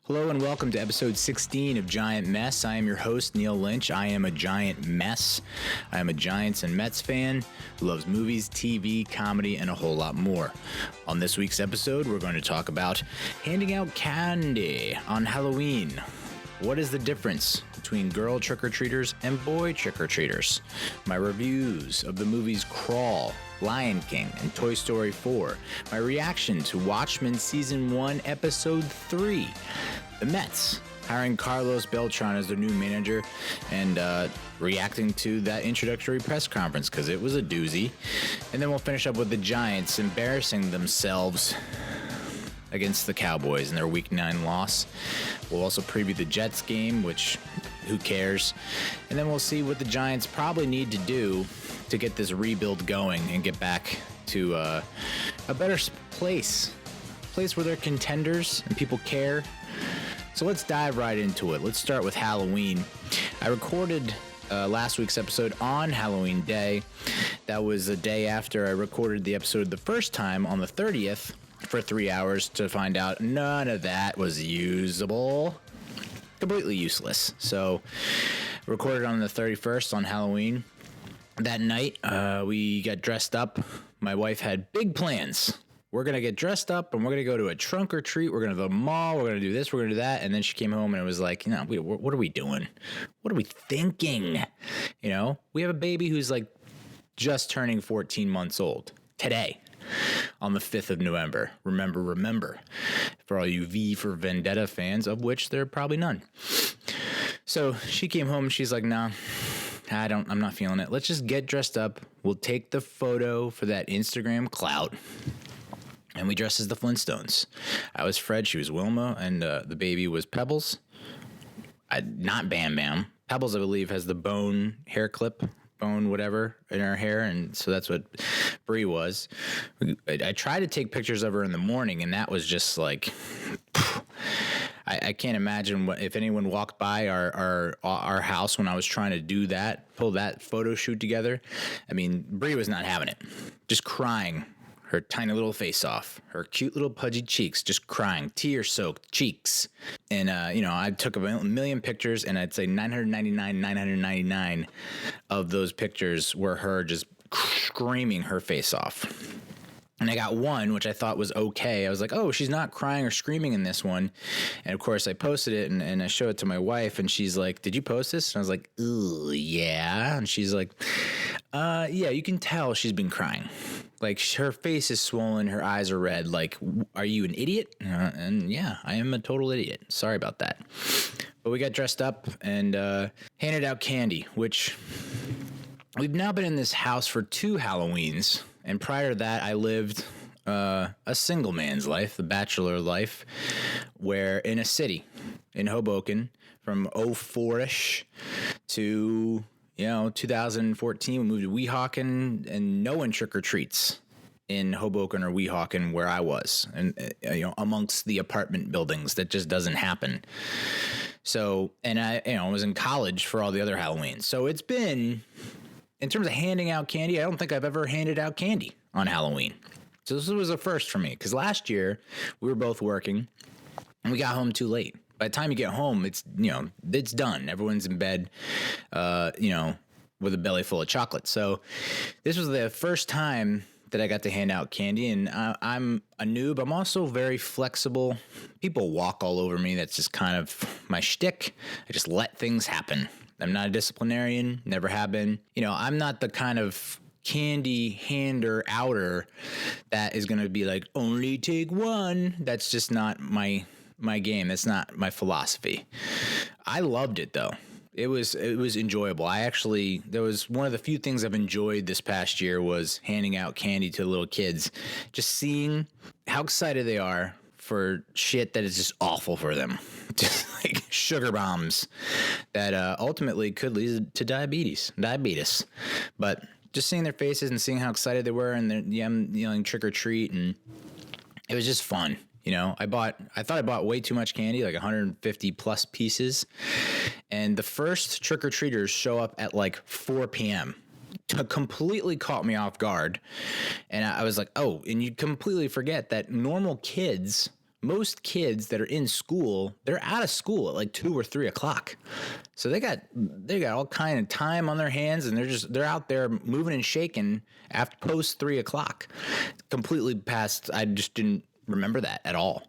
Hello and welcome to episode 16 of Giant Mess. I am your host, Neal Lynch. I am a giant mess. I am a Giants and Mets fan who loves movies, TV, comedy, and a whole lot more. On this week's episode, we're going to talk about handing out candy on Halloween. What is the difference between girl trick-or-treaters and boy trick-or-treaters? My reviews of the movies Crawl, Lion King, and Toy Story 4. My reaction to Watchmen Season 1, Episode 3. The Mets hiring Carlos Beltran as their new manager and reacting to that introductory press conference because it was a doozy. And then we'll finish up with the Giants embarrassing themselves against the Cowboys in their Week 9 loss. We'll also preview the Jets game, which who cares? And then we'll see what the Giants probably need to do to get this rebuild going and get back to a better place where they're contenders and people care. So let's dive right into it. Let's start with Halloween. I recorded last week's episode on Halloween Day. That was the day after I recorded the episode the first time on the 30th for 3 hours to find out none of that was usable. Completely useless. So recorded on the 31st on Halloween. That night, we got dressed up. My wife had big plans. We're going to get dressed up and we're going to go to a trunk or treat. We're going to the mall. We're going to do this. We're going to do that. And then she came home and it was like, what are we doing? What are we thinking? You know, we have a baby who's like just turning 14 months old today on the 5th of November. Remember, for all you V for Vendetta fans, of which there are probably none. So she came home and she's like, nah, I'm not feeling it. Let's just get dressed up. We'll take the photo for that Instagram clout. And we dressed as the Flintstones. I was Fred, she was Wilma, and the baby was Pebbles. Not Bam Bam. Pebbles, I believe, has the bone hair clip, bone whatever, in her hair, and so that's what Bree was. I tried to take pictures of her in the morning, and that was just like... I can't imagine if anyone walked by our house when I was trying to pull that photo shoot together. I mean, Bree was not having it. Just crying her tiny little face off, her cute little pudgy cheeks, just crying, tear-soaked cheeks. And, I took a million pictures, and I'd say 999 of those pictures were her just screaming her face off. And I got one, which I thought was okay. I was like, oh, she's not crying or screaming in this one. And, of course, I posted it, and I showed it to my wife, and she's like, did you post this? And I was like, ooh, yeah. And she's like, yeah, you can tell she's been crying. Like, her face is swollen, her eyes are red. Like, are you an idiot? And, yeah, I am a total idiot. Sorry about that. But we got dressed up and handed out candy, which we've now been in this house for 2 Halloweens. And prior to that, I lived a single man's life, the bachelor life, where in a city, in Hoboken, from 04-ish to, 2014, we moved to Weehawken, and no one trick-or-treats in Hoboken or Weehawken where I was, and amongst the apartment buildings. That just doesn't happen. So, and I was in college for all the other Halloweens. So it's been... In terms of handing out candy, I don't think I've ever handed out candy on Halloween. So this was a first for me, because last year we were both working and we got home too late. By the time you get home, it's done. Everyone's in bed, with a belly full of chocolate. So this was the first time that I got to hand out candy, and I'm a noob. I'm also very flexible. People walk all over me. That's just kind of my shtick. I just let things happen. I'm not a disciplinarian, never have been. I'm not the kind of candy hander outer that is going to be like, only take one. That's just not my game. That's not my philosophy. I loved it though. It was enjoyable. There was one of the few things I've enjoyed this past year was handing out candy to little kids, just seeing how excited they are for shit that is just awful for them. Just like sugar bombs that ultimately could lead to diabetes. But just seeing their faces and seeing how excited they were and they're yelling trick or treat, and it was just fun. I thought I bought way too much candy, like 150 plus pieces. And the first trick or treaters show up at like 4 p.m. Completely caught me off guard. And I was like, oh, and you completely forget that normal kids most kids that are in school, they're out of school at like 2 or 3 o'clock. So they got all kind of time on their hands, and they're out there moving and shaking after post 3 o'clock. Completely past. I just didn't remember that at all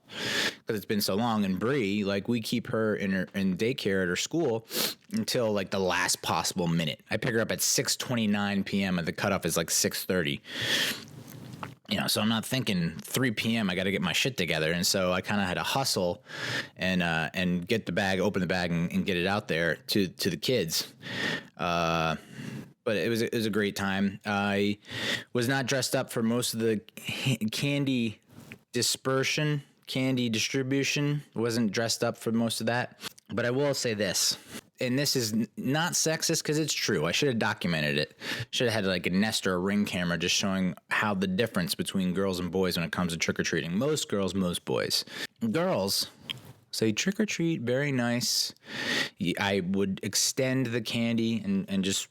because it's been so long. And Bree, like, we keep her in daycare at her school until like the last possible minute. I pick her up at 6:29 p.m. and the cutoff is like 6:30. So I'm not thinking 3 p.m. I got to get my shit together, and so I kind of had to hustle and get the bag, open the bag, and get it out there to the kids. But it was a great time. I was not dressed up for most of the candy dispersion, candy distribution. Wasn't dressed up for most of that. But I will say this. And this is not sexist because it's true. I should have documented it. Should have had like a Nest or a Ring camera just showing how the difference between girls and boys when it comes to trick-or-treating. Most girls, most boys. Girls say trick-or-treat, very nice. I would extend the candy and just,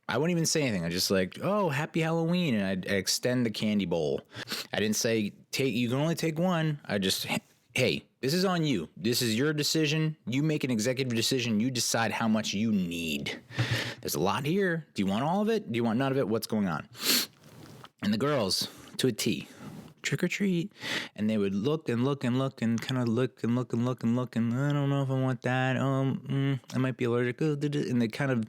I wouldn't even say anything. I just like, oh, happy Halloween. And I'd extend the candy bowl. I didn't say, you can only take one. I just, hey, this is on you. This is your decision. You make an executive decision. You decide how much you need. There's a lot here. Do you want all of it? Do you want none of it? What's going on? And the girls, to a T, trick or treat. And they would look and look and look and kind of look and look and look and look. And I don't know if I want that. I might be allergic. And they kind of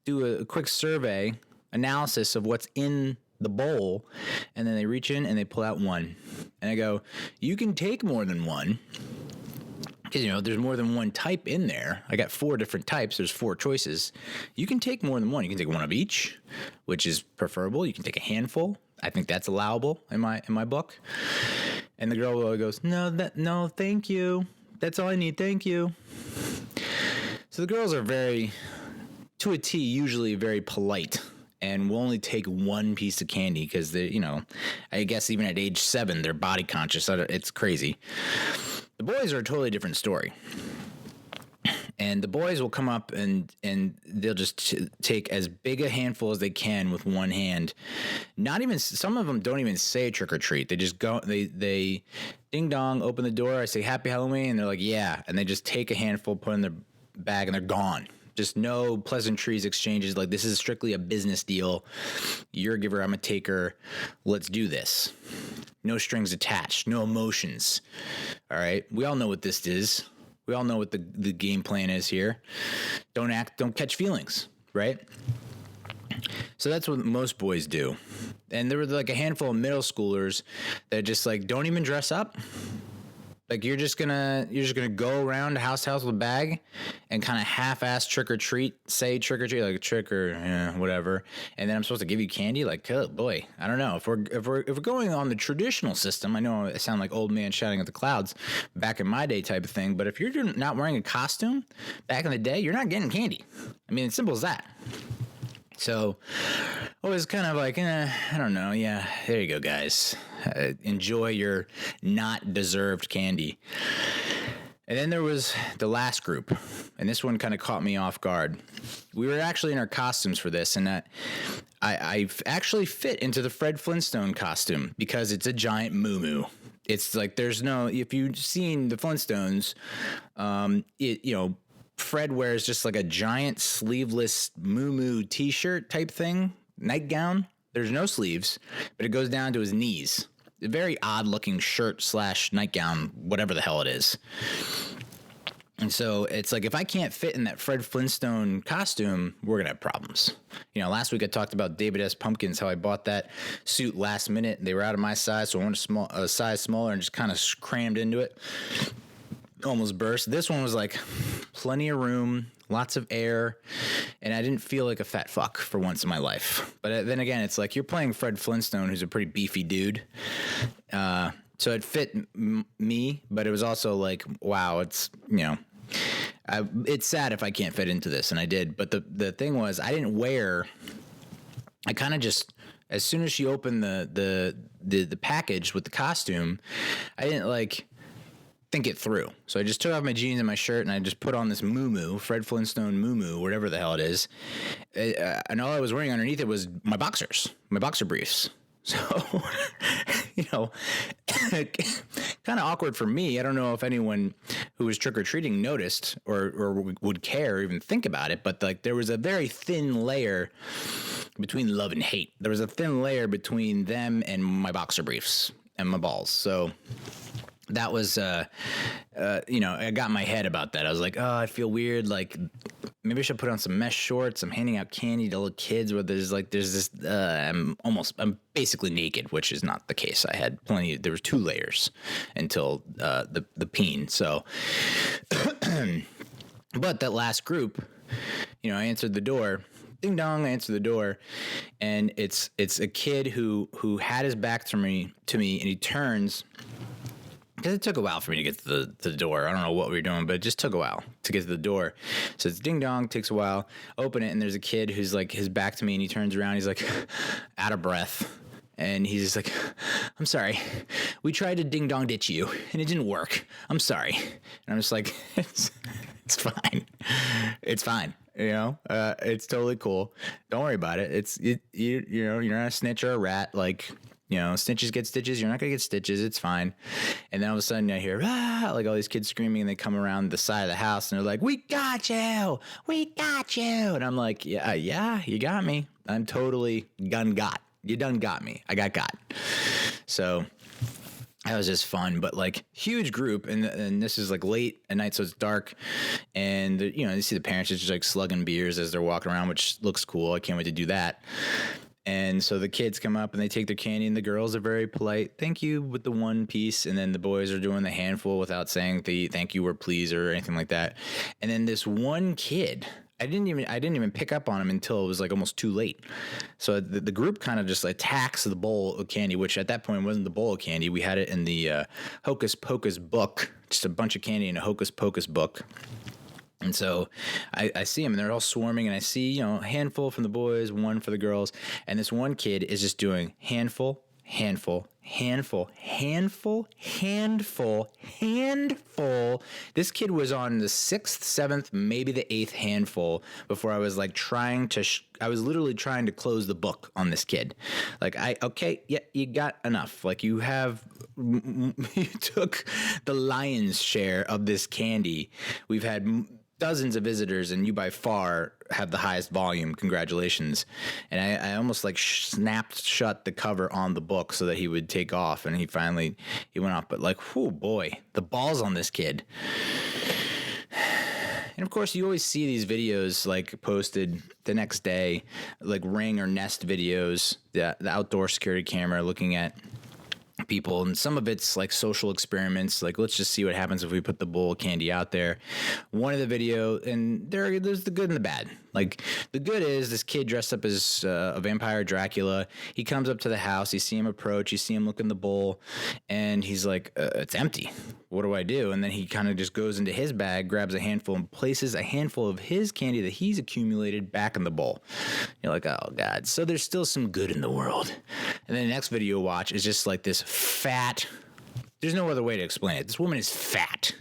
do a quick survey analysis of what's in the bowl, and then they reach in and they pull out one, and I go, you can take more than one because there's more than one type in there. I got 4 different types. There's 4 choices. You can take more than one. You can take one of each, which is preferable. You can take a handful. I think that's allowable in my book. And the girl goes, no, thank you. That's all I need. Thank you. So the girls are very, to a T, usually very polite. And we'll only take one piece of candy because they, I guess even at age 7, they're body conscious. It's crazy. The boys are a totally different story. And the boys will come up and they'll just take as big a handful as they can with one hand. Not even, some of them don't even say trick or treat. They just go, they ding dong, open the door. I say happy Halloween. And they're like, yeah. And they just take a handful, put it in their bag, and they're gone. Just no pleasantries exchanges. Like, this is strictly a business deal. You're a giver, I'm a taker. Let's do this. No strings attached. No emotions. All right? We all know what this is. We all know what the game plan is here. Don't catch feelings, right? So that's what most boys do. And there were like a handful of middle schoolers that just like don't even dress up. Like, you're just gonna go around house to house with a bag and kind of half-ass trick or treat, say trick or treat, like a trick or whatever, and then I'm supposed to give you candy. Like, oh boy, I don't know if we're going on the traditional system. I know I sound like old man shouting at the clouds, back in my day type of thing. But if you're not wearing a costume back in the day, you're not getting candy. I mean, it's simple as that. So I was kind of like, I don't know. Yeah, there you go, guys. Enjoy your not deserved candy. And then there was the last group, and this one kind of caught me off guard. We were actually in our costumes for this, and I actually fit into the Fred Flintstone costume because it's a giant moo-moo. It's like if you've seen the Flintstones, Fred wears just like a giant sleeveless moo-moo t-shirt type thing, nightgown. There's no sleeves, but it goes down to his knees. A very odd looking shirt / nightgown, whatever the hell it is. And so it's like, if I can't fit in that Fred Flintstone costume, we're going to have problems. Last week I talked about David S. Pumpkins, how I bought that suit last minute. They were out of my size, so I went a size smaller and just kind of crammed into it. Almost burst. This one was like plenty of room, lots of air, and I didn't feel like a fat fuck for once in my life. But then again, it's like you're playing Fred Flintstone, who's a pretty beefy dude. So it fit me, but it was also like, wow, it's, it's sad if I can't fit into this, and I did. But the thing was, I kind of just, as soon as she opened the package with the costume, I didn't think it through. So I just took off my jeans and my shirt, and I just put on this moo-moo, Fred Flintstone moo-moo, whatever the hell it is. And all I was wearing underneath it was my boxer briefs. So, kind of awkward for me. I don't know if anyone who was trick-or-treating noticed or would care or even think about it, but like there was a very thin layer between love and hate. There was a thin layer between them and my boxer briefs and my balls. So that was, I got in my head about that. I was like, oh, I feel weird. Like maybe I should put on some mesh shorts. I'm handing out candy to little kids where there's this, I'm basically naked, which is not the case. I had there was 2 layers until, the peen. So, but that last group, I answered the door. Ding dong, I answer the door, and it's a kid who had his back to me, and he turns, because it took a while for me to get to the door. I don't know what we were doing, but it just took a while to get to the door. So it's ding dong, takes a while, open it, and there's a kid who's like his back to me, and he turns around, he's like out of breath. And he's just like, I'm sorry. We tried to ding dong ditch you, and it didn't work. I'm sorry. And I'm just like, it's fine. It's fine. It's totally cool. Don't worry about it. You're not a snitch or a rat. Like, snitches get stitches. You're not going to get stitches. It's fine. And then all of a sudden I hear, like all these kids screaming, and they come around the side of the house and they're like, we got you. We got you. And I'm like, yeah, you got me. I'm totally got. You done got me. I got. So that was just fun, but like huge group. And this is like late at night, so it's dark. And, you see the parents just like slugging beers as they're walking around, which looks cool. I can't wait to do that. And so the kids come up and they take their candy, and the girls are very polite. Thank you with the one piece. And then the boys are doing the handful without saying the thank you or please or anything like that. And then this one kid, I didn't even pick up on him until it was like almost too late. So the group kind of just attacks the bowl of candy, which at that point wasn't the bowl of candy. We had it in the Hocus Pocus book, just a bunch of candy in a Hocus Pocus book. And so I see them, and they're all swarming, and I see, a handful from the boys, one for the girls. And this one kid is just doing handful. This kid was on the 6th, 7th, maybe the 8th handful before I was like I was literally trying to close the book on this kid. Like, you got enough. Like you took the lion's share of this candy. We've had dozens of visitors, and you by far have the highest volume. Congratulations. And I almost like snapped shut the cover on the book so that he would take off, and he went off. But like, whoo boy, the balls on this kid. And of course, you always see these videos like posted the next day, like Ring or Nest videos, the outdoor security camera looking at people, and some of it's like social experiments, like let's just see what happens if we put the bowl of candy out there. One of the video, and there's the good and the bad. Like the good is this kid dressed up as a vampire Dracula. He comes up to the house, you see him approach, you see him look in the bowl, and he's like, it's empty. What do I do? And then he kind of just goes into his bag, grabs a handful, and places a handful of his candy that he's accumulated back in the bowl. You're like, oh God. So there's still some good in the world. And then the next video you watch is just like this fat, there's no other way to explain it. This woman is fat.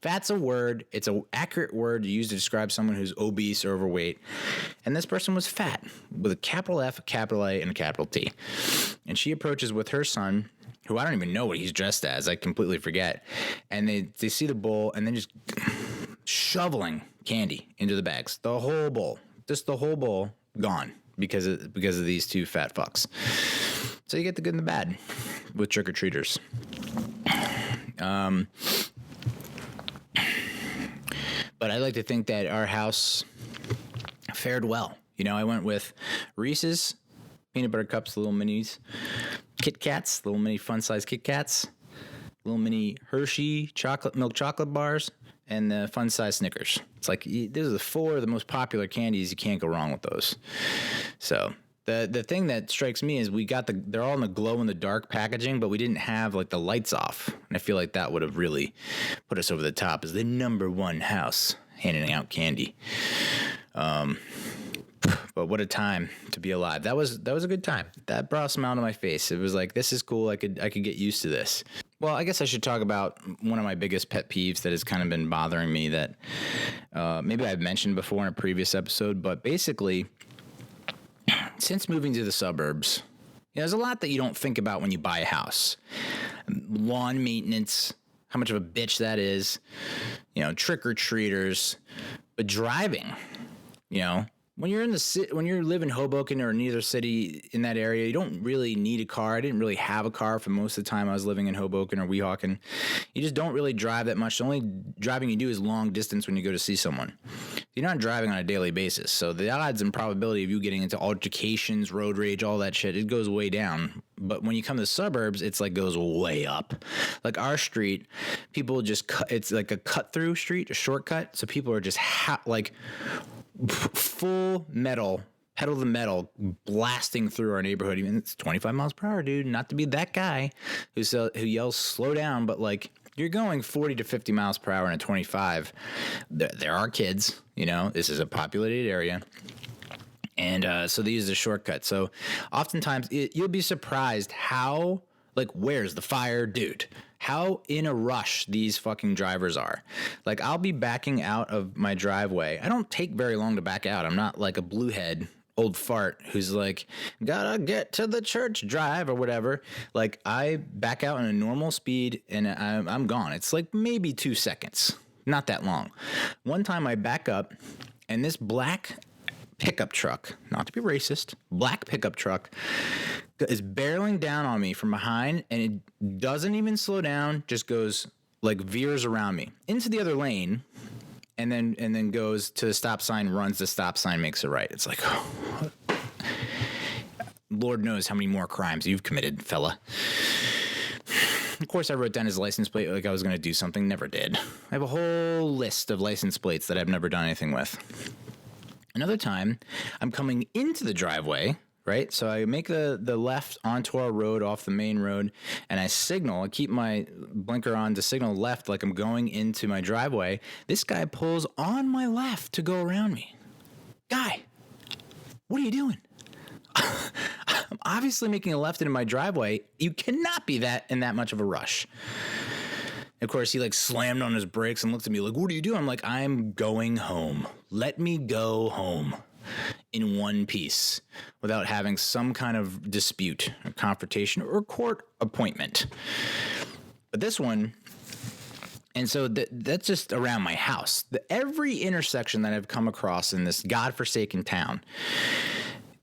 Fat's a word. It's an accurate word to use to describe someone who's obese or overweight. And this person was fat with a capital F, a capital A, and a capital T. And she approaches with her son, who I don't even know what he's dressed as. I completely forget. And they see the bowl, and then just shoveling candy into the bags. The whole bowl. Just the whole bowl gone because of these two fat fucks. So you get the good and the bad with trick-or-treaters. But I like to think that our house fared well. I went with Reese's, peanut butter cups, little minis, Kit Kats, little mini fun-sized Kit Kats, little mini Hershey milk chocolate bars, and the fun-sized Snickers. It's like, these are the 4 of the most popular candies. You can't go wrong with those. So the thing that strikes me is they're all in the glow-in-the-dark packaging, but we didn't have like the lights off. And I feel like that would have really put us over the top as the number 1 house handing out candy. But what a time to be alive. That was a good time. That brought a smile to my face. It was like, this is cool. I could get used to this. Well, I guess I should talk about one of my biggest pet peeves that has kind of been bothering me that maybe I've mentioned before in a previous episode, but basically, since moving to the suburbs, there's a lot that you don't think about when you buy a house. lawn maintenance, how much of a bitch that is, trick-or-treaters. But driving, when you're in when you live in Hoboken or neither city in that area, you don't really need a car. I didn't really have a car for most of the time I was living in Hoboken or Weehawken. You just don't really drive that much. The only driving you do is long distance when you go to see someone. You're not driving on a daily basis. So the odds and probability of you getting into altercations, road rage, all that shit, it goes way down. But when you come to the suburbs, it's like goes way up. Like our street, people just cut. It's like a cut through street, a shortcut. So people are just full metal, pedal to the metal, blasting through our neighborhood. Even it's 25 miles per hour, dude. Not to be that guy who yells slow down, but like you're going 40 to 50 miles per hour in a 25. There are kids, this is a populated area. And so they use the shortcut. So oftentimes you'll be surprised how, like, where's the fire, dude? How in a rush these fucking drivers are. Like, I'll be backing out of my driveway. I don't take very long to back out. I'm not like a bluehead old fart who's like, gotta get to the church drive or whatever. Like, I back out in a normal speed and I'm gone. It's like maybe 2 seconds. Not that long. One time I back up and this black pickup truck, not to be racist, black pickup truck is barreling down on me from behind, and it doesn't even slow down, just goes like veers around me into the other lane, and then goes to the stop sign, runs the stop sign, makes a right. It's like, oh, Lord knows how many more crimes you've committed, fella. Of course, I wrote down his license plate like I was going to do something, never did. I have a whole list of license plates that I've never done anything with. Another time, I'm coming into the driveway, right? So I make the left onto our road off the main road, and I signal. I keep my blinker on to signal left like I'm going into my driveway. This guy pulls on my left to go around me. Guy, what are you doing? I'm obviously making a left into my driveway. You cannot be in that much of a rush. Of course, he like slammed on his brakes and looked at me like, what are you doing? I'm like, I'm going home. Let me go home in one piece without having some kind of dispute or confrontation or court appointment. But this one, and so that's just around my house. Every intersection that I've come across in this godforsaken town,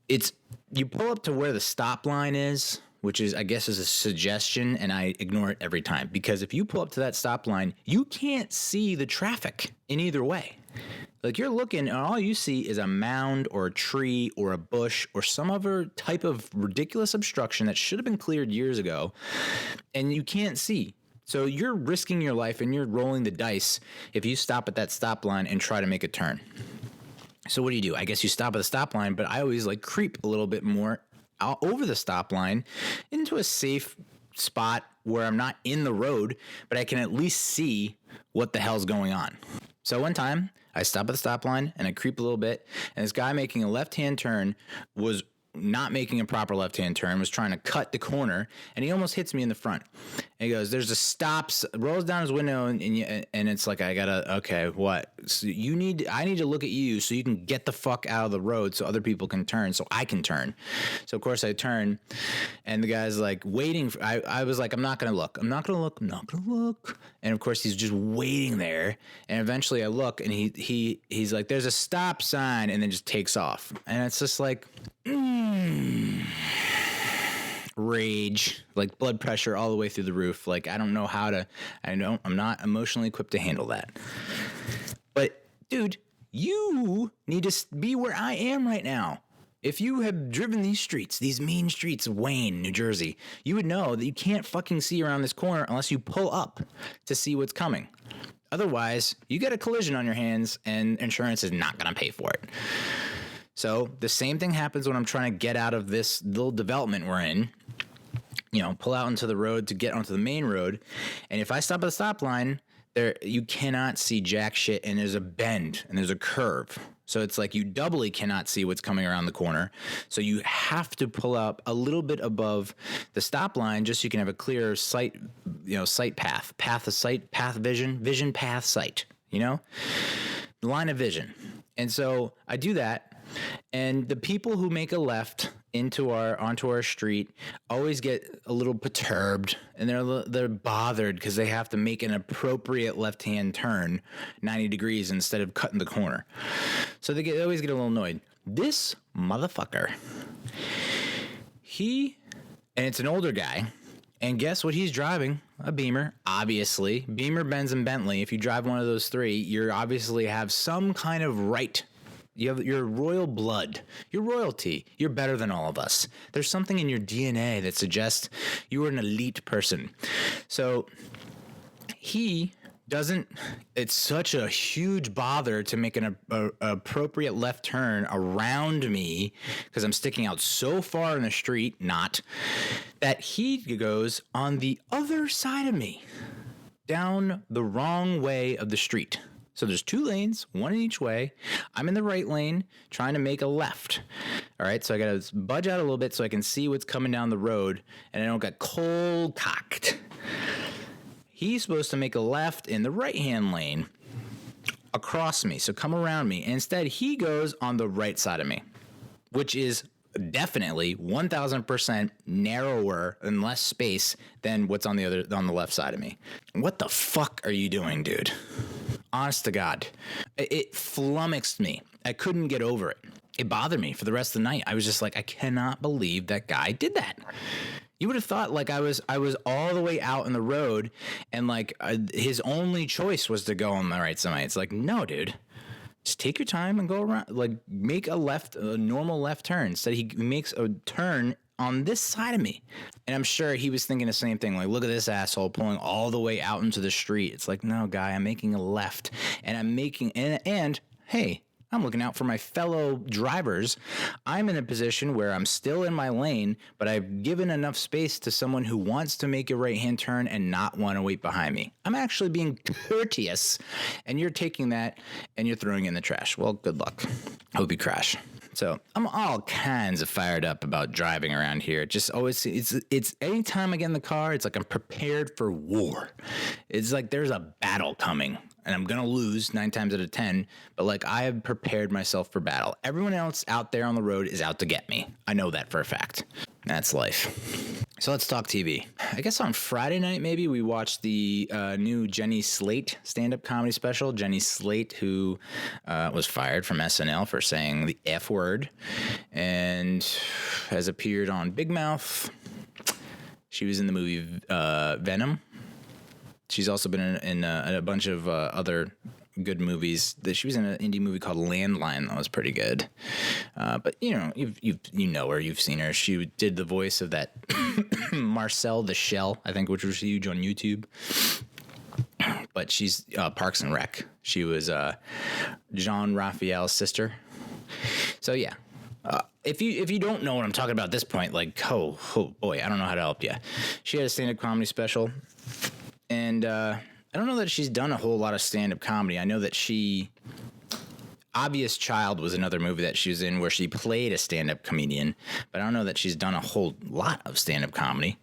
you pull up to where the stop line is, which is, I guess, is a suggestion, and I ignore it every time. Because if you pull up to that stop line, you can't see the traffic in either way. Like, you're looking, and all you see is a mound or a tree or a bush or some other type of ridiculous obstruction that should have been cleared years ago, and you can't see. So you're risking your life, and you're rolling the dice if you stop at that stop line and try to make a turn. So what do? I guess you stop at the stop line, but I always, like, creep a little bit more over the stop line into a safe spot where I'm not in the road, but I can at least see what the hell's going on. So one time I stop at the stop line and I creep a little bit, and this guy making a left-hand turn was not making a proper left-hand turn, was trying to cut the corner, and he almost hits me in the front. And he goes, there's a stops, rolls down his window, and it's like, okay, what? So I need to look at you so you can get the fuck out of the road so other people can turn, so I can turn. So, of course, I turn, and the guy's like waiting. I was like, I'm not going to look. And, of course, he's just waiting there. And eventually I look, and he's like, there's a stop sign, and then just takes off. And it's just like, rage, like blood pressure all the way through the roof. Like, I don't know how to, I'm not emotionally equipped to handle that. But dude, you need to be where I am right now. If you have driven these streets, these mean streets of Wayne, New Jersey, you would know that you can't fucking see around this corner unless you pull up to see what's coming. Otherwise, you get a collision on your hands and insurance is not going to pay for it. So the same thing happens when I'm trying to get out of this little development we're in, pull out into the road to get onto the main road. And if I stop at the stop line, you cannot see jack shit, and there's a bend and there's a curve. So it's like you doubly cannot see what's coming around the corner. So you have to pull up a little bit above the stop line just so you can have a clear sight, sight path of sight, path vision, path, sight, line of vision. And so I do that. And the people who make a left onto our street always get a little perturbed, and they're bothered because they have to make an appropriate left-hand turn 90 degrees instead of cutting the corner. So they always get a little annoyed. This motherfucker, and it's an older guy, and guess what he's driving? A Beamer, obviously. Beamer, Benz, and Bentley. If you drive one of those three, you obviously have some kind of right. You have your royal blood, your royalty. You're better than all of us. There's something in your DNA that suggests you are an elite person. So it's such a huge bother to make an appropriate left turn around me because I'm sticking out so far in the street, that he goes on the other side of me, down the wrong way of the street. So there's two lanes, one in each way. I'm in the right lane trying to make a left. All right, so I got to budge out a little bit so I can see what's coming down the road and I don't get cold cocked. He's supposed to make a left in the right-hand lane across me, so come around me. And instead, he goes on the right side of me, which is definitely 1,000% narrower and less space than what's on the left side of me. What the fuck are you doing, dude? Honest to God, it flummoxed me. I couldn't get over it. It bothered me for the rest of the night. I was just like, I cannot believe that guy did that. You would have thought like I was all the way out in the road and like his only choice was to go on the right side. It's like, no, dude, just take your time and go around, like make a normal left turn. Instead, he makes a turn on this side of me. And I'm sure he was thinking the same thing. Like, look at this asshole pulling all the way out into the street. It's like, no, guy, I'm making a left. And and hey, I'm looking out for my fellow drivers. I'm in a position where I'm still in my lane, but I've given enough space to someone who wants to make a right-hand turn and not want to wait behind me. I'm actually being courteous, and you're taking that and you're throwing it in the trash. Well, good luck. Hope you crash. So I'm all kinds of fired up about driving around here. It just always, it's anytime I get in the car, it's like I'm prepared for war. It's like there's a battle coming and I'm going to lose 9 times out of 10, but like I have prepared myself for battle. Everyone else out there on the road is out to get me. I know that for a fact. That's life. So let's talk TV. I guess on Friday night, maybe we watched the new Jenny Slate stand-up comedy special. Jenny Slate, who was fired from SNL for saying the F word and has appeared on Big Mouth. She was in the movie Venom. She's also been in a bunch of other good movies. She was in an indie movie called Landline that was pretty good. But you know, you know her, you've seen her. She did the voice of that Marcel the Shell, I think, which was huge on YouTube. But she's Parks and Rec. She was Jean Raphael's sister. So yeah. If you don't know what I'm talking about at this point, like, oh boy, I don't know how to help you. She had a stand-up comedy special. And I don't know that she's done a whole lot of stand-up comedy. I know that Obvious Child was another movie that she was in where she played a stand-up comedian, but I don't know that she's done a whole lot of stand-up comedy.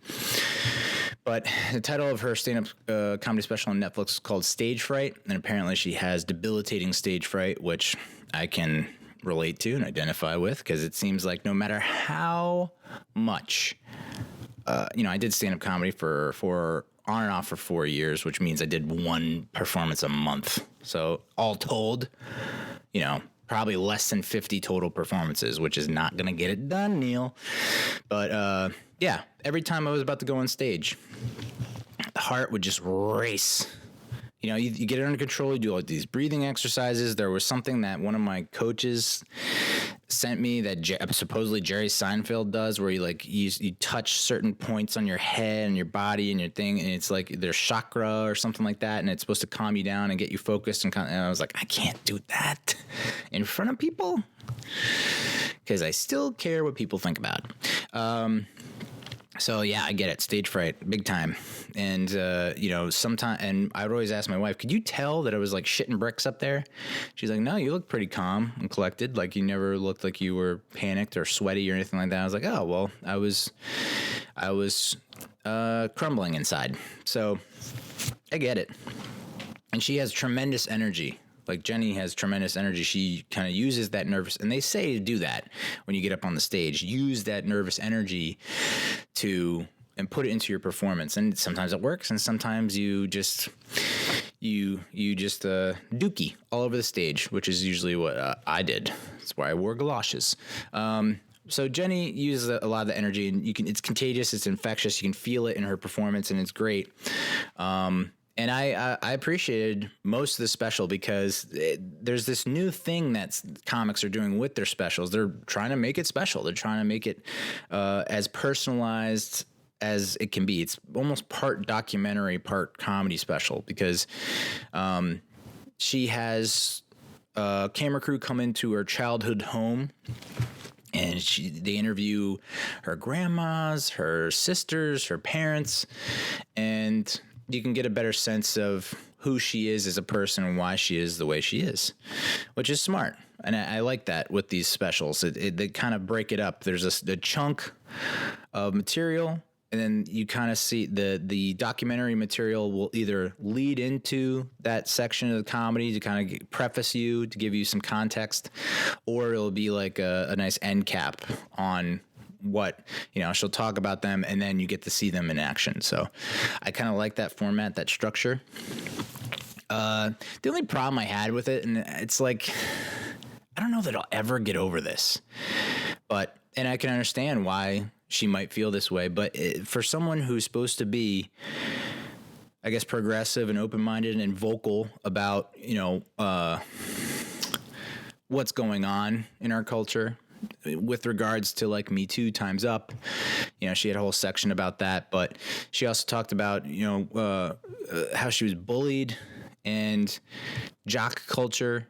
But the title of her stand-up comedy special on Netflix is called Stage Fright, and apparently she has debilitating stage fright, which I can relate to and identify with, because it seems like no matter how much, I did stand-up comedy for on and off for 4 years, which means I did one performance a month. So all told, probably less than 50 total performances, which is not going to get it done, Neal. But every time I was about to go on stage, the heart would just race. You get it under control. You do all these breathing exercises. There was something that one of my coaches sent me that supposedly Jerry Seinfeld does, where you touch certain points on your head and your body and your thing, and it's like there's chakra or something like that, and it's supposed to calm you down and get you focused. And I was like, I can't do that in front of people because I still care what people think about. So yeah, I get it. Stage fright, big time. And, sometimes, and I would always ask my wife, could you tell that I was like shitting bricks up there? She's like, no, you look pretty calm and collected. Like you never looked like you were panicked or sweaty or anything like that. I was like, oh, well, I was crumbling inside. So I get it. And she has tremendous energy. Like Jenny has tremendous energy. She kind of uses that nervous, and they say to do that when you get up on the stage, use that nervous energy and put it into your performance. And sometimes it works, and sometimes you just dookie all over the stage, which is usually what I did. That's why I wore galoshes. So Jenny uses a lot of the energy, and it's contagious, it's infectious. You can feel it in her performance, and it's great. And I appreciated most of the special because there's this new thing that comics are doing with their specials. They're trying to make it special. They're trying to make it as personalized as it can be. It's almost part documentary, part comedy special because she has a camera crew come into her childhood home, and they interview her grandmas, her sisters, her parents, and you can get a better sense of who she is as a person and why she is the way she is, which is smart. And I like that with these specials. They kind of break it up. There's a chunk of material, and then you kind of see the documentary material will either lead into that section of the comedy to kind of preface you, to give you some context, or it'll be like a nice end cap on what, she'll talk about them, and then you get to see them in action. So I kind of like that format, that structure. The only problem I had with it, and it's like, I don't know that I'll ever get over this, and I can understand why she might feel this way, but for someone who's supposed to be, I guess, progressive and open-minded and vocal about, what's going on in our culture with regards to like Me Too, Time's Up, she had a whole section about that, but she also talked about, how she was bullied and jock culture.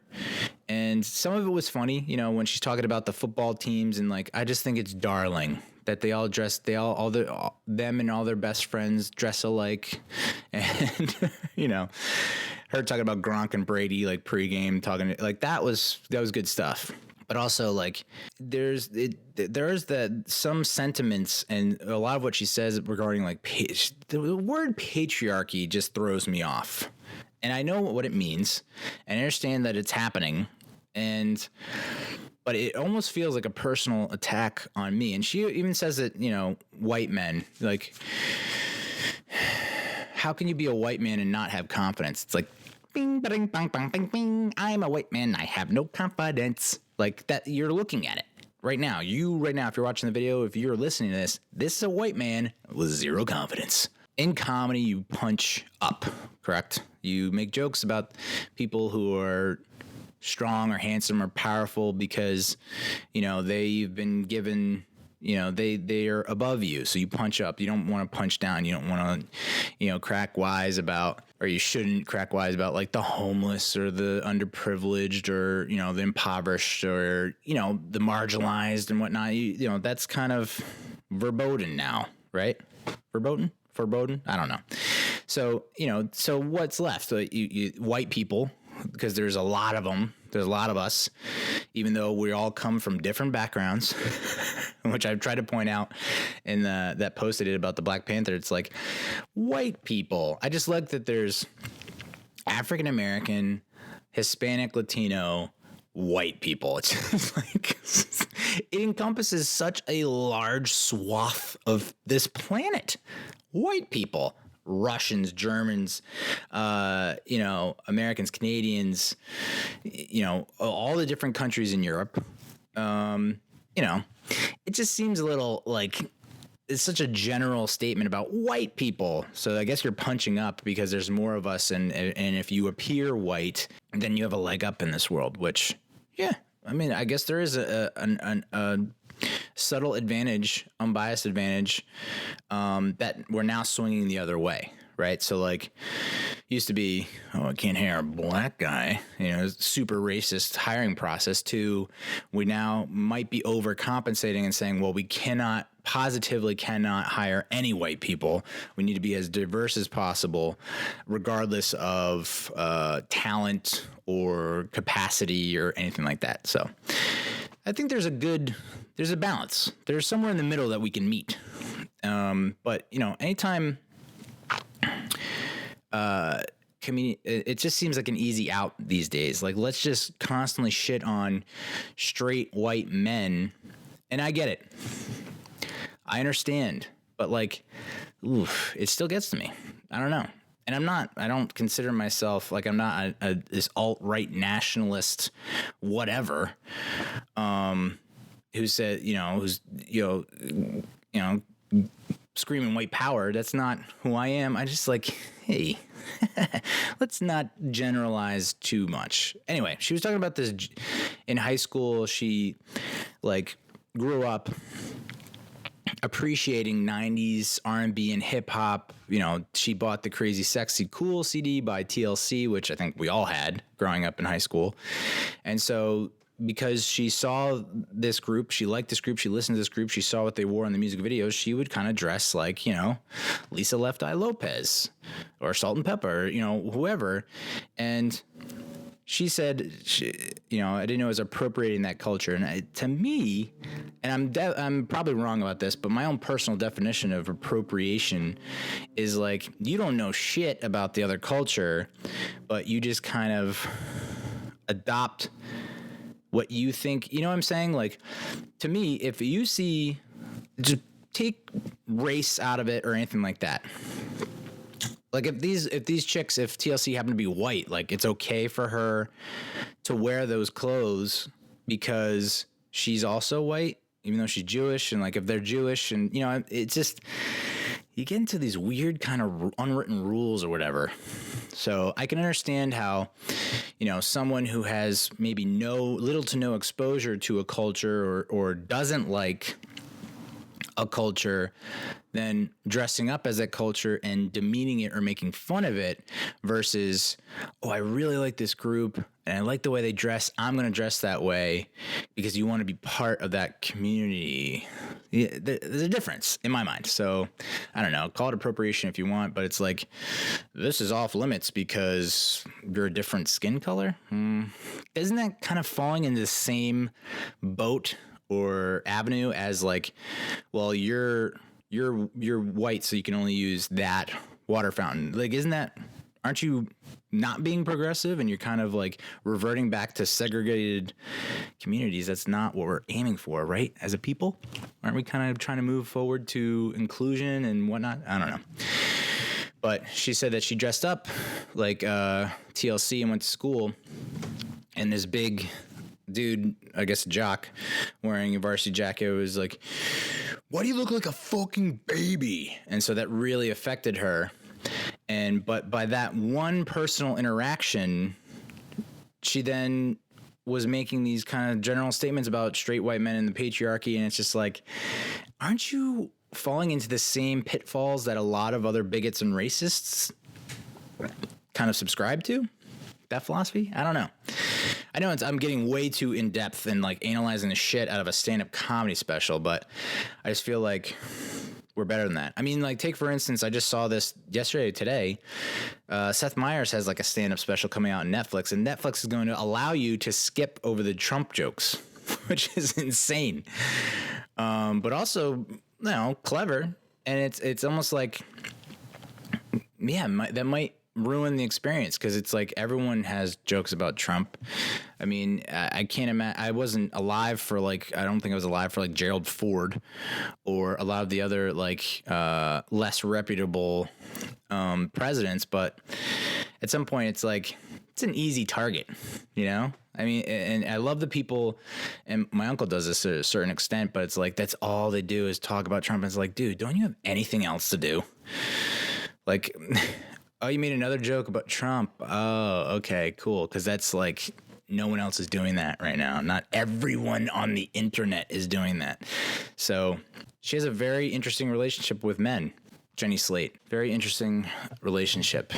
And some of it was funny, when she's talking about the football teams, and like, I just think it's darling that them and all their best friends dress alike. And, her talking about Gronk and Brady, like pregame talking, like that was good stuff. But also, like, there's some sentiments, and a lot of what she says regarding like the word patriarchy just throws me off. And I know what it means, and I understand that it's happening, but it almost feels like a personal attack on me. And she even says that, white men, like, how can you be a white man and not have confidence? It's like, bing, bing, bang, bang, bing, bing. I'm a white man. I have no confidence. Like that, you're looking at it right now. If you're watching the video, if you're listening to this is a white man with zero confidence. In comedy, you punch up, correct? You make jokes about people who are strong or handsome or powerful because, they've been given, they are above you. So you punch up. You don't want to punch down. You don't want to, crack wise about, or you shouldn't crack wise about like the homeless or the underprivileged or, the impoverished or, the marginalized and whatnot. That's kind of verboten now, right? Verboten? I don't know. So, so what's left? So you white people, because there's a lot of them. There's a lot of us, even though we all come from different backgrounds, which I've tried to point out in that post I did about the Black Panther. It's like white people. I just like that there's African American, Hispanic, Latino, white people. It's just like it encompasses such a large swath of this planet. White people. Russians, Germans, Americans, Canadians, all the different countries in Europe. It just seems a little like it's such a general statement about white people. So I guess you're punching up because there's more of us. And if you appear white, then you have a leg up in this world, which, yeah, I mean, I guess there is a subtle advantage, unbiased advantage, that we're now swinging the other way, right? So like used to be, I can't hire a black guy, super racist hiring process, to we now might be overcompensating and saying, well, we positively cannot hire any white people. We need to be as diverse as possible, regardless of talent or capacity or anything like that. So I think there's a balance. There's somewhere in the middle that we can meet. But anytime it just seems like an easy out these days. Like, let's just constantly shit on straight white men. And I get it. I understand. But like, oof, it still gets to me. I don't know. And I don't consider myself like, I'm not this alt-right nationalist, whatever, who said, who's, screaming white power. That's not who I am. I just like, hey, let's not generalize too much. Anyway, she was talking about this in high school. She like grew up appreciating 90s R&B and hip hop. She bought the Crazy Sexy Cool CD by TLC, which I think we all had growing up in high school. And so because she saw this group, she liked this group, she listened to this group, she saw what they wore in the music videos, she would kind of dress like, Lisa Left Eye Lopez or Salt and Pepper, whoever. And she said, I didn't know it was appropriating that culture. And to me, and I'm probably wrong about this, but my own personal definition of appropriation is like, you don't know shit about the other culture, but you just kind of adopt what you think, you know what I'm saying? Like, to me, if you see, just take race out of it or anything like that. Like, if these chicks, if TLC happen to be white, like, it's okay for her to wear those clothes because she's also white, even though she's Jewish. And like, if they're Jewish, and it's just, you get into these weird kind of unwritten rules or whatever. So I can understand how, someone who has maybe little to no exposure to a culture or doesn't like a culture, then dressing up as that culture and demeaning it or making fun of it versus, oh, I really like this group and I like the way they dress. I'm going to dress that way because you want to be part of that community. Yeah, there's a difference in my mind. So I don't know, call it appropriation if you want, but it's like, this is off limits because you're a different skin color. Isn't that kind of falling in the same boat or avenue as like, well, you're white, so you can only use that water fountain? Like, aren't you not being progressive and you're kind of like reverting back to segregated communities? That's not what we're aiming for, right? As a people, aren't we kind of trying to move forward to inclusion and whatnot? I don't know. But she said that she dressed up like TLC and went to school, and this big dude, I guess a jock, wearing a varsity jacket was like, why do you look like a fucking baby? And so that really affected her. But by that one personal interaction, she then was making these kind of general statements about straight white men and the patriarchy. And it's just like, aren't you falling into the same pitfalls that a lot of other bigots and racists kind of subscribe to? That philosophy? I don't know. I know I'm getting way too in depth and like analyzing the shit out of a stand-up comedy special, but I just feel like we're better than that. I mean, like, take for instance, I just saw this today. Seth Meyers has like a stand-up special coming out on Netflix, and Netflix is going to allow you to skip over the Trump jokes, which is insane. But also, clever. And it's almost like, yeah, that might ruin the experience, because it's like everyone has jokes about Trump. I mean, I can't imagine. I wasn't alive for I don't think I was alive for Gerald Ford or a lot of the other less reputable presidents. But at some point, it's like it's an easy target, I mean, and I love the people, and my uncle does this to a certain extent, but it's like that's all they do is talk about Trump. And it's like, dude, don't you have anything else to do? Like, oh, you made another joke about Trump. Oh, okay, cool. Because that's like, no one else is doing that right now. Not everyone on the internet is doing that. So she has a very interesting relationship with men. Jenny Slate. Very interesting relationship.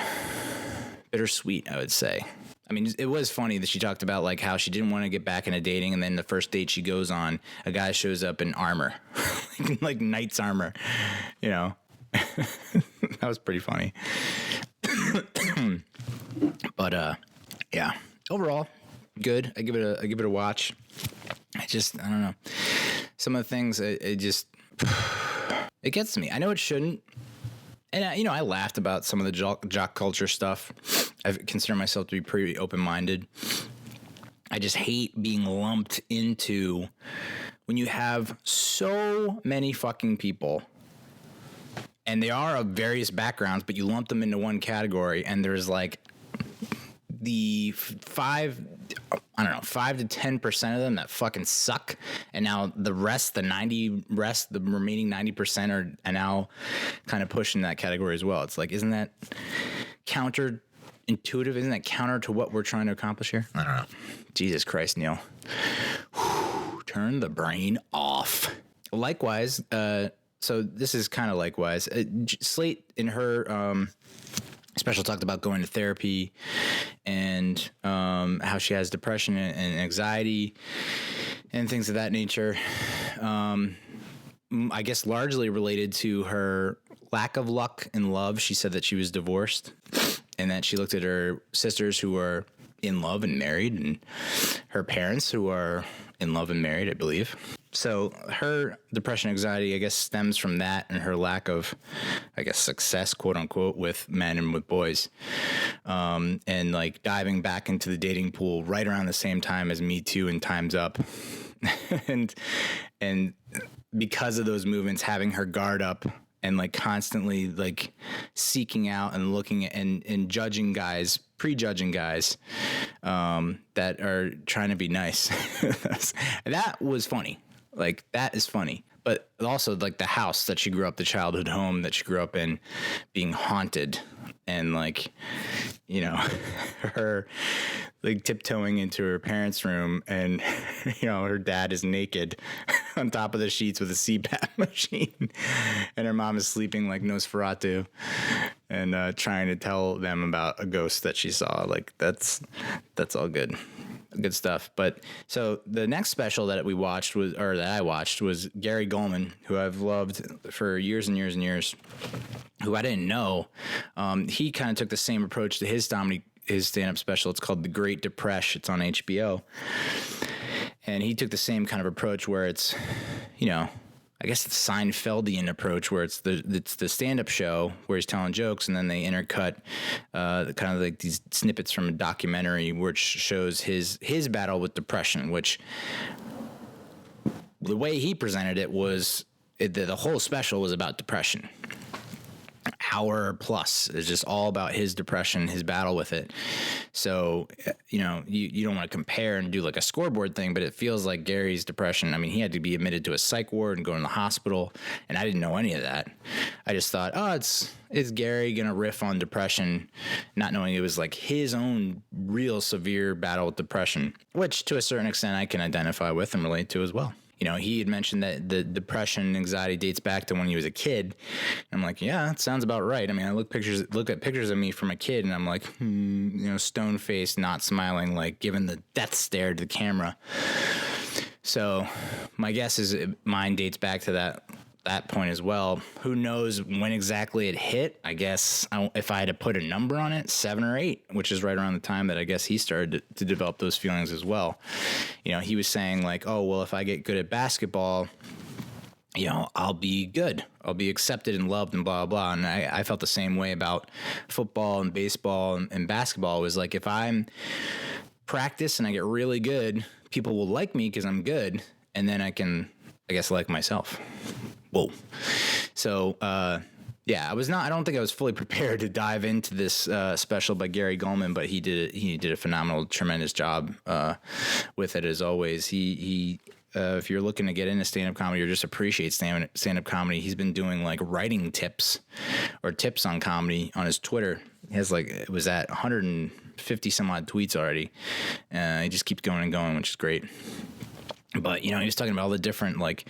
Bittersweet, I would say. I mean, it was funny that she talked about how she didn't want to get back into dating, and then the first date she goes on, a guy shows up in armor, like knight's armor, That was pretty funny. But yeah, overall good. I give it a watch. I don't know, some of the things it gets to me. I know it shouldn't, and I laughed about some of the jock culture stuff I consider myself to be pretty open-minded. I just hate being lumped into when you have so many fucking people and they are of various backgrounds, but you lump them into one category and there's like the 5 to 10% of them that fucking suck. And now the remaining 90% are now kind of pushing that category as well. It's like, isn't that counterintuitive? Isn't that counter to what we're trying to accomplish here? I don't know. Jesus Christ, Neal. Turn the brain off. Likewise, so this is kind of likewise. Slate in her special talked about going to therapy and how she has depression and anxiety and things of that nature. I guess largely related to her lack of luck in love. She said that she was divorced and that she looked at her sisters who are in love and married and her parents who are in love and married, I believe. So her depression, anxiety, I guess, stems from that and her lack of, I guess, success, quote unquote, with men and with boys. And like diving back into the dating pool right around the same time as Me Too and Time's Up. and because of those movements, having her guard up and like constantly like seeking out and looking at and judging guys, prejudging guys that are trying to be nice. That was funny. Like, that is funny. But also, like, the house that she grew up, the childhood home that she grew up in, being haunted. And, like, you know, her, like, tiptoeing into her parents' room. And, you know, her dad is naked on top of the sheets with a CPAP machine. And her mom is sleeping like Nosferatu. And trying to tell them about a ghost that she saw. Like, that's all good. Good stuff. But so the next special that I watched was Gary Gulman, who I've loved for years and years and years, who I didn't know. He kind of took the same approach to his stand-up special. It's called The Great Depresh. It's on HBO. And he took the same kind of approach where it's, you know, I guess the Seinfeldian approach where it's the stand-up show where he's telling jokes and then they intercut kind of like these snippets from a documentary which shows his battle with depression, which the way he presented it was the whole special was about depression. Hour plus is just all about his depression, his battle with it. So, you know, you don't want to compare and do like a scoreboard thing, but it feels like Gary's depression. I mean, he had to be admitted to a psych ward and go in the hospital, and I didn't know any of that. I just thought, oh, it's Gary gonna riff on depression, not knowing it was like his own real severe battle with depression, which to a certain extent I can identify with and relate to as well. You know, he had mentioned that the depression and anxiety dates back to when he was a kid. I'm like, yeah, that sounds about right. I mean, I look at pictures of me from a kid and I'm like, you know, stone faced, not smiling, like giving the death stare to the camera. So my guess is mine dates back to that point as well. Who knows when exactly it hit? I guess if I had to put a number on it, 7 or 8, which is right around the time that I guess he started to develop those feelings as well. You know, he was saying like, oh, well, if I get good at basketball, you know, I'll be good. I'll be accepted and loved and blah, blah. And I felt the same way about football and baseball and basketball. It was like, if I'm practice and I get really good, people will like me because I'm good. And then I can, I guess, like myself. Whoa. So, yeah, I don't think I was fully prepared to dive into this special by Gary Gulman, but he did a phenomenal, tremendous job with it as always. He if you're looking to get into stand-up comedy or just appreciate stand-up comedy, he's been doing like writing tips or tips on comedy on his Twitter. He has like, it was at 150 some odd tweets already. He just keeps going and going, which is great. But, you know, he was talking about all the different, like,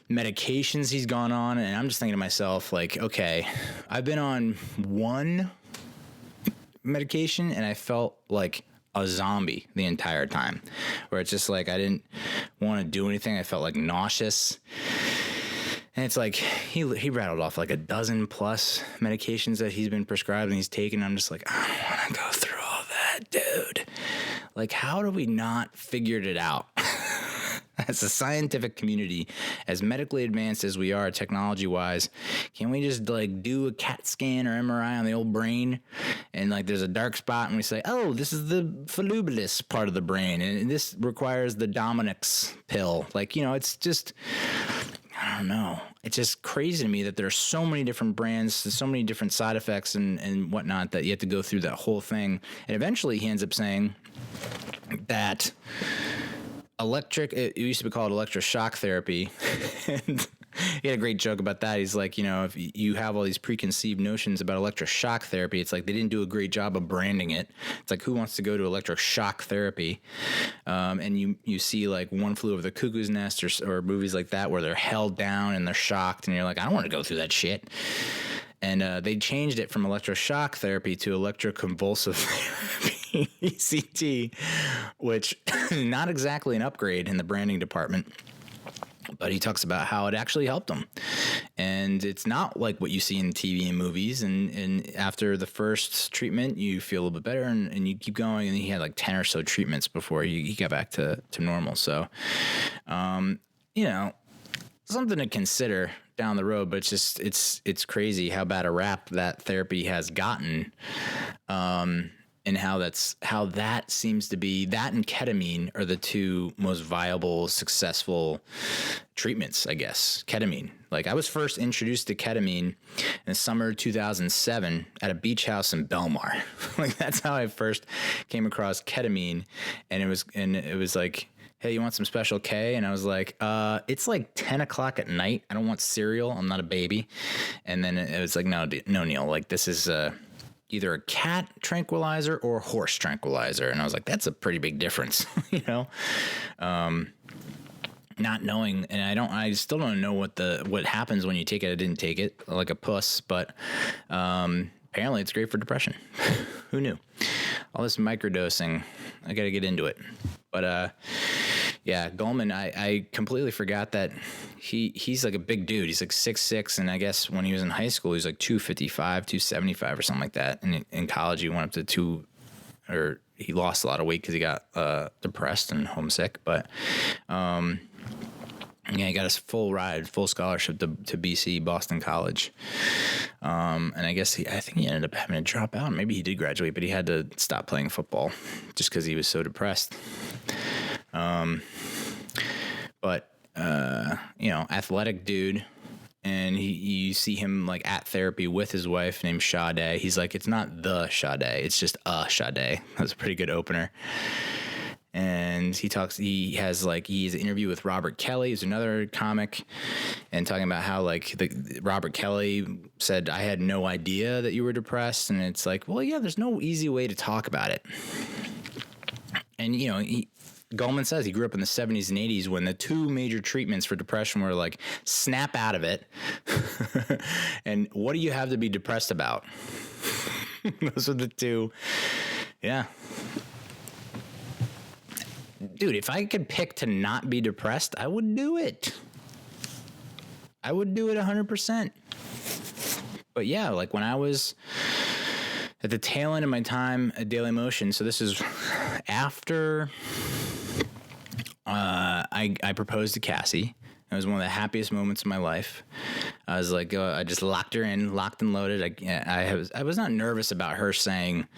medications he's gone on, and I'm just thinking to myself, like, okay, I've been on one medication, and I felt like a zombie the entire time, where it's just like I didn't want to do anything. I felt like nauseous. And it's like he rattled off like a dozen plus medications that he's been prescribed and he's taken. I'm just like, I don't want to go through all that, dude. Like, how do we not figured it out? as a scientific community, as medically advanced as we are technology-wise, can we just like do a CAT scan or MRI on the old brain, and like there's a dark spot, and we say, oh, this is the volubilis part of the brain, and this requires the Dominic's pill. Like, it's just, I don't know. It's just crazy to me that there are so many different brands, so many different side effects and whatnot, that you have to go through that whole thing. And eventually he ends up saying that it used to be called electroshock therapy. And he had a great joke about that. He's like, if you have all these preconceived notions about electroshock therapy, it's like they didn't do a great job of branding it. It's like, who wants to go to electroshock therapy? And you see like One Flew Over the Cuckoo's Nest or movies like that where they're held down and they're shocked, and you're like, I don't want to go through that shit. And they changed it from electroshock therapy to electroconvulsive therapy, ECT, which not exactly an upgrade in the branding department. But he talks about how it actually helped him. And it's not like what you see in TV and movies. And after the first treatment, you feel a little bit better and you keep going. And he had like 10 or so treatments before he got back to normal. So, something to consider down the road. But it's crazy how bad a rap that therapy has gotten. And how that seems to be, that and ketamine are the two most viable, successful treatments, I guess. Ketamine. Like, I was first introduced to ketamine in the summer of 2007 at a beach house in Belmar. Like, that's how I first came across ketamine. And it was like, hey, you want some Special K? And I was like, it's like 10 o'clock at night. I don't want cereal. I'm not a baby. And then it was like, no, Neal, like, this is either a cat tranquilizer or a horse tranquilizer. And I was like, that's a pretty big difference, not knowing. And I still don't know what happens when you take it. I didn't take it like a puss, but apparently it's great for depression. Who knew? All this microdosing, I got to get into it. But yeah, Gulman, I completely forgot that he's like a big dude. He's like 6'6", and I guess when he was in high school, he was like 255, 275 or something like that. And in college, he went up to he lost a lot of weight because he got depressed and homesick. But yeah, he got a full scholarship to BC, Boston College. And I think he ended up having to drop out. Maybe he did graduate, but he had to stop playing football just because he was so depressed. But athletic dude. And you see him like at therapy with his wife named Sade. He's like, it's not the Sade, it's just a Sade. That's a pretty good opener. And he's an interview with Robert Kelly, who's another comic, and talking about how like Robert Kelly said, I had no idea that you were depressed. And it's like, well, yeah, there's no easy way to talk about it. And, Gulman says he grew up in the 70s and 80s when the two major treatments for depression were like, snap out of it. And what do you have to be depressed about? Those are the two. Yeah. Dude, if I could pick to not be depressed, I would do it. I would do it 100%. But yeah, like when I was at the tail end of my time at Daily Motion, so this is after I proposed to Cassie. It was one of the happiest moments of my life. I was like, I just locked her in, locked and loaded. I was not nervous about her saying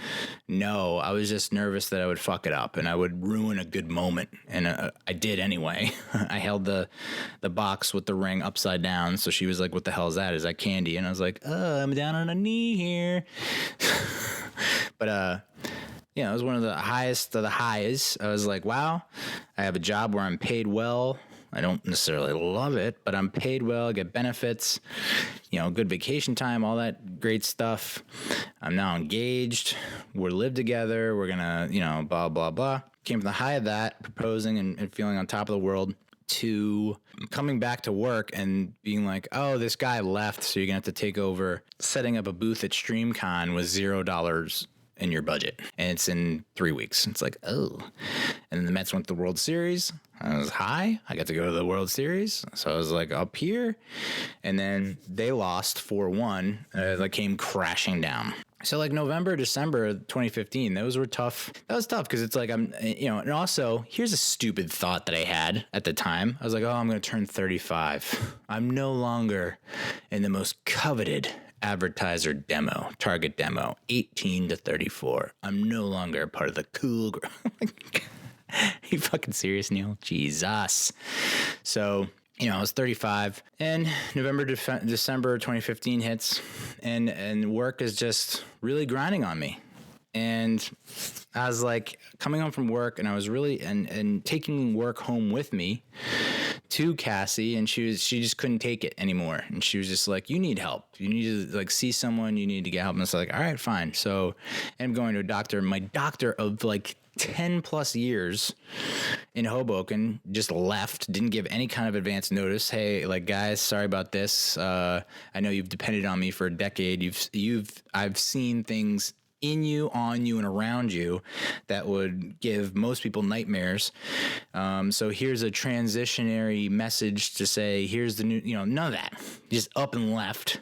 no. I was just nervous that I would fuck it up and I would ruin a good moment. And I did anyway. I held the box with the ring upside down. So she was like, what the hell is that? Is that candy? And I was like, I'm down on a knee here. But, it was one of the highest of the highs. I was like, wow, I have a job where I'm paid well. I don't necessarily love it, but I'm paid well, I get benefits, good vacation time, all that great stuff. I'm now engaged. We're live together. We're going to, blah, blah, blah. Came from the high of that, proposing and feeling on top of the world, to coming back to work and being like, oh, this guy left, so you're going to have to take over setting up a booth at StreamCon with $0 in your budget. And it's in 3 weeks. It's like, oh. And then the Mets went to the World Series. I was high. I got to go to the World Series. So I was like up here. And then they lost 4-1. That came crashing down. So like November, December 2015, those were tough. That was tough because it's like and also here's a stupid thought that I had at the time. I was like, oh, I'm going to turn 35. I'm no longer in the most coveted advertiser demo, target demo, 18 to 34. I'm no longer a part of the cool group. Are you fucking serious, Neal? Jesus. So, I was 35 and November, December 2015 hits and work is just really grinding on me. And I was like coming home from work and I was really, and taking work home with me to Cassie, and she just couldn't take it anymore. And she was just like, you need help. You need to like see someone, you need to get help. And it's like, all right, fine. So I'm going to a doctor, my doctor of like 10 plus years in Hoboken, just left, didn't give any kind of advance notice. Hey, like, guys, sorry about this. I know you've depended on me for a decade. I've seen things in you, on you, and around you that would give most people nightmares. So here's a transitionary message to say, here's the new, none of that. Just up and left.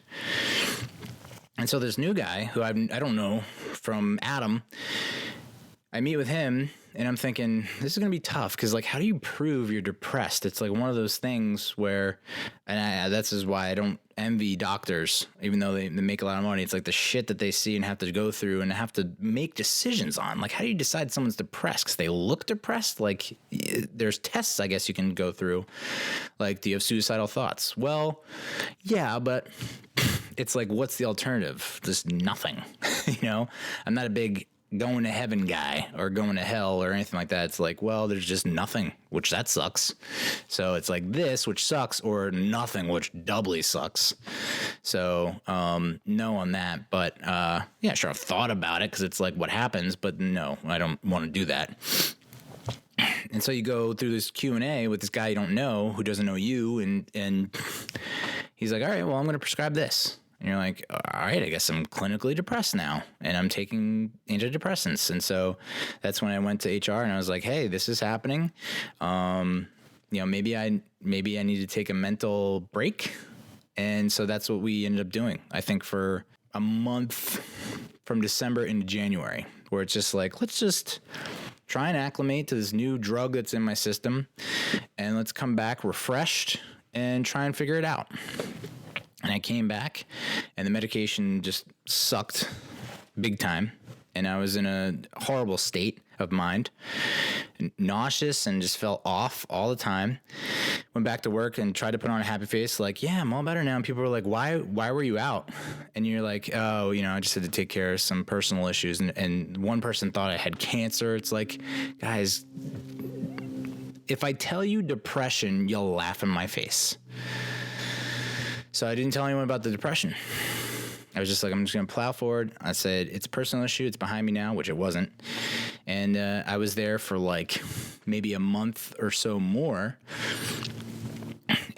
And so this new guy who I don't know from Adam, I meet with him and I'm thinking, this is going to be tough because, like, how do you prove you're depressed? It's like one of those things where, and that's is why I don't envy doctors, even though they make a lot of money. It's like the shit that they see and have to go through and have to make decisions on. Like, how do you decide someone's depressed? Because they look depressed? Like, there's tests, I guess, you can go through. Like, do you have suicidal thoughts? Well, yeah, but it's like, what's the alternative? Just nothing. I'm not a big going to heaven guy or going to hell or anything like that. It's like, well, there's just nothing, which that sucks. So it's like this, which sucks, or nothing, which doubly sucks. So no on that. But yeah, sure, I've thought about it because it's like what happens, but no, I don't want to do that. And so you go through this Q&A with this guy you don't know who doesn't know you, and he's like, all right, well, I'm going to prescribe this. And you're like, all right, I guess I'm clinically depressed now and I'm taking antidepressants. And so that's when I went to HR and I was like, hey, this is happening. Maybe I need to take a mental break. And so that's what we ended up doing, I think, for a month from December into January, where it's just like, let's just try and acclimate to this new drug that's in my system and let's come back refreshed and try and figure it out. And I came back and the medication just sucked big time. And I was in a horrible state of mind, nauseous, and just felt off all the time. Went back to work and tried to put on a happy face, like, yeah, I'm all better now. And people were like, why were you out? And you're like, oh, I just had to take care of some personal issues. And one person thought I had cancer. It's like, guys, if I tell you depression, you'll laugh in my face. So I didn't tell anyone about the depression. I was just like, I'm just going to plow forward. I said, it's a personal issue. It's behind me now, which it wasn't. And I was there for like maybe a month or so more.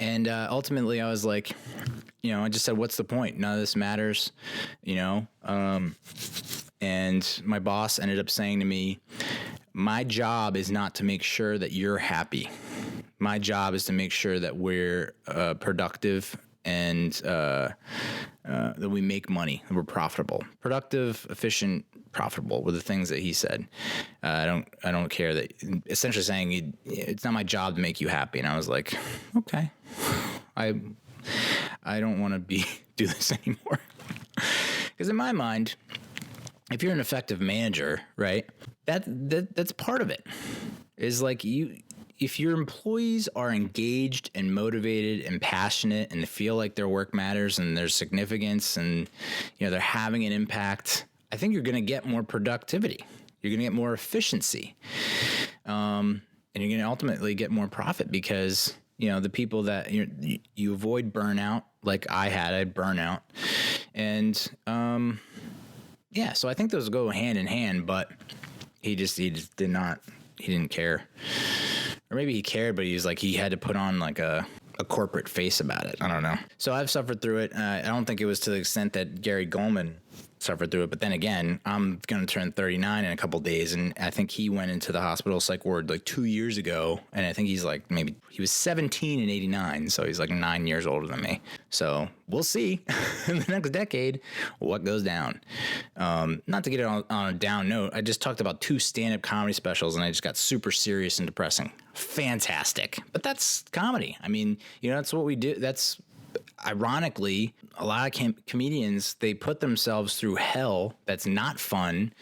And ultimately I was like, I just said, what's the point? None of this matters, and my boss ended up saying to me, my job is not to make sure that you're happy. My job is to make sure that we're productive and that we make money, that we're profitable. Productive, efficient, profitable were the things that he said. I don't care that, essentially saying it's not my job to make you happy. And I was like, okay, I don't want to do this anymore. Because in my mind, if you're an effective manager, right, that's part of it. Is like if your employees are engaged and motivated and passionate and feel like their work matters and there's significance and they're having an impact, I think you're going to get more productivity. You're going to get more efficiency, and you're going to ultimately get more profit because the people that you avoid burnout. Like I had burnout, and so I think those go hand in hand. But he just did not. He didn't care. Or maybe he cared, but he had to put on like a corporate face about it. I don't know. So I've suffered through it. I don't think it was to the extent that Gary Gulman suffered through it. But then again, I'm going to turn 39 in a couple days, and I think he went into the hospital psych ward like 2 years ago, and I think he's like maybe he was 17 in '89, so he's like 9 years older than me. So we'll see in the next decade what goes down. Not to get it on a down note, I just talked about 2 stand-up comedy specials, and I just got super serious and depressing. Fantastic, but that's comedy. I mean, that's what we do. That's ironically, a lot of comedians, they put themselves through hell that's not fun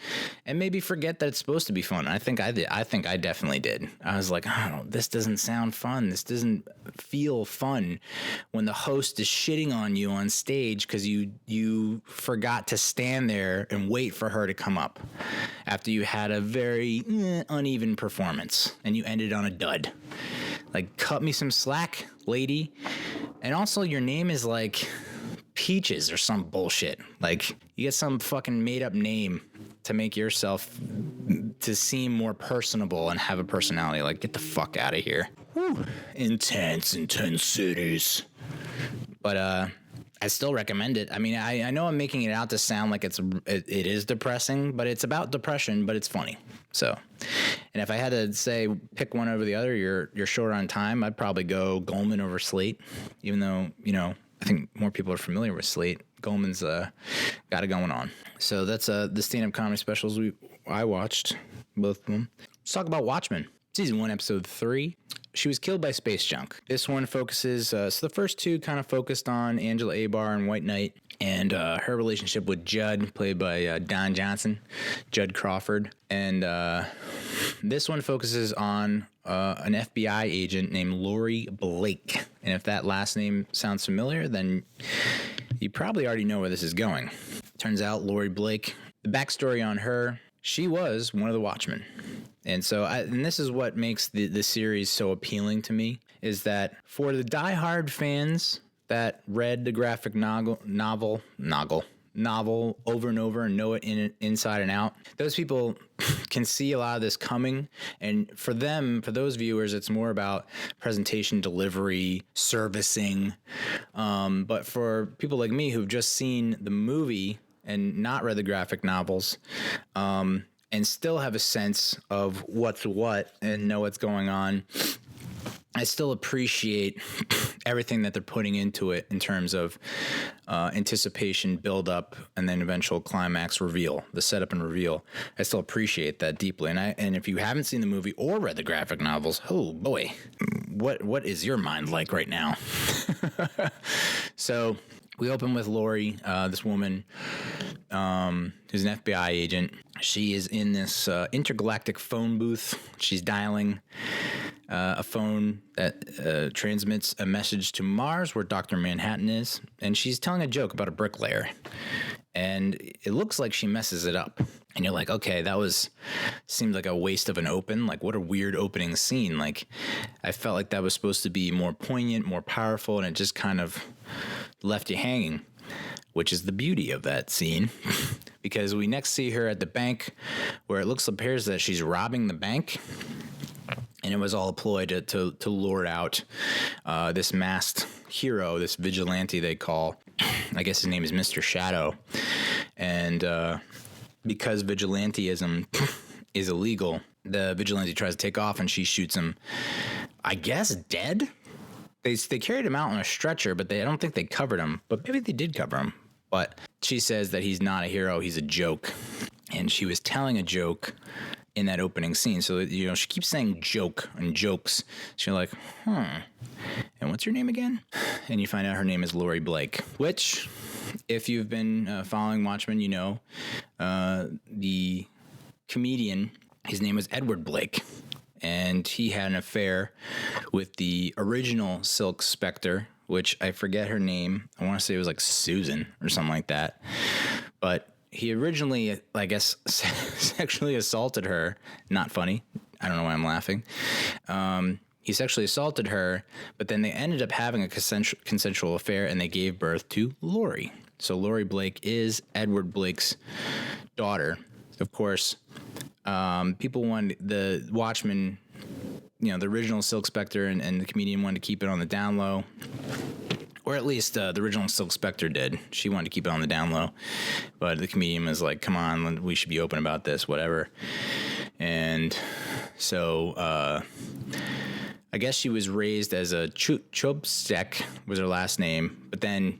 and maybe forget that it's supposed to be fun. I think I did. I think I definitely did. I was like, oh, this doesn't sound fun. This doesn't feel fun when the host is shitting on you on stage because you forgot to stand there and wait for her to come up after you had a very uneven performance and you ended on a dud. Like, cut me some slack, lady. And also, your name is like Peaches or some bullshit. Like, you get some fucking made up name to make yourself to seem more personable and have a personality. Like, get the fuck out of here. Whew. Intense cities. But I still recommend it. I mean, I know I'm making it out to sound like it is depressing, but it's about depression, but it's funny. So, and if I had to say pick one over the other, you're short on time, I'd probably go Gulman over Slate, even though, I think more people are familiar with Slate. Gulman's got it going on. So that's the stand-up comedy specials I watched, both of them. Let's talk about Watchmen. Season 1, Episode 3. She was killed by space junk. This one focuses, so the first 2 kind of focused on Angela Abar and White Knight and her relationship with Judd, played by Don Johnson, Judd Crawford. And this one focuses on an FBI agent named Lori Blake. And if that last name sounds familiar, then you probably already know where this is going. Turns out Lori Blake, the backstory on her, she was one of the Watchmen. And so, and this is what makes the series so appealing to me, is that for the diehard fans that read the graphic novel over and over and know it inside and out, those people can see a lot of this coming. And for those viewers, it's more about presentation, delivery, servicing. But for people like me who've just seen the movie and not read the graphic novels, and still have a sense of what's what and know what's going on, I still appreciate everything that they're putting into it in terms of anticipation, build up, and then eventual climax reveal, the setup and reveal. I still appreciate that deeply. And if you haven't seen the movie or read the graphic novels, oh boy, what is your mind like right now? So we open with Lori, this woman who's an FBI agent. She is in this intergalactic phone booth. She's dialing a phone that transmits a message to Mars, where Dr. Manhattan is, and she's telling a joke about a bricklayer. And it looks like she messes it up. And you're like, okay, seemed like a waste of an open. Like, what a weird opening scene. Like, I felt like that was supposed to be more poignant, more powerful, and it just kind of left you hanging, which is the beauty of that scene. Because we next see her at the bank, where it appears that she's robbing the bank. And it was all a ploy to lure out this masked hero, this vigilante they call. I guess his name is Mr. Shadow. And because vigilantism is illegal, the vigilante tries to take off and she shoots him, I guess, dead? They carried him out on a stretcher, but I don't think they covered him. But maybe they did cover him. But she says that he's not a hero, he's a joke. And she was telling a joke in that opening scene. So, she keeps saying joke and jokes. So you're like, and what's your name again? And you find out her name is Lori Blake, which, if you've been following Watchmen, the comedian, his name was Edward Blake. And he had an affair with the original Silk Spectre, which I forget her name. I want to say it was like Susan or something like that. But he originally, I guess, sexually assaulted her. Not funny. I don't know why I'm laughing. He sexually assaulted her, but then they ended up having a consensual affair, and they gave birth to Lori. So Lori Blake is Edward Blake's daughter. Of course, people wanted the Watchmen, the original Silk Spectre and the comedian wanted to keep it on the down low. Or at least the original Silk Spectre did. She wanted to keep it on the down low. But the comedian was like, come on, we should be open about this, whatever. And so I guess she was raised as a Chobsek was her last name. But then,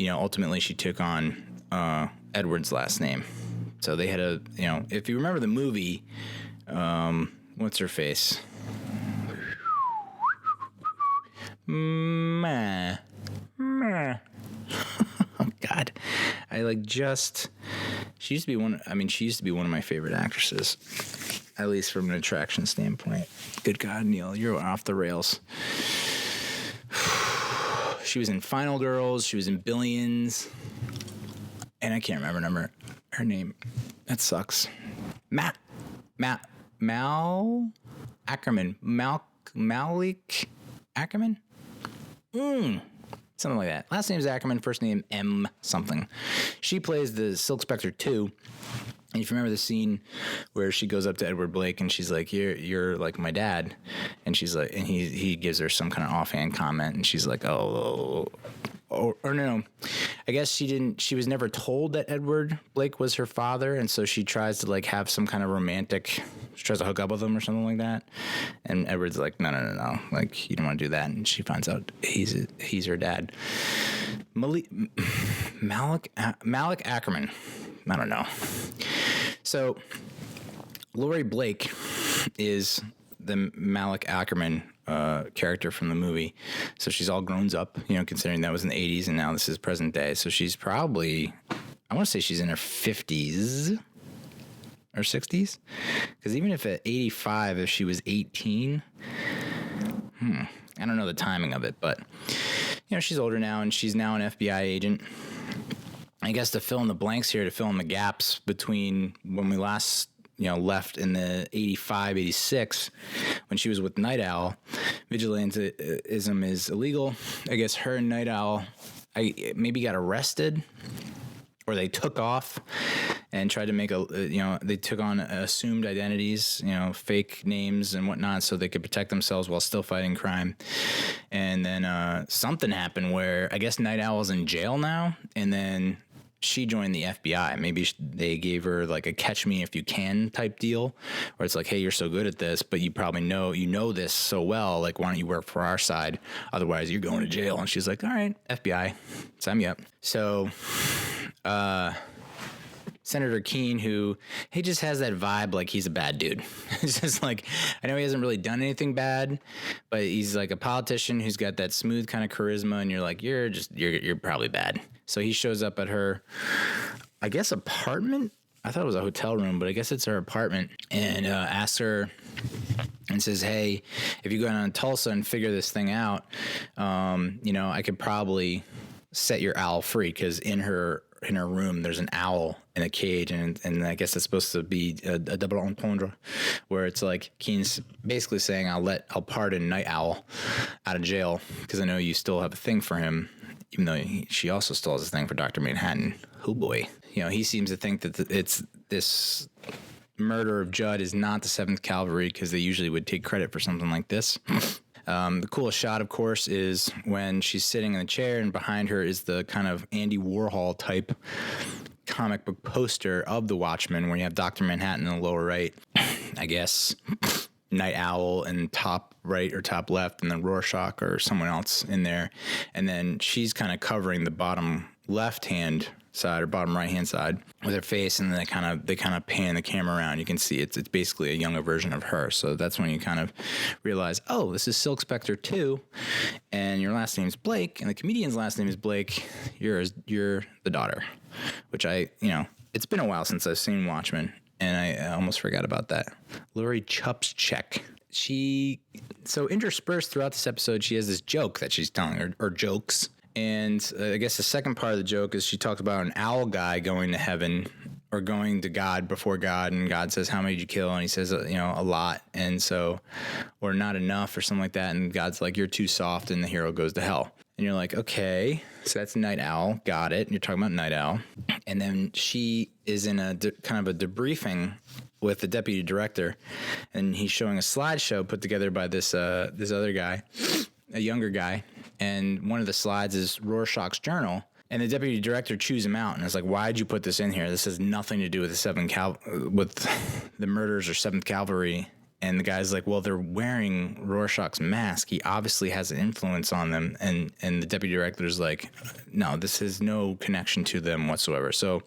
ultimately she took on Edward's last name. So they had if you remember the movie, what's her face? Oh God, she used to be one of my favorite actresses, at least from an attraction standpoint. Good God, Neal, you're off the rails. She was in Final Girls, she was in Billions, and I can't remember her name. That sucks. Mal Ackerman. Malik Ackerman? Something like that. Last name's Ackerman, first name M something. She plays the Silk Spectre 2. And if you remember the scene where she goes up to Edward Blake and she's like, you're like my dad. And she's like, and he gives her some kind of offhand comment and she's like, or no, I guess she was never told that Edward Blake was her father. And so she tries to like have some kind of she tries to hook up with him or something like that. And Edward's like, no. Like, you don't want to do that. And she finds out he's her dad. Malik Ackerman. I don't know. So Laurie Blake is the Malik Ackerman character from the movie. So she's all grown up, considering that was in the 80s and now this is present day. So she's probably, I want to say she's in her 50s or 60s. Because even if at 85, if she was 18, I don't know the timing of it, but, she's older now and she's now an FBI agent. I guess to fill in the blanks here, to fill in the gaps between when we last, left in the 85, 86, when she was with Night Owl, vigilantism is illegal. I guess her and Night Owl maybe got arrested or they took off and tried to make they took on assumed identities, fake names and whatnot so they could protect themselves while still fighting crime. And then something happened where I guess Night Owl's in jail now, and then she joined the FBI. Maybe they gave her like a catch me if you can type deal, where it's like, hey, you're so good at this, but you probably know this so well. Like, why don't you work for our side? Otherwise, you're going to jail. And she's like, all right, FBI, sign me up. So, Senator Keene, he just has that vibe like he's a bad dude. It's just like, I know he hasn't really done anything bad, but he's like a politician who's got that smooth kind of charisma, and you're like, you're probably bad. So he shows up at her, I guess, apartment. I thought it was a hotel room, but I guess it's her apartment, and asks her and says, hey, if you go down to Tulsa and figure this thing out, I could probably set your owl free, because in her room there's an owl in a cage, and I guess it's supposed to be a double entendre, where it's like Keene's basically saying, I'll pardon Night Owl out of jail because I know you still have a thing for him, even though she also still has a thing for Dr. Manhattan. Oh boy. He seems to think that it's this murder of Judd is not the 7th Cavalry, because they usually would take credit for something like this. The coolest shot, of course, is when she's sitting in the chair and behind her is the kind of Andy Warhol type comic book poster of the Watchmen, where you have Dr. Manhattan in the lower right, I guess Night Owl in top right or top left, and then Rorschach or someone else in there. And then she's kind of covering the bottom left-hand side or bottom right-hand side with her face, and then they kind of pan the camera around. You can see it's basically a younger version of her. So that's when you kind of realize, oh, this is Silk Spectre 2, and your last name's Blake, and the comedian's last name is Blake. You're the daughter, which it's been a while since I've seen Watchmen, and I almost forgot about that. Laurie Chupschek. So interspersed throughout this episode, she has this joke that she's telling, or jokes. And I guess the second part of the joke is she talked about an owl guy going to heaven or going to God before God. And God says, how many did you kill? And he says, a lot. And so, or not enough or something like that. And God's like, you're too soft. And the hero goes to hell. And you're like, okay, so that's Night Owl. Got it. And you're talking about Night Owl. And then she is in a kind of a debriefing with the deputy director. And he's showing a slideshow put together by this other guy, a younger guy. and one of the slides is Rorschach's journal. And the deputy director chews him out, and it's like, "Why'd you put this in here? This has nothing to do with with the murders or 7th Cavalry." And the guy's like, "Well, they're wearing Rorschach's mask. He obviously has an influence on them." And the deputy director's like, "No, this has no connection to them whatsoever." So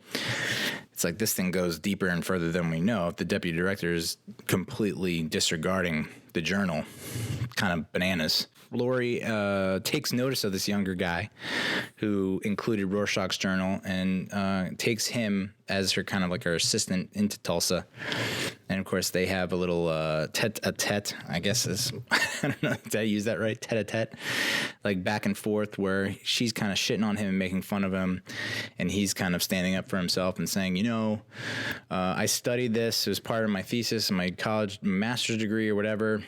it's like this thing goes deeper and further than we know. If the deputy director is completely disregarding the journal, kind of bananas. Lori takes notice of this younger guy who included Rorschach's journal and takes him as her kind of like her assistant into Tulsa. And of course, they have a little tete-a-tete, I guess is, I don't know, did I use that right? Tete-a-tete, like back and forth, where she's kind of shitting on him and making fun of him. And he's kind of standing up for himself and saying, I studied this. It was part of my thesis in my college master's degree or whatever.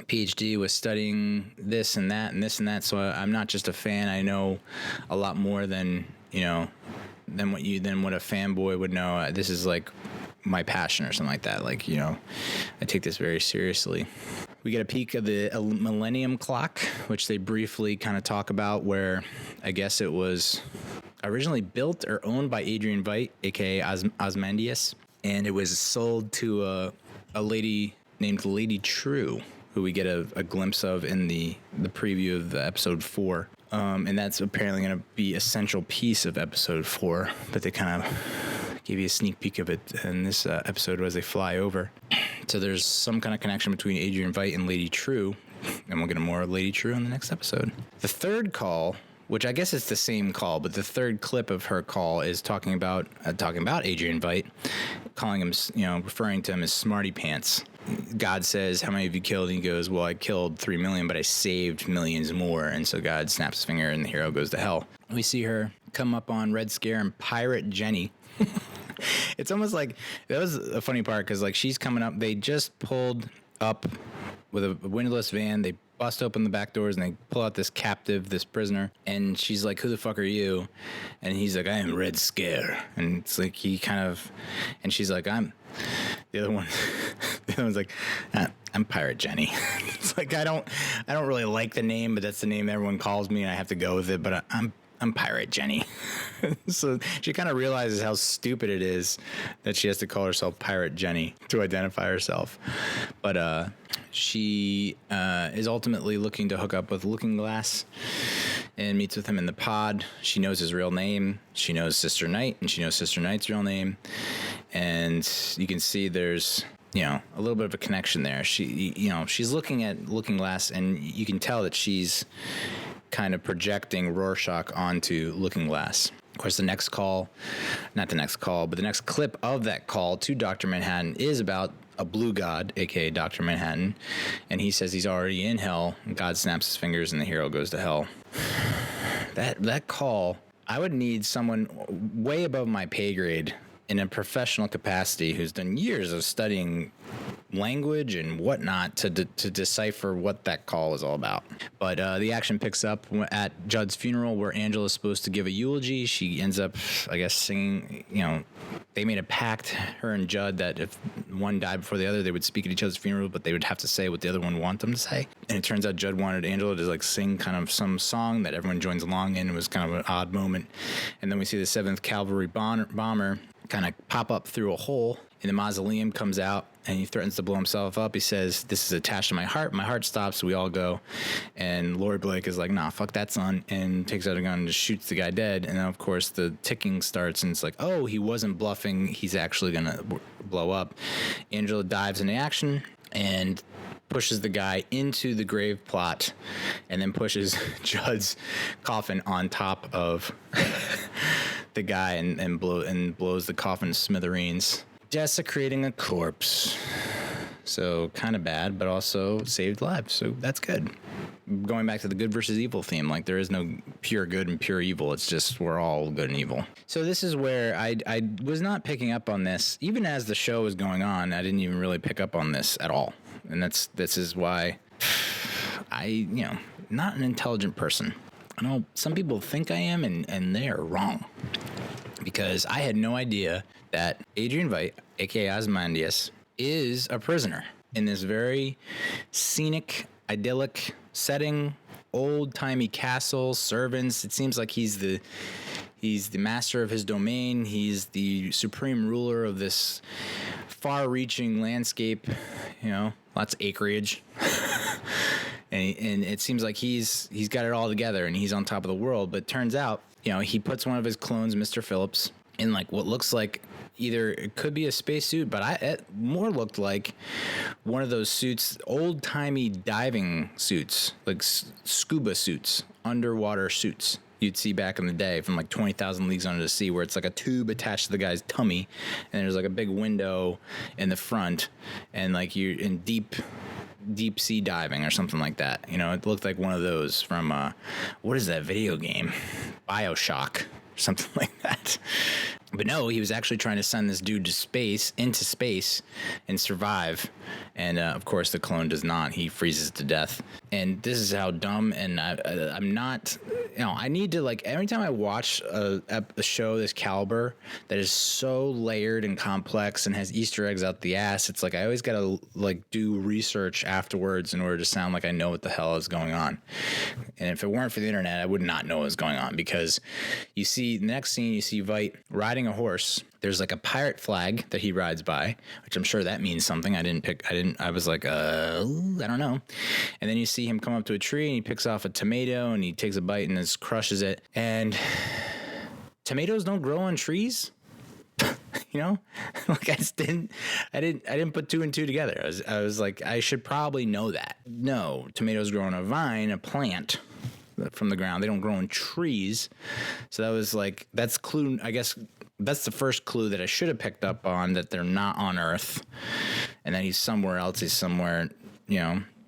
PhD was studying this and that and this and that. So I'm not just a fan. I know a lot more than what a fanboy would know. This is like my passion or something like that. Like, I take this very seriously. We get a peek of the Millennium Clock, which they briefly kind of talk about, where I guess it was originally built or owned by Adrian Veidt, aka Ozymandias, and it was sold to a lady named Lady True, who we get a glimpse of in the preview of the episode 4. And that's apparently going to be a central piece of episode 4, but they kind of gave you a sneak peek of it in this episode as they fly over. So there's some kind of connection between Adrian Veidt and Lady True, and we'll get more of Lady True in the next episode. The third call, which I guess is the same call, but the third clip of her call is talking about Adrian Veidt, calling him, referring to him as Smarty Pants. God says, "How many have you killed?" And he goes, "Well, I killed 3 million, but I saved millions more." And so God snaps his finger and the hero goes to hell. We see her come up on Red Scare and pirate Jenny. It's almost like, that was a funny part, because like she's coming up, they just pulled up with a windowless van, they bust open the back doors and they pull out this captive, this prisoner, and she's like, "Who the fuck are you?" And he's like, "I am Red Scare." And it's like and she's like, the other one's like, "I'm Pirate Jenny." It's like, I don't really like the name, but that's the name everyone calls me and I have to go with it, but I'm Pirate Jenny. So she kind of realizes how stupid it is that she has to call herself Pirate Jenny to identify herself. But she is ultimately looking to hook up with Looking Glass and meets with him in the pod. She knows his real name. She knows Sister Night, and she knows Sister Night's real name. And you can see there's a little bit of a connection there. She's looking at Looking Glass, and you can tell that she's kind of projecting Rorschach onto Looking Glass. Of course, the next clip of that call to Dr. Manhattan is about a blue god, aka Dr. Manhattan, and he says he's already in hell. God snaps his fingers and the hero goes to hell. That call, I would need someone way above my pay grade in a professional capacity who's done years of studying language and whatnot to decipher what that call is all about. But the action picks up at Judd's funeral, where Angela's supposed to give a eulogy. She ends up, I guess, singing, they made a pact, her and Judd, that if one died before the other, they would speak at each other's funeral, but they would have to say what the other one wanted them to say. And it turns out Judd wanted Angela to sing kind of some song that everyone joins along in. It was kind of an odd moment. And then we see the 7th Cavalry bomber kind of pop up through a hole in the mausoleum, comes out, and he threatens to blow himself up. He says, "This is attached to my heart. My heart stops." So we all go. And Lori Blake is like, "Nah, fuck that, son," and takes out a gun and just shoots the guy dead. And then, of course, the ticking starts, and it's like, oh, he wasn't bluffing. He's actually going to blow up. Angela dives into action and pushes the guy into the grave plot, and then pushes Judd's coffin on top of the guy and blows the coffin to smithereens, desecrating a corpse. So kind of bad, but also saved lives. So that's good. Going back to the good versus evil theme, there is no pure good and pure evil. It's just we're all good and evil. So this is where I was not picking up on this. Even as the show was going on, I didn't even really pick up on this at all. And this is why not an intelligent person. I know some people think I am, and they are wrong. Because I had no idea that Adrian Veidt, aka Ozymandias, is a prisoner in this very scenic, idyllic setting old-timey castle, servants. It seems like he's the master of his domain. He's the supreme ruler of this far-reaching landscape, lots of acreage. and it seems like he's got it all together and he's on top of the world. But it turns out, he puts one of his clones, Mr. Phillips, in like what looks like either it could be a spacesuit, but it more looked like one of those suits, old-timey diving suits, like scuba suits, underwater suits you'd see back in the day from like 20,000 Leagues Under the Sea, where it's like a tube attached to the guy's tummy, and there's like a big window in the front, and like you're in deep sea diving or something like that. It looked like one of those from what is that video game? BioShock. Something like that. But no, he was actually trying to send this dude into space and survive. And of course, the clone does not. He freezes to death. And this is how dumb. And I'm not, I need to, like, every time I watch a show this caliber that is so layered and complex and has Easter eggs out the ass, it's like I always got to, like, do research afterwards in order to sound like I know what the hell is going on. And if it weren't for the internet, I would not know what was going on, because you see the next scene, you see Veidt riding a horse. There's like a pirate flag that he rides by, which I'm sure that means something. I was like, I don't know. And then you see him come up to a tree and he picks off a tomato and he takes a bite and just crushes it. And tomatoes don't grow on trees. Like I didn't put two and two together. I was like, I should probably know that. No, tomatoes grow on a vine, a plant from the ground. They don't grow in trees. So that was like, that's clue, I guess. That's the first clue that I should have picked up on, that they're not on Earth, and that he's somewhere else. He's somewhere,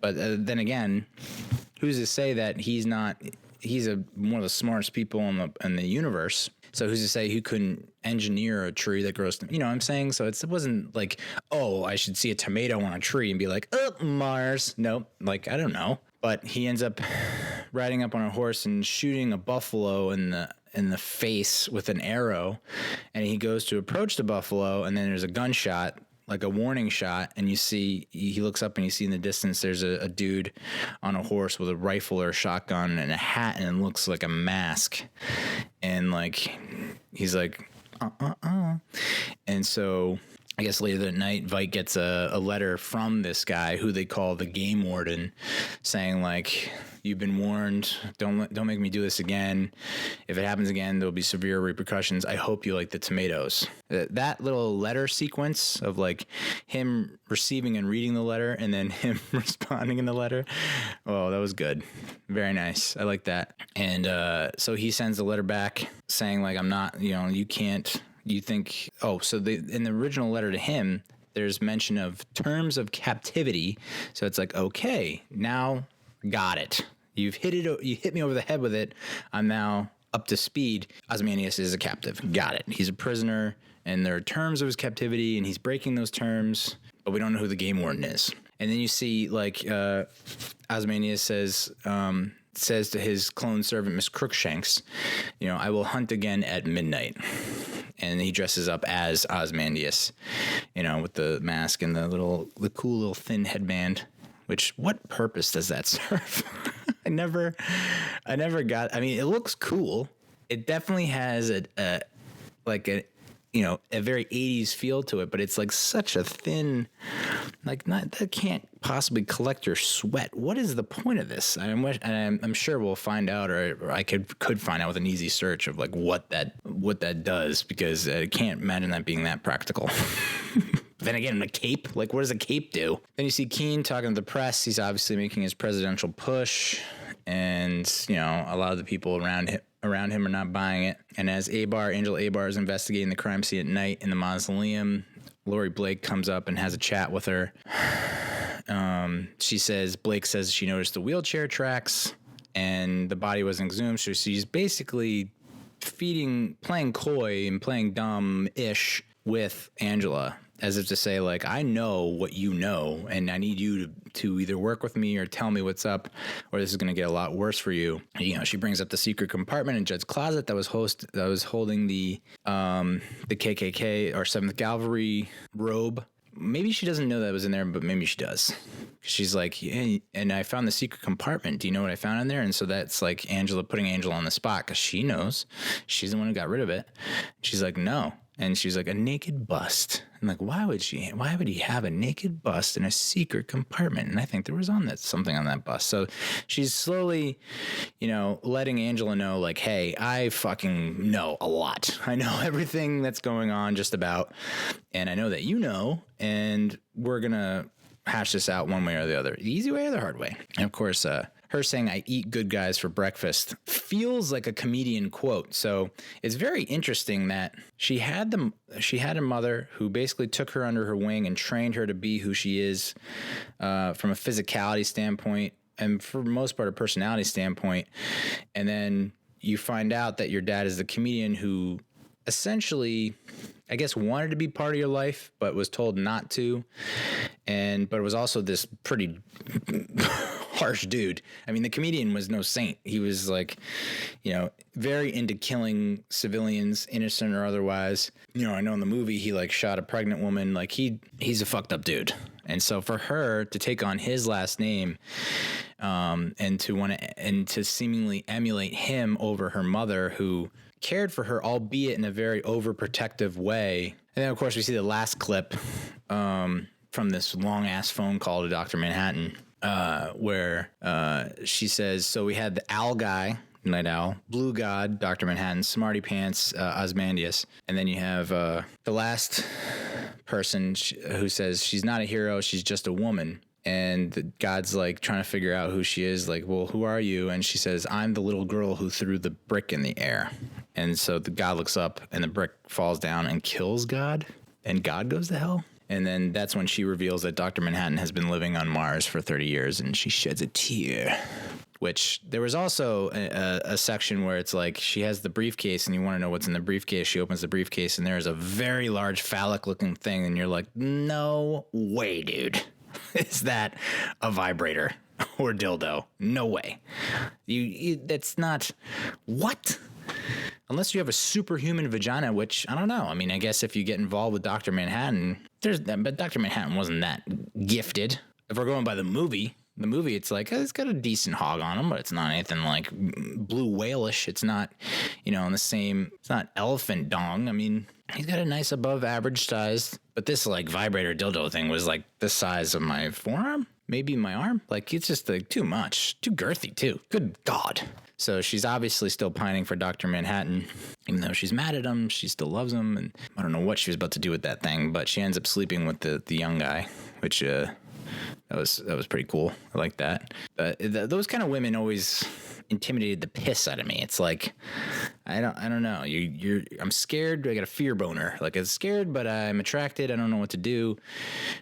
But then again, who's to say that he's not? He's one of the smartest people in the universe. So who's to say he couldn't engineer a tree that grows? You know what I'm saying? So it wasn't like, oh, I should see a tomato on a tree and be like, oh, Mars. Nope. Like, I don't know. But he ends up riding up on a horse and shooting a buffalo in the face with an arrow, and he goes to approach the buffalo, and then there's a gunshot, like a warning shot, and you see, he looks up and you see in the distance there's a dude on a horse with a rifle or a shotgun and a hat, and it looks like a mask, and like he's like and so I guess later that night, Veidt gets a letter from this guy who they call the game warden, saying like, you've been warned. Don't make me do this again. If it happens again, there'll be severe repercussions. I hope you like the tomatoes. That little letter sequence of like him receiving and reading the letter and then him responding in the letter. Oh, that was good. Very nice. I like that. And so he sends the letter back saying like, I'm not, you can't. You think, so in the original letter to him, there's mention of terms of captivity. So it's like, okay, now got it. You hit me over the head with it. I'm now up to speed. Ozymandias is a captive. Got it. He's a prisoner, and there are terms of his captivity, and he's breaking those terms, but we don't know who the game warden is. And then you see, like, Ozymandias says to his clone servant, Miss Crookshanks, I will hunt again at midnight. And he dresses up as Ozymandias, with the mask and the cool little thin headband. Which, what purpose does that serve? I never got. I mean, it looks cool. It definitely has a very 80s feel to it, but it's like such a thin, like that can't possibly collect your sweat. What is the point of this? I'm sure we'll find out, or I could find out with an easy search of like what that does, because I can't imagine that being that practical. Then again, a cape, like what does a cape do? Then you see Keen talking to the press. He's obviously making his presidential push, and a lot of the people around him are not buying it. And as Angel Abar is investigating the crime scene at night in the mausoleum, Lori Blake comes up and has a chat with her. Blake says she noticed the wheelchair tracks and the body wasn't exhumed. So she's basically playing coy and playing dumb-ish with Angela, as if to say, like, I know what you know, and I need you to either work with me or tell me what's up, or this is going to get a lot worse for you. She brings up the secret compartment in Jed's closet that was holding the KKK or 7th Cavalry robe. Maybe she doesn't know that was in there, but maybe she does. She's like, yeah, and I found the secret compartment. Do you know what I found in there? And so that's like putting Angela on the spot because she knows. She's the one who got rid of it. She's like, no. And she's like, a naked bust. I'm like, why would he have a naked bust in a secret compartment? And I think there was something on that bust. So she's slowly, letting Angela know, like, hey, I fucking know a lot. I know everything that's going on just about. And I know that you know, and we're going to hash this out one way or the other. The easy way or the hard way. And of course, her saying, I eat good guys for breakfast, feels like a comedian quote. So it's very interesting that she had a mother who basically took her under her wing and trained her to be who she is from a physicality standpoint and for the most part a personality standpoint. And then you find out that your dad is the comedian who essentially, I guess, wanted to be part of your life, but was told not to. But it was also this pretty harsh dude. I mean, the comedian was no saint. He was like, very into killing civilians, innocent or otherwise. I know in the movie he like shot a pregnant woman. Like he's a fucked up dude. And so for her to take on his last name, and to seemingly emulate him over her mother, who cared for her, albeit in a very overprotective way. And then, of course, we see the last clip from this long-ass phone call to Dr. Manhattan, where she says, so we had the owl guy, Night Owl, Blue God, Dr. Manhattan, Smarty Pants, Ozymandias, and then you have the last person who says she's not a hero, she's just a woman. And God's like trying to figure out who she is. Like, well, who are you? And she says, I'm the little girl who threw the brick in the air. And so the God looks up and the brick falls down and kills God. And God goes to hell. And then that's when she reveals that Dr. Manhattan has been living on Mars for 30 years and she sheds a tear. Which there was also a section where it's like she has the briefcase and you want to know what's in the briefcase. She opens the briefcase and there's a very large phallic looking thing. And you're like, no way, dude. Is that a vibrator or dildo? No way. That's not what? Unless you have a superhuman vagina, which I don't know. I mean, I guess if you get involved with Dr. Manhattan, but Dr. Manhattan wasn't that gifted. If we're going by the movie, it's like, it's got a decent hog on him, but it's not anything like blue whale-ish. It's not, in the same, it's not elephant dong. I mean, he's got a nice above average size, but this like vibrator dildo thing was like the size of my forearm, maybe my arm. Like it's just like too much, too girthy too. Good God. So she's obviously still pining for Dr. Manhattan, even though she's mad at him, she still loves him. And I don't know what she was about to do with that thing, but she ends up sleeping with the young guy, which, that was pretty cool. I like that. Those kind of women always intimidated the piss out of me. It's like, I don't know. I'm scared. I got a fear boner. Like I'm scared, but I'm attracted. I don't know what to do.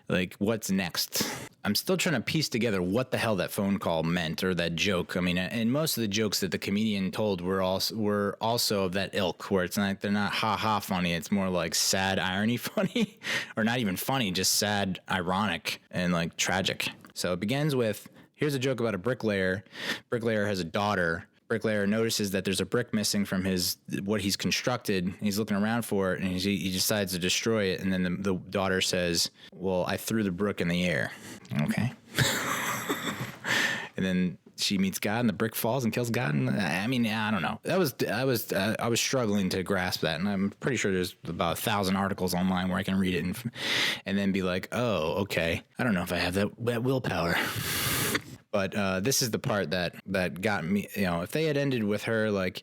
Like what's next? I'm still trying to piece together what the hell that phone call meant or that joke. I mean, and most of the jokes that the comedian told were also of that ilk, where it's not, they're not ha funny. It's more like sad irony funny, or not even funny, just sad, ironic, and like tragic. So it begins with, here's a joke about a bricklayer. Bricklayer has a daughter. Bricklayer notices that there's a brick missing from what he's constructed. He's looking around for it, and he decides to destroy it. And then the daughter says, well, I threw the brick in the air. Okay. And then she meets God, and the brick falls and kills God. And I mean, I don't know. I was struggling to grasp that, and I'm pretty sure there's about 1,000 articles online where I can read it and then be like, oh, okay. I don't know if I have that willpower. But this is the part that got me, if they had ended with her, like,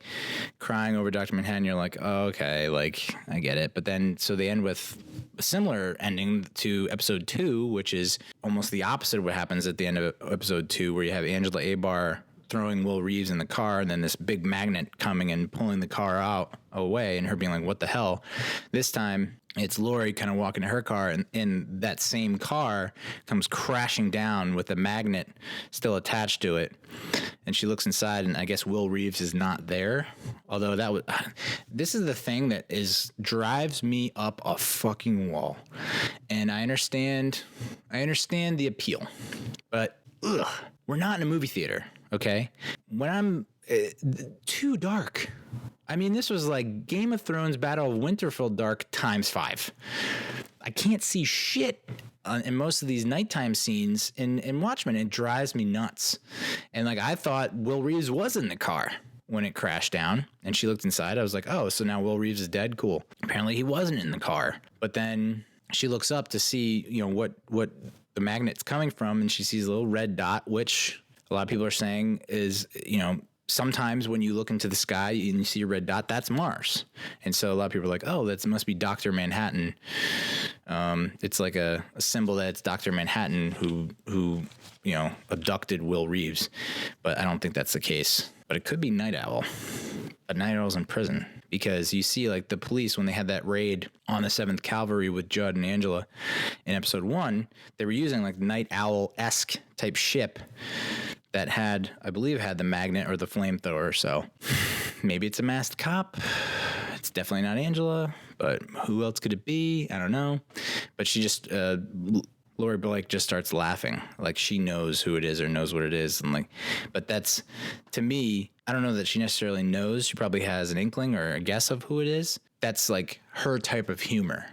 crying over Dr. Manhattan, you're like, oh, okay, like, I get it. But then, so they end with a similar ending to episode 2, which is almost the opposite of what happens at the end of episode 2, where you have Angela Abar throwing Will Reeves in the car, and then this big magnet coming and pulling the car away, and her being like, what the hell? This time, it's Lori kind of walking to her car, and in that same car comes crashing down with a magnet still attached to it. And she looks inside, and I guess Will Reeves is not there. Although this is the thing that drives me up a fucking wall. And I understand the appeal, but we're not in a movie theater, okay? When I'm too dark. I mean, this was like Game of Thrones Battle of Winterfell dark times 5. I can't see shit in most of these nighttime scenes in Watchmen. It drives me nuts. And like, I thought Will Reeves was in the car when it crashed down, and she looked inside. I was like, oh, so now Will Reeves is dead? Cool. Apparently he wasn't in the car. But then she looks up to see, what the magnet's coming from, and she sees a little red dot, which a lot of people are saying is, sometimes when you look into the sky and you see a red dot, that's Mars. And so a lot of people are like, oh, that must be Dr. Manhattan. It's like a symbol that it's Dr. Manhattan who abducted Will Reeves. But I don't think that's the case. But it could be Night Owl. But Night Owl's in prison. Because you see, like, the police, when they had that raid on the 7th Cavalry with Judd and Angela in episode 1, they were using, like, Night Owl-esque type ship that had the magnet or the flamethrower. So maybe it's a masked cop. It's definitely not Angela, but who else could it be? I don't know. But she just, Lori Blake just starts laughing. Like, she knows who it is or knows what it is. And like, but that's, to me, I don't know that she necessarily knows. She probably has an inkling or a guess of who it is. That's like her type of humor.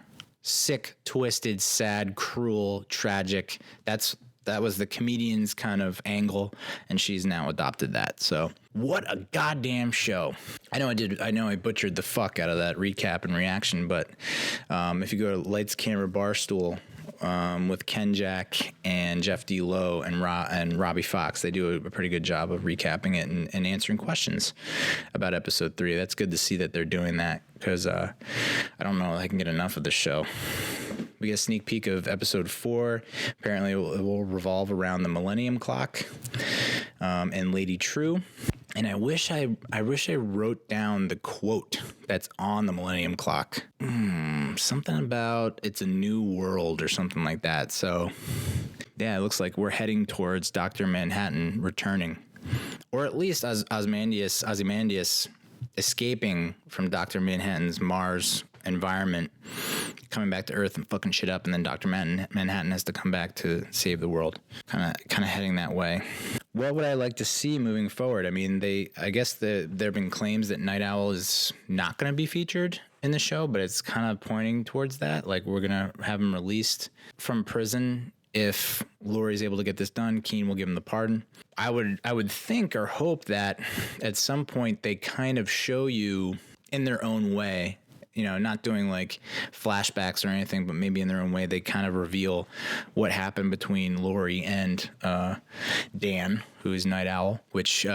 Sick, twisted, sad, cruel, tragic. That was the comedian's kind of angle, and she's now adopted that. So what a goddamn show. I know I butchered the fuck out of that recap and reaction, but if you go to Lights, Camera, Barstool, with Ken Jack and Jeff D. Lowe and Robbie Fox, they do a pretty good job of recapping it and answering questions about episode 3. That's good to see that they're doing that, because I don't know if I can get enough of the show. We get a sneak peek of episode 4. Apparently it will revolve around the Millennium Clock and Lady True. And I wish I wrote down the quote that's on the Millennium Clock. Something about it's a new world or something like that. So, yeah, it looks like we're heading towards Dr. Manhattan returning. Or at least Ozymandias escaping from Dr. Manhattan's Mars environment, coming back to Earth and fucking shit up, and then Dr. Manhattan has to come back to save the world. Kind of heading that way. What would I like to see moving forward? I mean, I guess there have been claims that Night Owl is not going to be featured in the show, but it's kind of pointing towards that. Like, we're going to have him released from prison. If Laurie's able to get this done, Keen will give him the pardon. I would think or hope that at some point they kind of show you in their own way, not doing like flashbacks or anything, but maybe in their own way, they kind of reveal what happened between Laurie and Dan, who is Night Owl, which,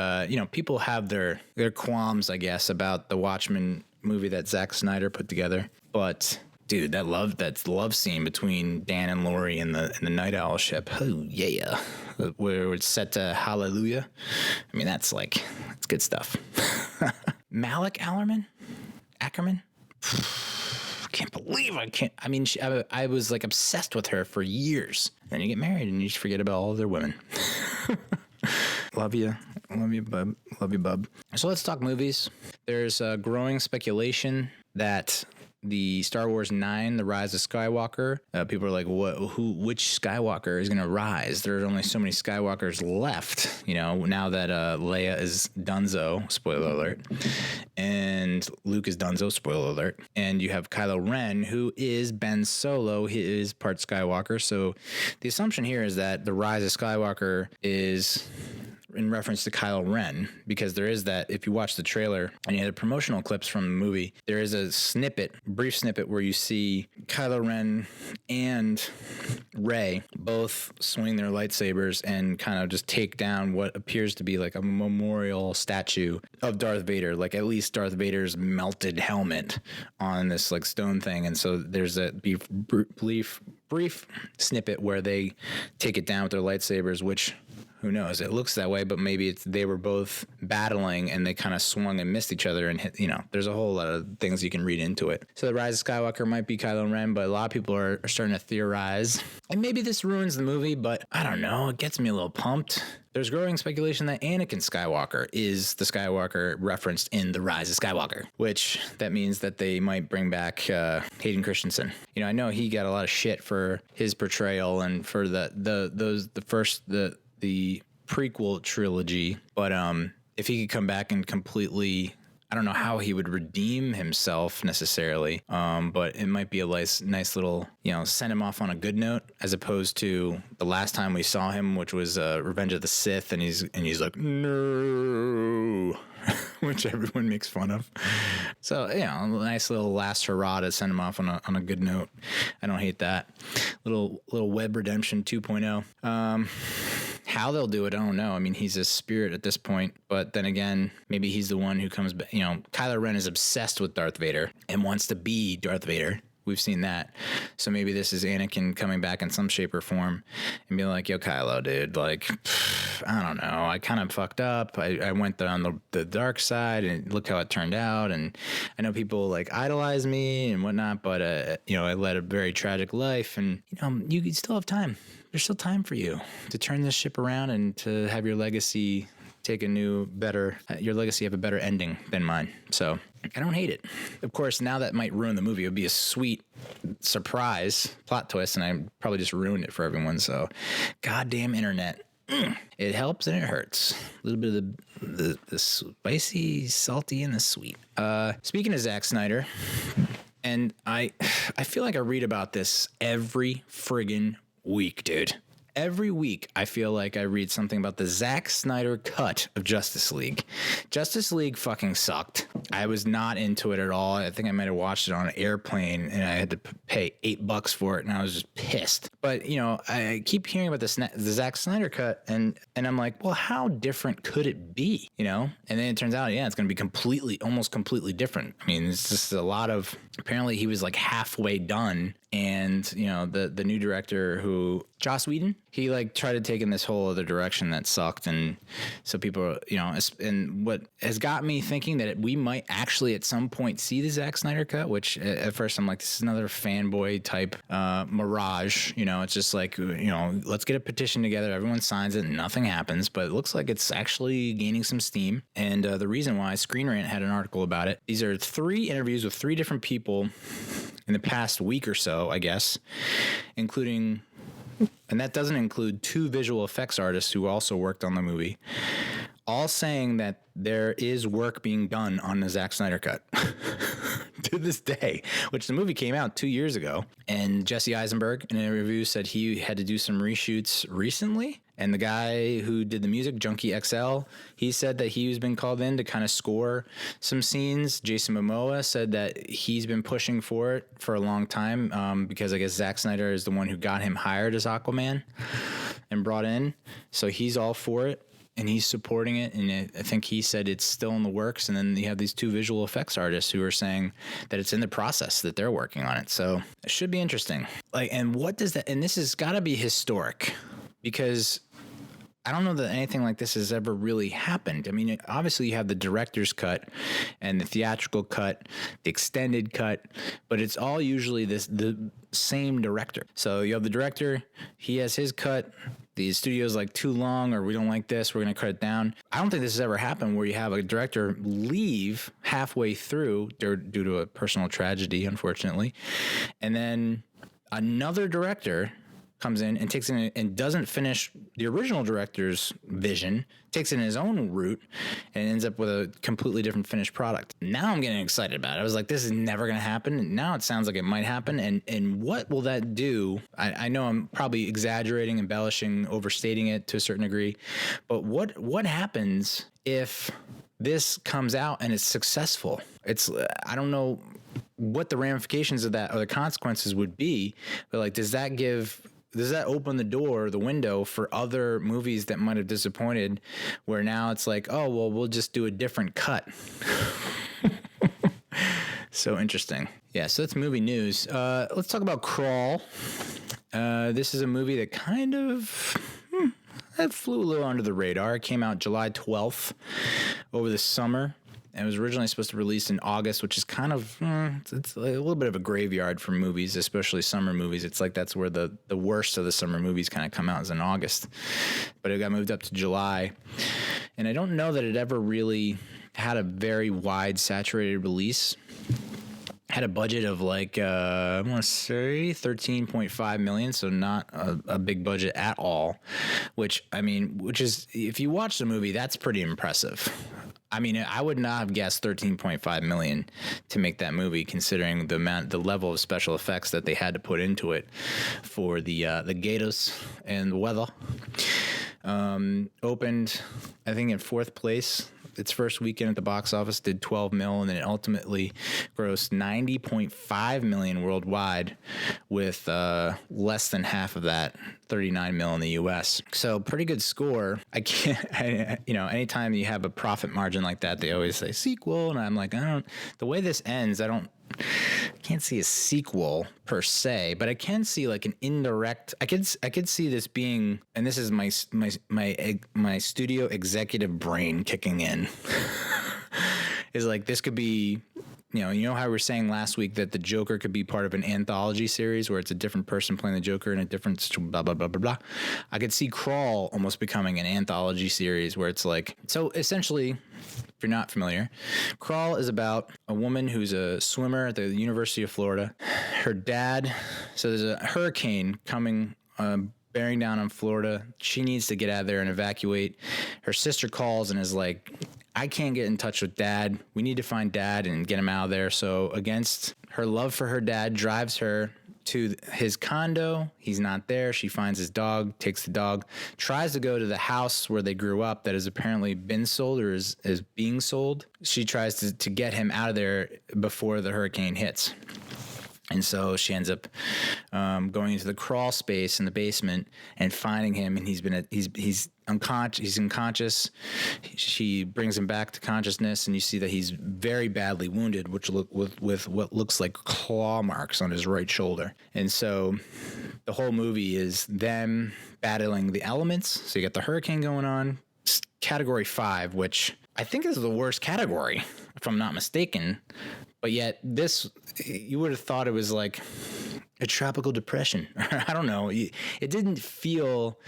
people have their qualms, I guess, about the Watchmen movie that Zack Snyder put together. But dude, that's the love scene between Dan and Laurie in the Night Owl ship. Oh yeah. Where it's set to Hallelujah. I mean, that's good stuff. Malik Ackerman? Can't believe I can't. I mean, I was like obsessed with her for years. Then you get married and you just forget about all other women. Love you, bub. Love you, bub. So let's talk movies. There's growing speculation that the Star Wars 9, The Rise of Skywalker, people are like, which Skywalker is going to rise? There are only so many Skywalkers left, now that Leia is Dunzo, spoiler alert, and Luke is Dunzo, spoiler alert, and you have Kylo Ren, who is Ben Solo. He is part Skywalker, so the assumption here is that The Rise of Skywalker is in reference to Kylo Ren, because there is that, if you watch the trailer and you have the promotional clips from the movie, there is a brief snippet where you see Kylo Ren and Rey both swing their lightsabers and kind of just take down what appears to be like a memorial statue of Darth Vader, like at least Darth Vader's melted helmet on this like stone thing. And so there's a brief snippet where they take it down with their lightsabers, which, who knows? It looks that way, but maybe they were both battling and they kind of swung and missed each other and hit, there's a whole lot of things you can read into it. So the Rise of Skywalker might be Kylo Ren, but a lot of people are starting to theorize. And maybe this ruins the movie, but I don't know. It gets me a little pumped. There's growing speculation that Anakin Skywalker is the Skywalker referenced in The Rise of Skywalker, which that means that they might bring back Hayden Christensen. I know he got a lot of shit for his portrayal and for the prequel trilogy, but if he could come back and completely I don't know how he would redeem himself necessarily, but it might be a nice little, send him off on a good note, as opposed to the last time we saw him, which was Revenge of the Sith, and he's like, no, which everyone makes fun of. So, a nice little last hurrah to send him off on a good note. I don't hate that. Little web redemption 2.0. How they'll do it, I don't know. I mean, he's a spirit at this point, but then again, maybe he's the one who comes back. Kylo Ren is obsessed with Darth Vader and wants to be Darth Vader. We've seen that. So maybe this is Anakin coming back in some shape or form and being like, yo, Kylo, dude, like, I don't know. I kind of fucked up. I went on the dark side, and look how it turned out. And I know people like idolize me and whatnot, but, I led a very tragic life, and, you still have time. There's still time for you to turn this ship around and to have your legacy take your legacy have a better ending than mine. So I don't hate it. Of course, now that might ruin the movie. It would be a sweet surprise plot twist, and I probably just ruined it for everyone. So goddamn internet. It helps and it hurts. A little bit of the spicy, salty, and the sweet. Speaking of Zack Snyder, and I feel like I read about this every friggin' week, dude. Every week, I feel like I read something about the Zack Snyder cut of Justice League. Justice League fucking sucked. I was not into it at all. I think I might have watched it on an airplane, and I had to pay $8 for it, and I was just pissed. But, I keep hearing about the Zack Snyder cut, and I'm like, well, how different could it be? And then it turns out, it's going to be almost completely different. I mean, it's just a lot of, apparently he was like halfway done. And, the new director Joss Whedon, he like tried to take in this whole other direction that sucked. And so people, and what has got me thinking that we might actually at some point see the Zack Snyder cut, which at first I'm like, this is another fanboy type mirage. It's just like, let's get a petition together. Everyone signs it and nothing happens. But it looks like it's actually gaining some steam. And the reason why, Screen Rant had an article about it. These are 3 interviews with 3 different people in the past week or so, I guess, including, and that doesn't include 2 visual effects artists who also worked on the movie, all saying that there is work being done on the Zack Snyder cut to this day, which the movie came out 2 years ago. And Jesse Eisenberg in a review said he had to do some reshoots recently. And the guy who did the music, Junkie XL, he said that he's been called in to kind of score some scenes. Jason Momoa said that he's been pushing for it for a long time because I guess Zack Snyder is the one who got him hired as Aquaman and brought in. So he's all for it. And he's supporting it, and I think he said it's still in the works. And then you have these 2 visual effects artists who are saying that it's in the process, that they're working on it. So it should be interesting. And what does that? And this has got to be historic, because I don't know that anything like this has ever really happened. I mean, obviously you have the director's cut and the theatrical cut, the extended cut, but it's all usually the same director. So you have the director, he has his cut. The studio's like too long, or we don't like this, we're going to cut it down. I don't think this has ever happened where you have a director leave halfway through due to a personal tragedy, unfortunately. And then another director comes in and takes in and doesn't finish the original director's vision, takes it in his own route, and ends up with a completely different finished product. Now I'm getting excited about it. I was like, this is never going to happen. And now it sounds like it might happen. And what will that do? I know I'm probably exaggerating, embellishing, overstating it to a certain degree, but what happens if this comes out and it's successful? I don't know what the ramifications of that or the consequences would be, but like, does that open the window for other movies that might have disappointed, where now it's like, oh, well, we'll just do a different cut? So interesting. Yeah, so that's movie news. Let's talk about Crawl. This is a movie that kind of that flew a little under the radar. It came out July 12th over the summer. It was originally supposed to release in August, which is kind of, it's a little bit of a graveyard for movies, especially summer movies. It's like that's where the worst of the summer movies kind of come out, is in August. But it got moved up to July. And I don't know that it ever really had a very wide, saturated release. Had a budget of like, I want to say $13.5 million, so not a big budget at all, which is, if you watch the movie, that's pretty impressive. I mean, I would not have guessed 13.5 million to make that movie, considering the level of special effects that they had to put into it for the gators and the weather. Opened, I think, in fourth place. Its first weekend at the box office did 12 mil, and then it ultimately grossed 90.5 million worldwide, with less than half of that, 39 mil in the U.S. So pretty good score. Anytime you have a profit margin like that, they always say sequel, and I'm like, the way this ends, I can't see a sequel per se, but I can see like an indirect. I could see this being, and this is my studio executive brain kicking in. Is like this could be, you know how we were saying last week that the Joker could be part of an anthology series where it's a different person playing the Joker in a different blah blah blah blah blah. I could see Crawl almost becoming an anthology series where it's like, so essentially, if you're not familiar, Crawl is about a woman who's a swimmer at the University of Florida. Her dad, so there's a hurricane coming, bearing down on Florida. She needs to get out of there and evacuate. Her sister calls and is like, I can't get in touch with Dad. We need to find Dad and get him out of there. So against her love for her dad, drives her to his condo. He's not there. She finds his dog, takes the dog, tries to go to the house where they grew up that has apparently been sold or is being sold. She tries to get him out of there before the hurricane hits. And so she ends up going into the crawl space in the basement and finding him, and he's unconscious. He's unconscious. She brings him back to consciousness, and you see that he's very badly wounded, with what looks like claw marks on his right shoulder. And so the whole movie is them battling the elements. So you got the hurricane going on, Category 5, which I think is the worst category, if I'm not mistaken. But yet this, you would have thought it was like a tropical depression. I don't know. It didn't feel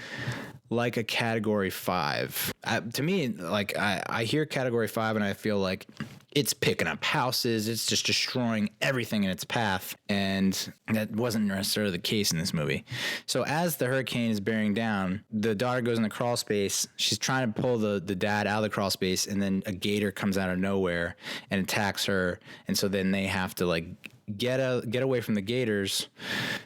like a Category 5. To me, like I hear Category 5 and I feel like it's picking up houses. It's just destroying everything in its path. And that wasn't necessarily the case in this movie. So as the hurricane is bearing down, the daughter goes in the crawl space. She's trying to pull the dad out of the crawl space, and then a gator comes out of nowhere and attacks her. And so then they have to like get away from the gators,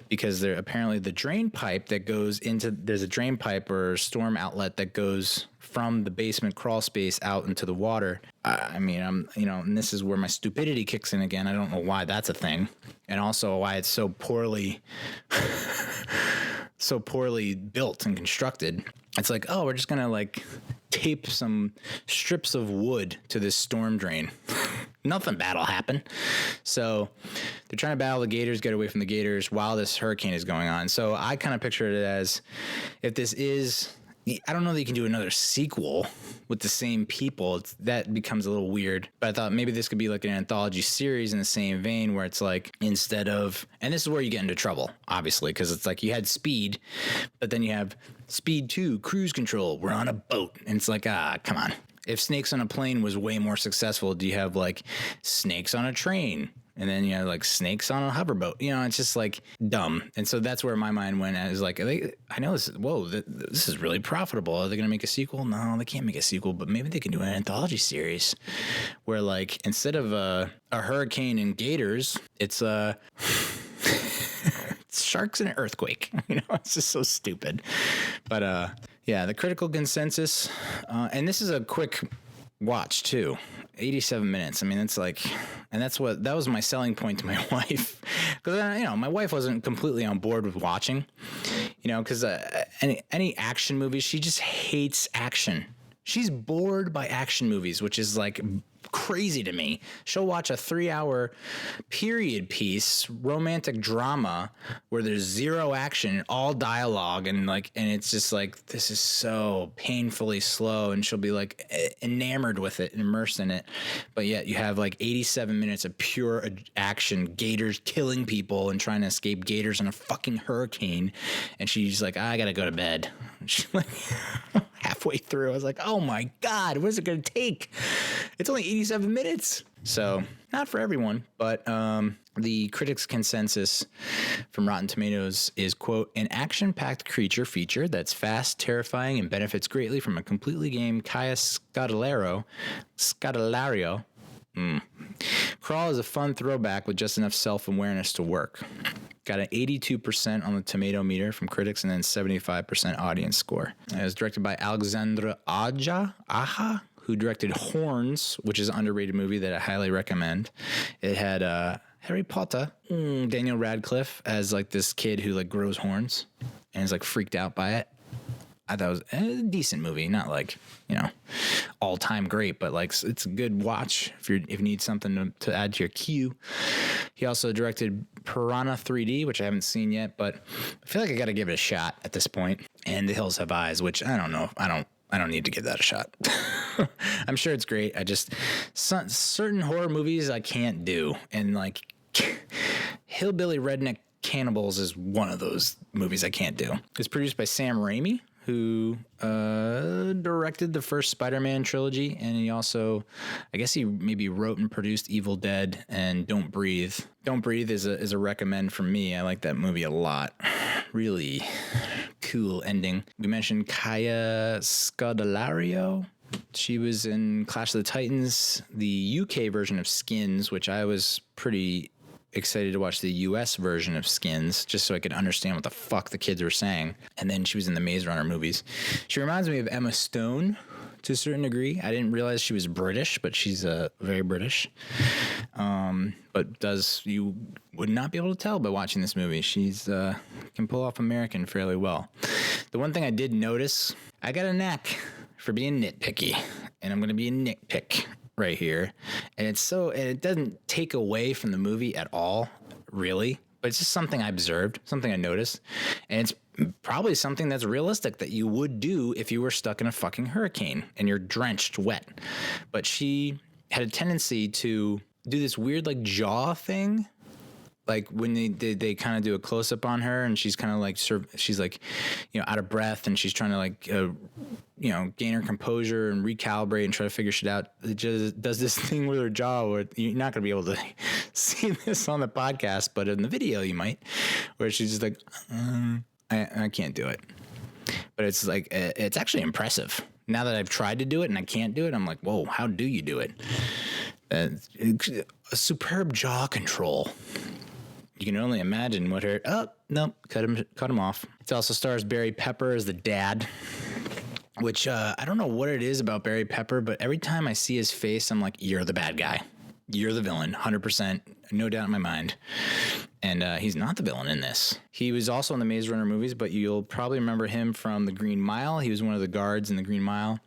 because they're apparently the drain pipe that goes into, there's a drain pipe or storm outlet that goes from the basement crawl space out into the water. I mean, and this is where my stupidity kicks in again. I don't know why that's a thing, and also why it's so poorly built and constructed. It's like, oh, we're just gonna like tape some strips of wood to this storm drain. Nothing bad will happen. So they're trying to battle the gators, get away from the gators while this hurricane is going on. So I kind of picture it as, if this is, I don't know that you can do another sequel with the same people. That becomes a little weird. But I thought maybe this could be like an anthology series in the same vein, where it's like, instead of, and this is where you get into trouble, obviously, because it's like you had Speed, but then you have Speed 2, Cruise Control, we're on a boat. And it's like, come on. If Snakes on a Plane was way more successful, do you have like Snakes on a Train? And then you have like Snakes on a Hoverboat. It's just like dumb. And so that's where my mind went. I was like, I know this. Whoa, this is really profitable. Are they going to make a sequel? No, they can't make a sequel. But maybe they can do an anthology series where, like, instead of a hurricane and gators, it's it's sharks and an earthquake. It's just so stupid. But yeah, the critical consensus, and this is a quick watch too. 87 minutes. I mean, it's like, and that was my selling point to my wife, because my wife wasn't completely on board with watching, because any action movies, she just hates action. She's bored by action movies, which is like crazy to me. She'll watch a 3-hour period piece romantic drama where there's zero action, all dialogue, and it's just like, this is so painfully slow, and she'll be like enamored with it, immersed in it. But yet you have like 87 minutes of pure action, gators killing people and trying to escape gators in a fucking hurricane, and she's like, I gotta go to bed. She's like halfway through, I was like, oh my God, what is it going to take? It's only 87 minutes. So not for everyone, but The critics' consensus from Rotten Tomatoes is, quote, an action-packed creature feature that's fast, terrifying, and benefits greatly from a completely game Kaya Scodelario. Crawl is a fun throwback with just enough self-awareness to work. Got an 82% on the tomato meter from critics and then 75% audience score. It was directed by Alexandra Aja, who directed Horns, which is an underrated movie that I highly recommend. It had Harry Potter, Daniel Radcliffe as like this kid who like grows horns and is like freaked out by it. I thought it was a decent movie, not like, all time great, but like it's a good watch if you need something to add to your queue. He also directed Piranha 3D, which I haven't seen yet, but I feel like I got to give it a shot at this point. And The Hills Have Eyes, which I don't know. I don't need to give that a shot. I'm sure it's great. I just certain horror movies I can't do, and like Hillbilly Redneck Cannibals is one of those movies I can't do. It's produced by Sam Raimi, who directed the first Spider-Man trilogy, and he also, I guess he maybe wrote and produced Evil Dead and Don't Breathe. Don't Breathe is a recommend from me. I like that movie a lot. Really cool ending. We mentioned Kaya Scodelario. She was in Clash of the Titans, the UK version of Skins, which I was pretty excited to watch the US version of Skins just so I could understand what the fuck the kids were saying. And then she was in the Maze Runner movies. She reminds me of Emma Stone to a certain degree. I didn't realize she was British, but she's very British. But you would not be able to tell by watching this movie. She's can pull off American fairly well. The one thing I did notice, I got a knack for being nitpicky, and I'm going to be a nitpick right here. And it doesn't take away from the movie at all, really, but it's just something I observed, something I noticed. And it's probably something that's realistic that you would do if you were stuck in a fucking hurricane and you're drenched wet. But she had a tendency to do this weird like jaw thing. Like when they kind of do a close up on her, and she's kind of like she's like, out of breath, and she's trying to like, gain her composure and recalibrate and try to figure shit out. It just does this thing with her jaw where you're not gonna be able to see this on the podcast, but in the video you might, where she's just like, I can't do it. But it's like it's actually impressive. Now that I've tried to do it and I can't do it, I'm like, whoa, how do you do it? A superb jaw control. You can only imagine what her... Oh, nope, cut him off. It also stars Barry Pepper as the dad, which I don't know what it is about Barry Pepper, but every time I see his face, I'm like, you're the bad guy. You're the villain, 100%, no doubt in my mind. And he's not the villain in this. He was also in the Maze Runner movies, but you'll probably remember him from The Green Mile. He was one of the guards in The Green Mile.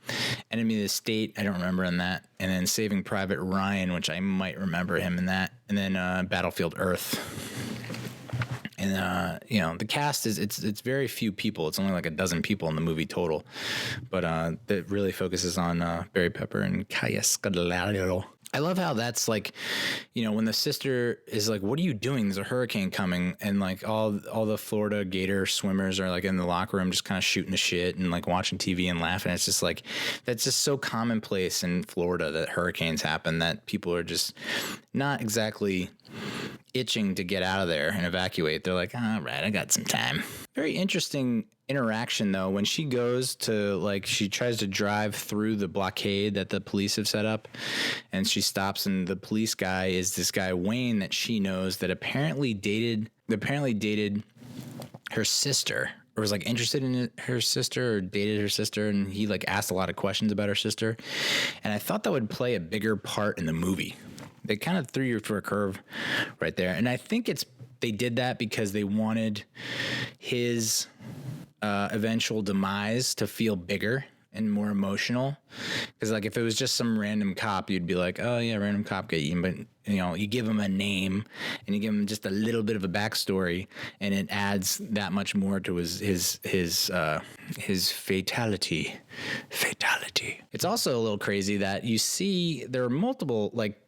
Enemy of the State, I don't remember in that. And then Saving Private Ryan, which I might remember him in that. And then Battlefield Earth. And, the cast it's very few people. It's only like a dozen people in the movie total. But that really focuses on Barry Pepper and Kaya Scodelario. I love how that's like, when the sister is like, what are you doing? There's a hurricane coming. And like all the Florida Gator swimmers are like in the locker room just kind of shooting the shit and like watching TV and laughing. It's just like, that's just so commonplace in Florida that hurricanes happen that people are just not exactly itching to get out of there and evacuate. They're like, all right, I got some time. Very interesting interaction though when she goes to like she tries to drive through the blockade that the police have set up, and she stops, and the police guy is this guy Wayne that she knows that apparently dated her sister, or was like interested in her sister or dated her sister, and he like asked a lot of questions about her sister. And I thought that would play a bigger part in the movie. They kind of threw you for a curve right there. And I think they did that because they wanted his eventual demise to feel bigger and more emotional. Because like if it was just some random cop, you'd be like, oh yeah, random cop got eaten. But you give him a name and you give him just a little bit of a backstory, and it adds that much more to his fatality. It's also a little crazy that you see there are multiple like.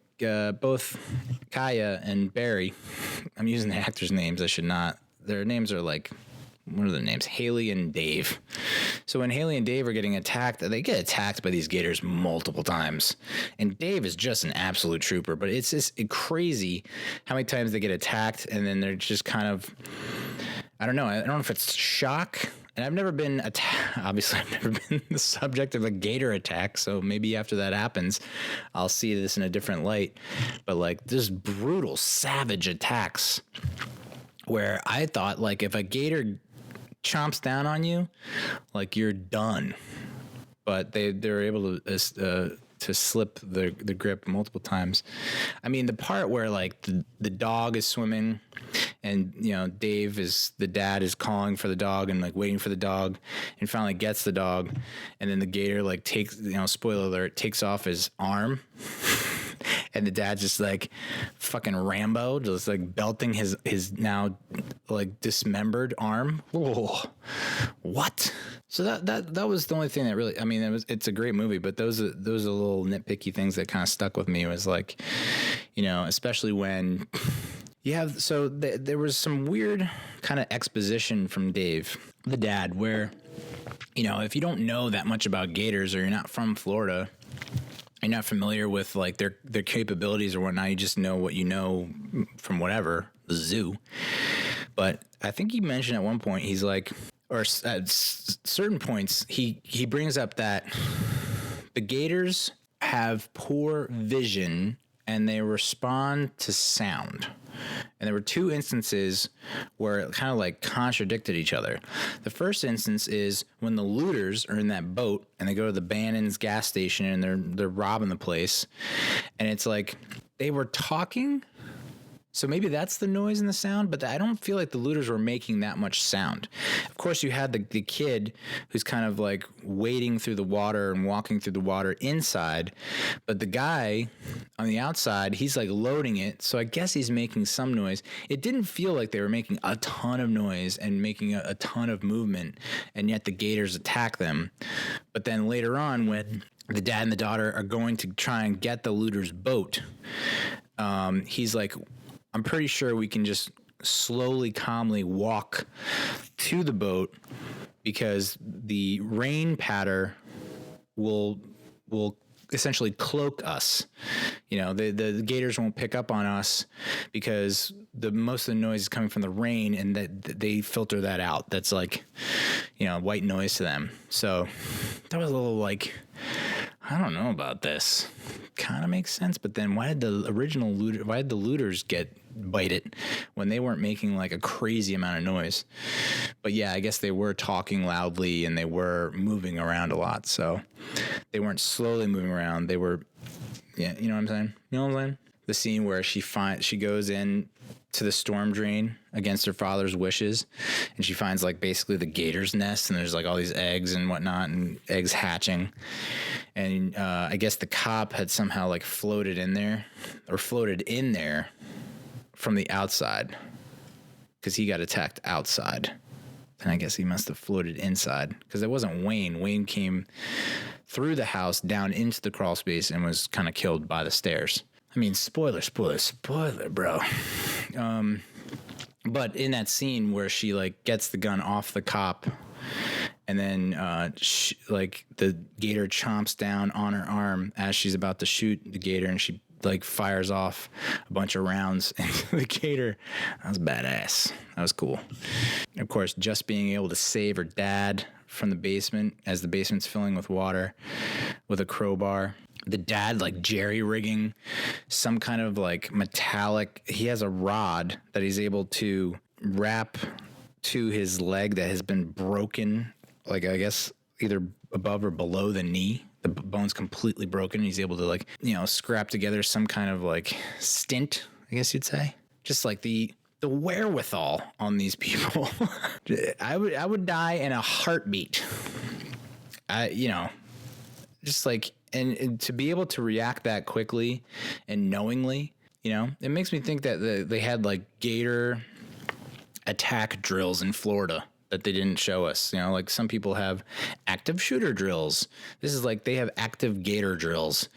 Both Kaya and Barry, I'm using the actors' names. I should not. Their names are like what are the names? Haley and Dave. So when Haley and Dave are getting attacked, they get attacked by these gators multiple times. And Dave is just an absolute trooper, but it's just crazy how many times they get attacked and then they're just kind of, I don't know if it's shock. And I've never been obviously I've never been the subject of a gator attack, so maybe after that happens, I'll see this in a different light. But like just brutal, savage attacks where I thought like if a gator chomps down on you, like you're done. But they're able to slip the grip multiple times. I mean, the part where like the dog is swimming and, you know, the dad is calling for the dog and like waiting for the dog and finally gets the dog. And then the gator like takes, you know, spoiler alert, takes off his arm. And the dad's just like fucking Rambo, just like belting his now like dismembered arm. Whoa. What? So that was the only thing that really, I mean, it's a great movie, but those are little nitpicky things that kind of stuck with me. It was like, you know, especially when you have, so there was some weird kind of exposition from Dave, the dad, where, you know, if you don't know that much about gators or you're not from Florida, you're not familiar with like their capabilities or whatnot. You just know what you know from whatever, the zoo. But I think he mentioned at one point, he's like, or at certain points, he brings up that the gators have poor vision and they respond to sound. And there were two instances where it kind of like contradicted each other. The first instance is when the looters are in that boat and they go to the Bannon's gas station and they're robbing the place. And it's like they were talking. So maybe that's the noise and the sound, but I don't feel like the looters were making that much sound. Of course, you had the kid who's kind of like wading through the water and walking through the water inside, but the guy on the outside, he's like loading it, so I guess he's making some noise. It didn't feel like they were making a ton of noise and making a ton of movement, and yet the gators attack them. But then later on, when the dad and the daughter are going to try and get the looter's boat, he's like, I'm pretty sure we can just slowly, calmly walk to the boat because the rain patter will essentially cloak us. You know, the gators won't pick up on us because most of the noise is coming from the rain, and that they filter that out. That's like, you know, white noise to them. So that was a little like, I don't know about this. Kind of makes sense, but then why did the looters get bite it when they weren't making like a crazy amount of noise? But yeah, I guess they were talking loudly and they were moving around a lot, so they weren't slowly moving around. They were, yeah, you know what I'm saying? You know what I'm saying? The scene where she goes in to the storm drain against her father's wishes, and she finds like basically the gator's nest, and there's like all these eggs and whatnot, and eggs hatching. And I guess the cop had somehow like floated in there from the outside because he got attacked outside. And I guess he must have floated inside because it wasn't Wayne. Wayne came through the house down into the crawl space and was kind of killed by the stairs. I mean, spoiler, bro. But in that scene where she like gets the gun off the cop, and then like the gator chomps down on her arm as she's about to shoot the gator, and she like fires off a bunch of rounds into the gator. That was badass. That was cool. Of course, just being able to save her dad from the basement as the basement's filling with water with a crowbar. The dad like jerry rigging some kind of like metallic. He has a rod that he's able to wrap to his leg that has been broken, like I guess either above or below the knee. The bone's completely broken. He's able to like, you know, scrap together some kind of like stint, I guess you'd say. Just like the wherewithal on these people. I would die in a heartbeat. You know, just like, and to be able to react that quickly and knowingly, you know, it makes me think that they had like gator attack drills in Florida that they didn't show us. You know, like some people have active shooter drills. This is like they have active gator drills.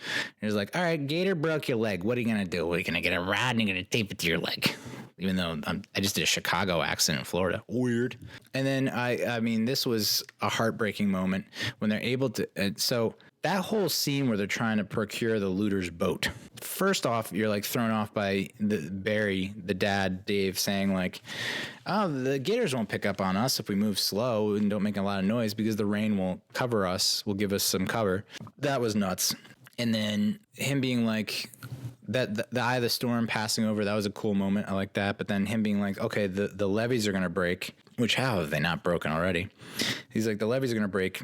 And it's like, all right, gator broke your leg. What are you going to do? Are you going to get a rod and you're going to tape it to your leg? Even though I just did a Chicago accent in Florida. Weird. And then, I mean, this was a heartbreaking moment when they're able to, so that whole scene where they're trying to procure the looter's boat. First off, you're like thrown off by Barry, the dad, Dave, saying like, oh, the gators won't pick up on us if we move slow and don't make a lot of noise because the rain won't cover us, will give us some cover. That was nuts. And then him being like, that the eye of the storm passing over, that was a cool moment. I like that. But then him being like, okay, the levees are going to break, which how have they not broken already? He's like, the levees are going to break.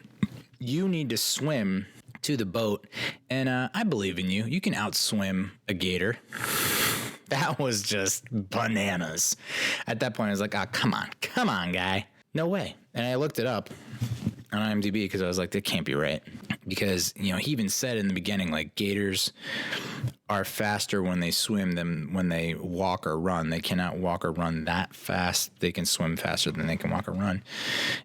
You need to swim to the boat, and I believe in you. You can outswim a gator. That was just bananas. At that point, I was like, oh, come on, guy. No way. And I looked it up on IMDb because I was like, that can't be right. Because, you know, he even said in the beginning, like, gators are faster when they swim than when they walk or run. They cannot walk or run that fast. They can swim faster than they can walk or run.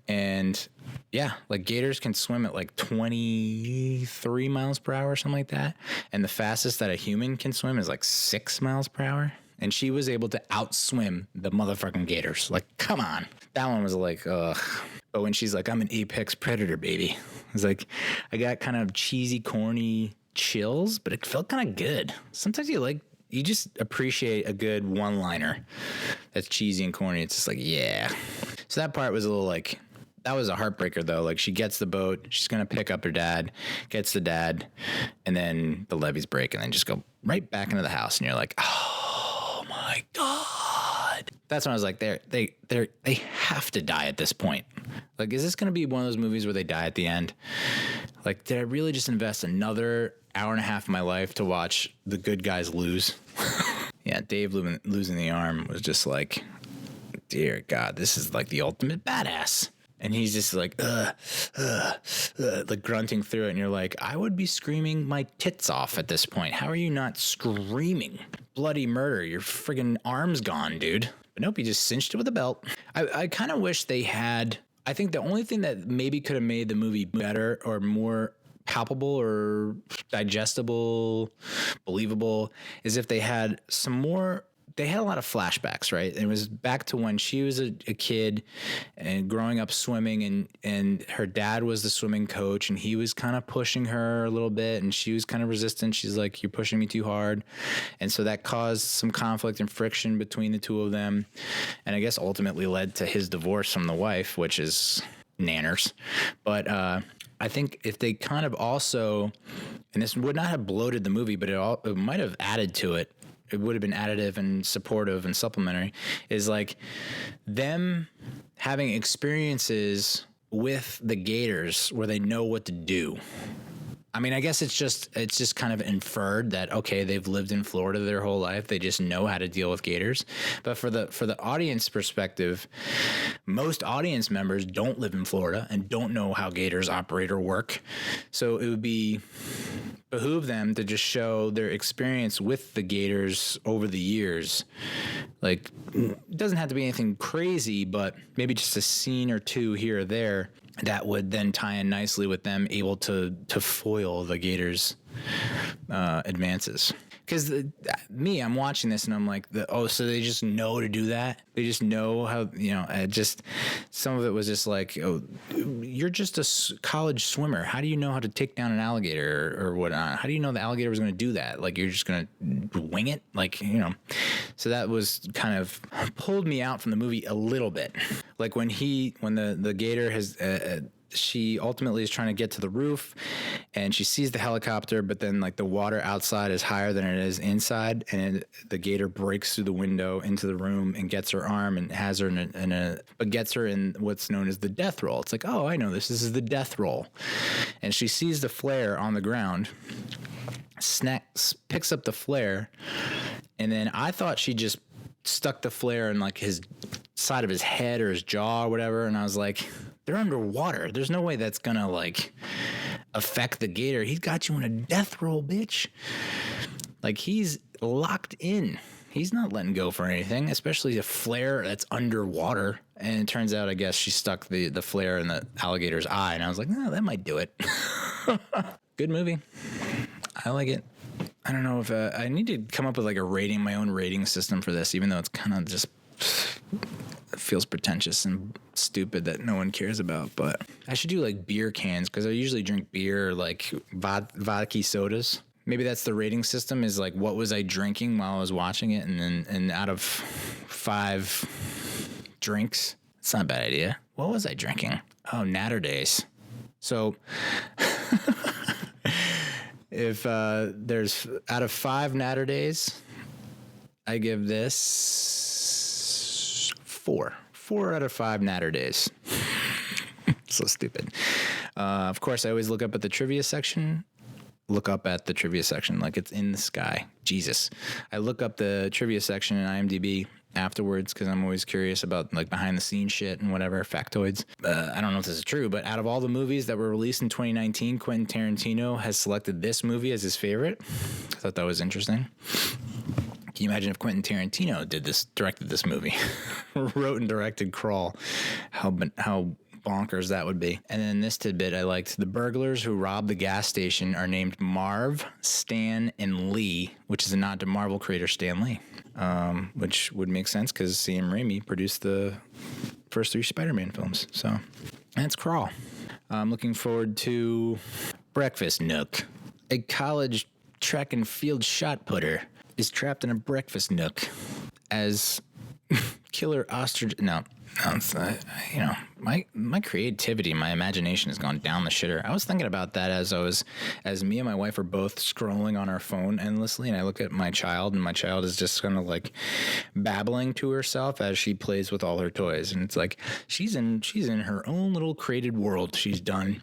And yeah, like gators can swim at like 23 miles per hour or something like that. And the fastest that a human can swim is like 6 miles per hour. And she was able to outswim the motherfucking gators. Like, come on. That one was like, ugh. But when she's like, I'm an apex predator, baby. I was like, I got kind of cheesy, corny chills, but it felt kind of good. Sometimes you just appreciate a good one-liner that's cheesy and corny. It's just like, yeah. So that part was a little like, that was a heartbreaker though. Like she gets the boat, she's going to pick up her dad, gets the dad, and then the levees break and then just go right back into the house. And you're like, oh my God. That's when I was like, they have to die at this point. Like, is this going to be one of those movies where they die at the end? Like, did I really just invest another hour and a half of my life to watch the good guys lose? Yeah, Dave losing the arm was just like, dear God, this is like the ultimate badass. And he's just like, like grunting through it. And you're like, I would be screaming my tits off at this point. How are you not screaming bloody murder? Your friggin' arm's gone, dude. But nope, he just cinched it with a belt. I kind of wish they had, I think the only thing that maybe could have made the movie better or more palpable or digestible, believable, is if they had some more. They had a lot of flashbacks, right? It was back to when she was a kid and growing up swimming, and her dad was the swimming coach, and he was kind of pushing her a little bit, and she was kind of resistant. She's like, you're pushing me too hard. And so that caused some conflict and friction between the two of them, and I guess ultimately led to his divorce from the wife, which is nanners. But I think if they kind of also, and this would not have bloated the movie, but it might have added to it, it would have been additive and supportive and supplementary, is like them having experiences with the gators where they know what to do. I mean, I guess it's just kind of inferred that, okay, they've lived in Florida their whole life. They just know how to deal with gators. But for the audience perspective, most audience members don't live in Florida and don't know how gators operate or work. So it would behoove them to just show their experience with the gators over the years. Like, it doesn't have to be anything crazy, but maybe just a scene or two here or there that would then tie in nicely with them able to foil the gators' advances. Because I'm watching this and I'm like, so they just know to do that? They just know how, some of it was just like, oh, you're just a college swimmer. How do you know how to take down an alligator or whatnot? How do you know the alligator was going to do that? Like, you're just going to wing it? Like, so that was kind of pulled me out from the movie a little bit. Like when the gator has, she ultimately is trying to get to the roof and she sees the helicopter, but then like the water outside is higher than it is inside. And the gator breaks through the window into the room and gets her arm and has her but gets her in what's known as the death roll. It's like, oh, I know this is the death roll. And she sees the flare on the ground, picks up the flare. And then I thought she just stuck the flare in like his side of his head or his jaw or whatever. And I was like, they're underwater. There's no way that's gonna like affect the gator. He's got you in a death roll, bitch. Like, he's locked in. He's not letting go for anything, especially a flare that's underwater. And it turns out, I guess, she stuck the flare in the alligator's eye. And I was like, no, that might do it. Good movie. I like it. I don't know if I need to come up with like my own rating system for this, even though it's kind of just feels pretentious and stupid that no one cares about. But I should do like beer cans, because I usually drink beer or like vodka sodas. Maybe that's the rating system, is like, what was I drinking while I was watching it? And out of 5 drinks, it's not a bad idea. What was I drinking? Oh, Natter Days. So if there's out of 5 Natter Days, I give this 4. 4 out of 5 Natter Days. So stupid. Of course, I always look up at the trivia section. Like it's in the sky. Jesus. I look up the trivia section in IMDb afterwards, because I'm always curious about like behind the scenes shit and whatever, factoids. I don't know if this is true, but out of all the movies that were released in 2019, Quentin Tarantino has selected this movie as his favorite. I thought that was interesting. Can you imagine if Quentin Tarantino directed this movie, wrote and directed Crawl? How bonkers that would be. And then this tidbit I liked: the burglars who robbed the gas station are named Marv, Stan, and Lee, which is a nod to Marvel creator Stan Lee, which would make sense because Sam Raimi produced the first 3 Spider-Man films. So that's Crawl. I'm looking forward to Breakfast Nook. A college track and field shot putter is trapped in a breakfast nook as killer ostrich. No, my creativity, my imagination has gone down the shitter. I was thinking about that as me and my wife are both scrolling on our phone endlessly, and I look at my child, and my child is just kind of like babbling to herself as she plays with all her toys, and it's like she's in her own little created world she's done.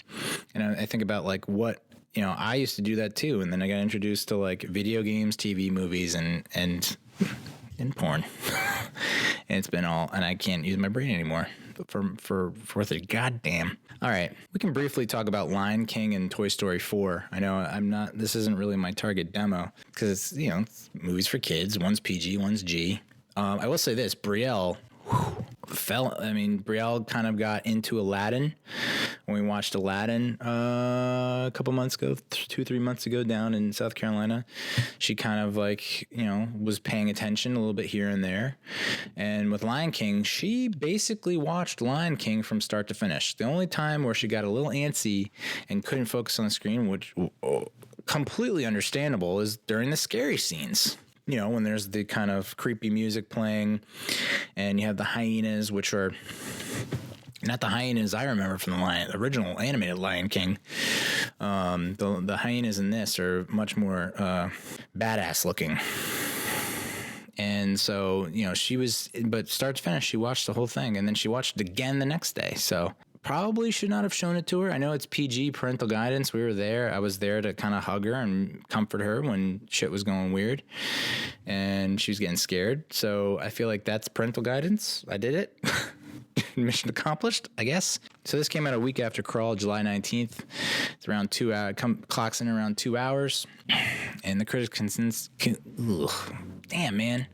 And I think about like what. I used to do that too, and then I got introduced to like video games, TV, movies, and porn. And it's been all, and I can't use my brain anymore for the goddamn. All right, we can briefly talk about Lion King and Toy Story 4. I know this isn't really my target demo, because it's, it's movies for kids. One's PG, one's G. I will say this, Brielle kind of got into Aladdin when we watched Aladdin a couple months ago, 2-3 months ago down in South Carolina. She kind of like, was paying attention a little bit here and there. And with Lion King, she basically watched Lion King from start to finish. The only time where she got a little antsy and couldn't focus on the screen, which completely understandable, is during the scary scenes. When there's the kind of creepy music playing, and you have the hyenas, which are not the hyenas I remember from the original animated Lion King. The hyenas in this are much more badass looking. And so, but start to finish, she watched the whole thing, and then she watched it again the next day. So probably should not have shown it to her. I know it's PG, parental guidance. We were there. I was there to kind of hug her and comfort her when shit was going weird and she was getting scared. So I feel like that's parental guidance. I did it. Mission accomplished, I guess. So this came out a week after Crawl, July 19th. It's around 2 hours, clocks in around 2 hours. And the critics damn, man.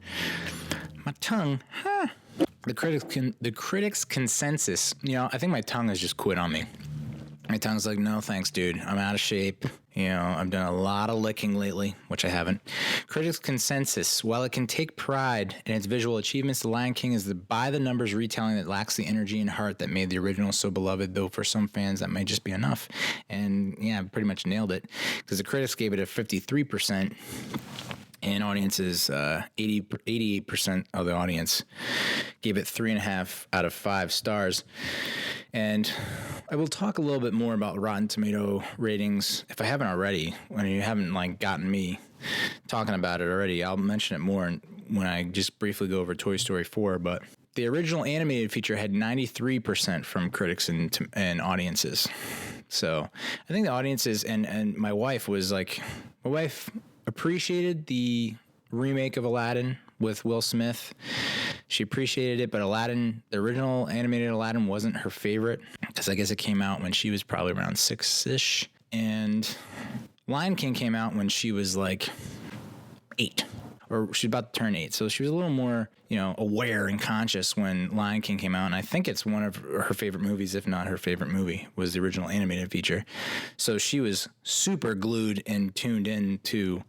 My tongue, The critics' consensus, I think my tongue has just quit on me. My tongue's like, no, thanks, dude. I'm out of shape. I've done a lot of licking lately, which I haven't. Critics' consensus, while it can take pride in its visual achievements, The Lion King is the by-the-numbers retelling that lacks the energy and heart that made the original so beloved, though for some fans that might just be enough. And yeah, pretty much nailed it, because the critics gave it a 53%. And audiences, 88% of the audience gave it 3.5 out of 5 stars. And I will talk a little bit more about Rotten Tomato ratings. If I haven't already, when you haven't gotten me talking about it already, I'll mention it more when I just briefly go over Toy Story 4. But the original animated feature had 93% from critics and audiences. So I think the audiences and my wife appreciated the remake of Aladdin with Will Smith. She appreciated it, but Aladdin, the original animated Aladdin, wasn't her favorite, because I guess it came out when she was probably around 6-ish. And Lion King came out when she was 8. or she's about to turn 8. So she was a little more, aware and conscious when Lion King came out. And I think it's one of her favorite movies, if not her favorite movie, was the original animated feature. So she was super glued and tuned in to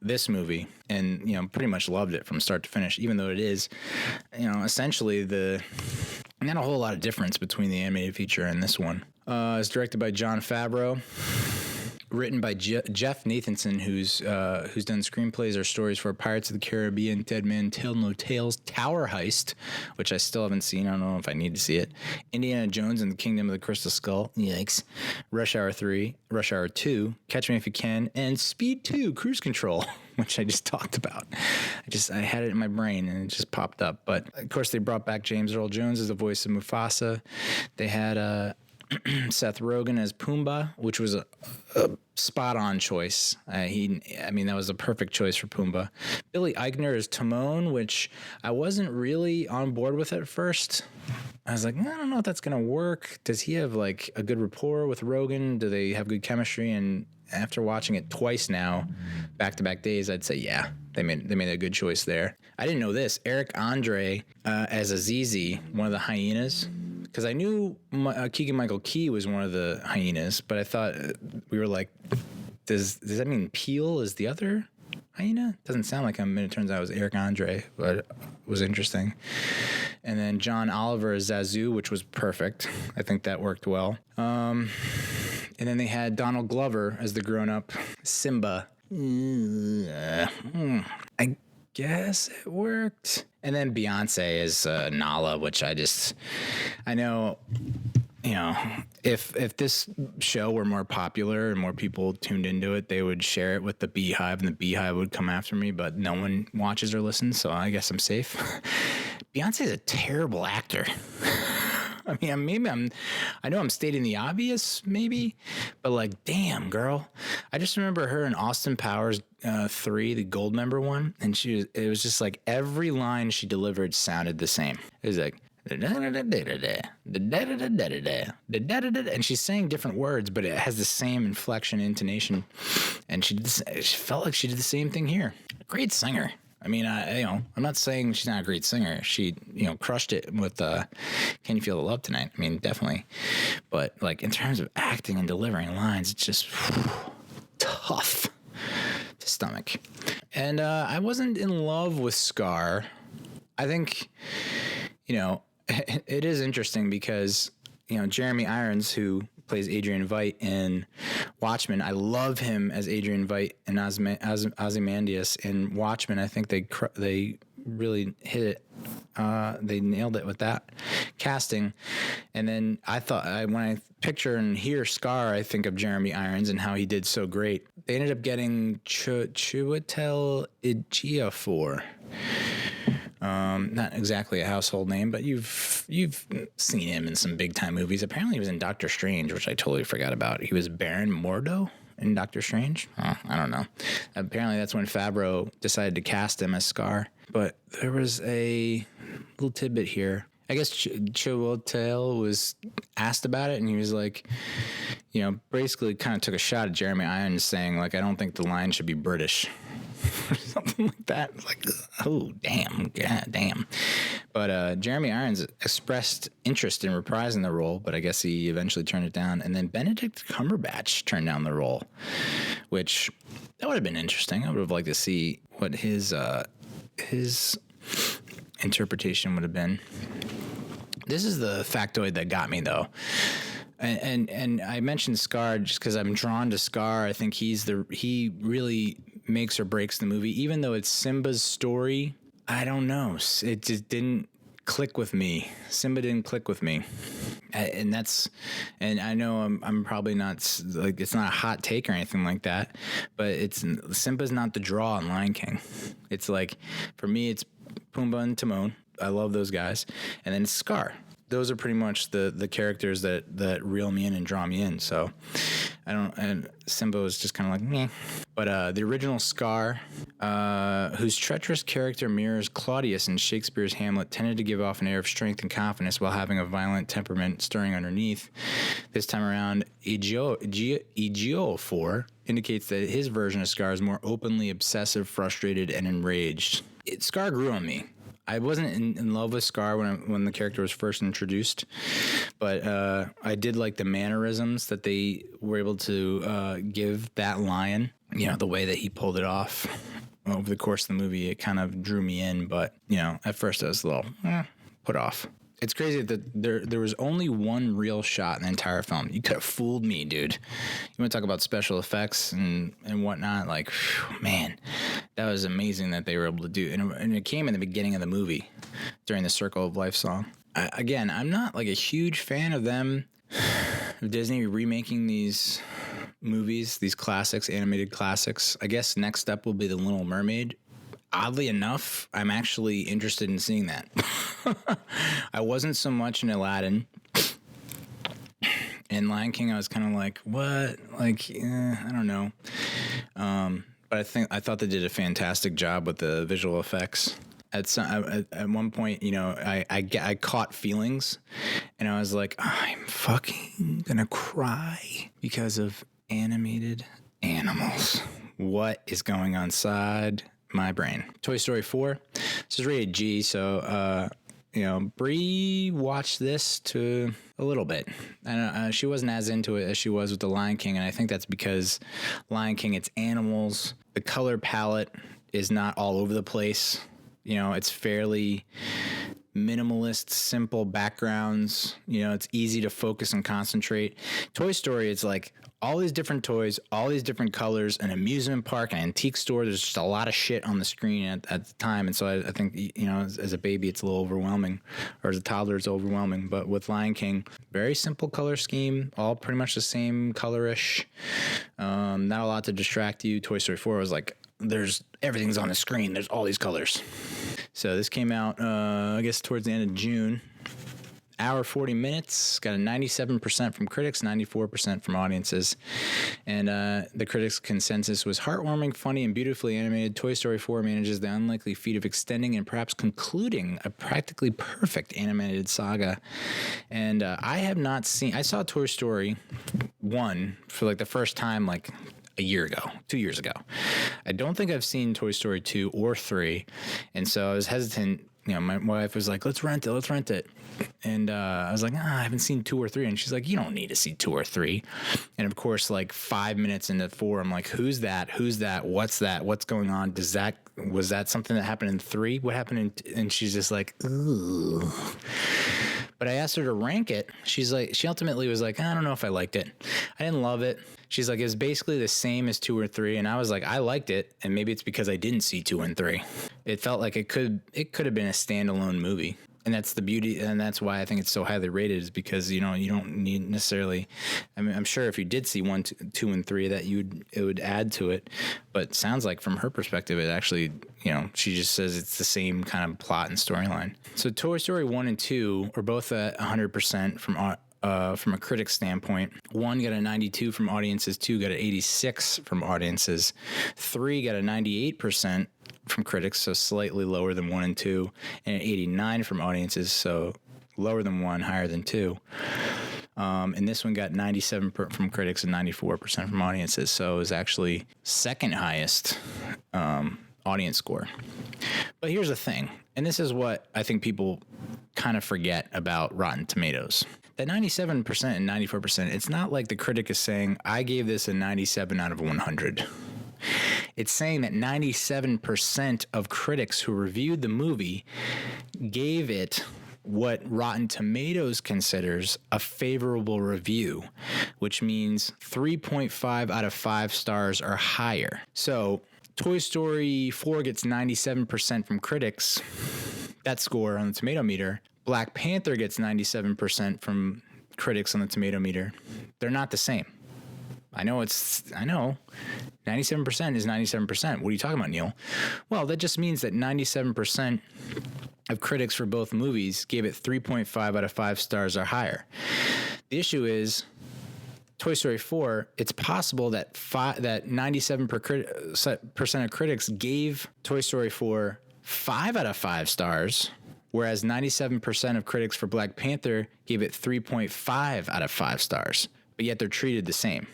this movie and, pretty much loved it from start to finish, even though it is, essentially not a whole lot of difference between the animated feature and this one. It's directed by Jon Favreau. Written by Jeff Nathanson, who's done screenplays or stories for Pirates of the Caribbean, Dead Man Tell No Tales, Tower Heist, which I still haven't seen. I don't know if I need to see it. Indiana Jones and the Kingdom of the Crystal Skull, yikes. Rush Hour 3, Rush Hour 2, Catch Me If You Can, and Speed 2, Cruise Control, which I just talked about. I had it in my brain and it just popped up. But of course, they brought back James Earl Jones as the voice of Mufasa. They had Seth Rogen as Pumbaa, which was a spot-on choice. That was a perfect choice for Pumbaa. Billy Eichner as Timon, which I wasn't really on board with at first. I was like, I don't know if that's going to work. Does he have a good rapport with Rogen? Do they have good chemistry? And after watching it twice now, back-to-back days, I'd say, yeah, they made a good choice there. I didn't know this. Eric Andre as Azizi, one of the hyenas. Because I knew Keegan-Michael Key was one of the hyenas, but I thought we were like, does that mean Peel is the other hyena? Doesn't sound like him, and it turns out it was Eric Andre, but it was interesting. And then John Oliver as Zazu, which was perfect. I think that worked well. And then they had Donald Glover as the grown-up Simba. I guess it worked. And then Beyonce is Nala, which I know, if this show were more popular and more people tuned into it, they would share it with the Beehive and the Beehive would come after me, but no one watches or listens, so I guess I'm safe. Beyonce is a terrible actor. I know I'm stating the obvious, maybe, but damn, girl. I just remember her in Austin Powers 3, the Gold Member one, and it was just every line she delivered sounded the same. It was and she's saying different words, but it has the same inflection, intonation, and she felt like she did the same thing here. Great singer. I'm not saying she's not a great singer. She, crushed it with Can You Feel the Love Tonight? Definitely. But, in terms of acting and delivering lines, it's just tough to stomach. And I wasn't in love with Scar. I think, it is interesting because, Jeremy Irons, who plays Adrian Veidt in Watchmen. I love him as Adrian Veidt and Ozymandias in Watchmen. I think they really hit it. They nailed it with that casting. And then when I picture and hear Scar, I think of Jeremy Irons and how he did so great. They ended up getting Chiwetel Ejiofor. Not exactly a household name, but you've seen him in some big time movies. Apparently he was in Doctor Strange, which I totally forgot about. He was Baron Mordo in Doctor Strange. I don't know. Apparently that's when Favreau decided to cast him as Scar. But there was a little tidbit here. I guess Chiwetel was asked about it, and he was like, basically kind of took a shot at Jeremy Irons, saying, I don't think the line should be British. Or something like that. Oh, damn. God damn. But Jeremy Irons expressed interest in reprising the role, but I guess he eventually turned it down. And then Benedict Cumberbatch turned down the role, which that would have been interesting. I would have liked to see what his interpretation would have been. This is the factoid that got me, though. And I mentioned Scar just because I'm drawn to Scar. I think he really makes or breaks the movie, even though it's Simba's story. I don't know. It just didn't click with me. Simba didn't click with me. And I know I'm probably not it's not a hot take or anything like that, but Simba's not the draw in Lion King. It's for me, it's Pumbaa and Timon. I love those guys. And then it's Scar. Those are pretty much the characters that reel me in and draw me in. So and Simba is just kind of meh. But the original Scar, whose treacherous character mirrors Claudius in Shakespeare's Hamlet, tended to give off an air of strength and confidence while having a violent temperament stirring underneath. This time around, Ejiofor indicates that his version of Scar is more openly obsessive, frustrated, and enraged. Scar grew on me. I wasn't in love with Scar when the character was first introduced, but I did like the mannerisms that they were able to give that lion. You know, the way that he pulled it off over the course of the movie, it kind of drew me in. But, you know, at first I was a little put off. It's crazy that there was only one real shot in the entire film. You could have fooled me, dude. You want to talk about special effects and whatnot? Like, whew, man, that was amazing that they were able to do. And it came in the beginning of the movie during the Circle of Life song. Again, I'm not like a huge fan of them, of Disney remaking these movies, these classics, animated classics. I guess next step will be The Little Mermaid. Oddly enough, I'm actually interested in seeing that. I wasn't so much in Aladdin. In Lion King, I was kind of like, what? Like, I don't know. But I thought they did a fantastic job with the visual effects. At one point, you know, I caught feelings, and I was like, I'm fucking gonna cry because of animated animals. What is going on inside my brain? Toy Story 4. This is rated G, so you know, Bree watched this to a little bit. And she wasn't as into it as she was with The Lion King, and I think that's because Lion King, it's animals. The color palette is not all over the place. You know, it's fairly minimalist, simple backgrounds. You know, it's easy to focus and concentrate. Toy Story, it's like all these different toys, all these different colors, an amusement park, an antique store. There's just a lot of shit on the screen at the time. And so I think, you know, as a baby, it's a little overwhelming, or as a toddler, it's overwhelming. But with Lion King, very simple color scheme, all pretty much the same colorish. Not a lot to distract you. Toy Story 4 was like, everything's on the screen. There's all these colors. So this came out, I guess, towards the end of June. Hour 40 minutes, got a 97% from critics, 94% from audiences. And the critics' consensus was heartwarming, funny, and beautifully animated. Toy Story 4 manages the unlikely feat of extending and perhaps concluding a practically perfect animated saga. And I saw Toy Story 1 for like the first time like a year ago, 2 years ago. I don't think I've seen Toy Story 2 or 3. And so I was hesitant. You know, my wife was like, let's rent it. And I was like, I haven't seen 2 or 3. And she's like, you don't need to see 2 or 3. And of course, like 5 minutes into 4, I'm like, who's that? What's that? What's going on? Was that something that happened in 3? What happened and she's just like, ooh. But I asked her to rank it. She ultimately was like, I don't know if I liked it. I didn't love it. She's like, it's basically the same as 2 or 3. And I was like, I liked it. And maybe it's because I didn't see 2 and 3. It felt like it could have been a standalone movie. And that's the beauty. And that's why I think it's so highly rated, is because, you know, you don't need necessarily, I mean, I'm sure if you did see 1, 2, and 3 that it would add to it. But it sounds like from her perspective, it actually, you know, she just says it's the same kind of plot and storyline. So Toy Story 1 and 2 are both at 100% from a critic standpoint. 1 got a 92 from audiences, 2 got an 86 from audiences, 3 got a 98% from critics, so slightly lower than 1 and 2, and an 89 from audiences, so lower than 1, higher than 2. And this one got 97 from critics and 94% from audiences, so it was actually second highest audience score. But here's the thing, and this is what I think people kind of forget about Rotten Tomatoes. That 97% and 94%, it's not like the critic is saying, I gave this a 97 out of 100. It's saying that 97% of critics who reviewed the movie gave it what Rotten Tomatoes considers a favorable review, which means 3.5 out of 5 stars or higher. So Toy Story 4 gets 97% from critics, that score on the tomato meter. Black Panther gets 97% from critics on the tomato meter. They're not the same. I know. 97% is 97%. What are you talking about, Neal? Well, that just means that 97% of critics for both movies gave it 3.5 out of 5 stars or higher. The issue is Toy Story 4, it's possible that 97% of critics gave Toy Story 4 5 out of 5 stars, whereas 97% of critics for Black Panther gave it 3.5 out of 5 stars. But yet they're treated the same.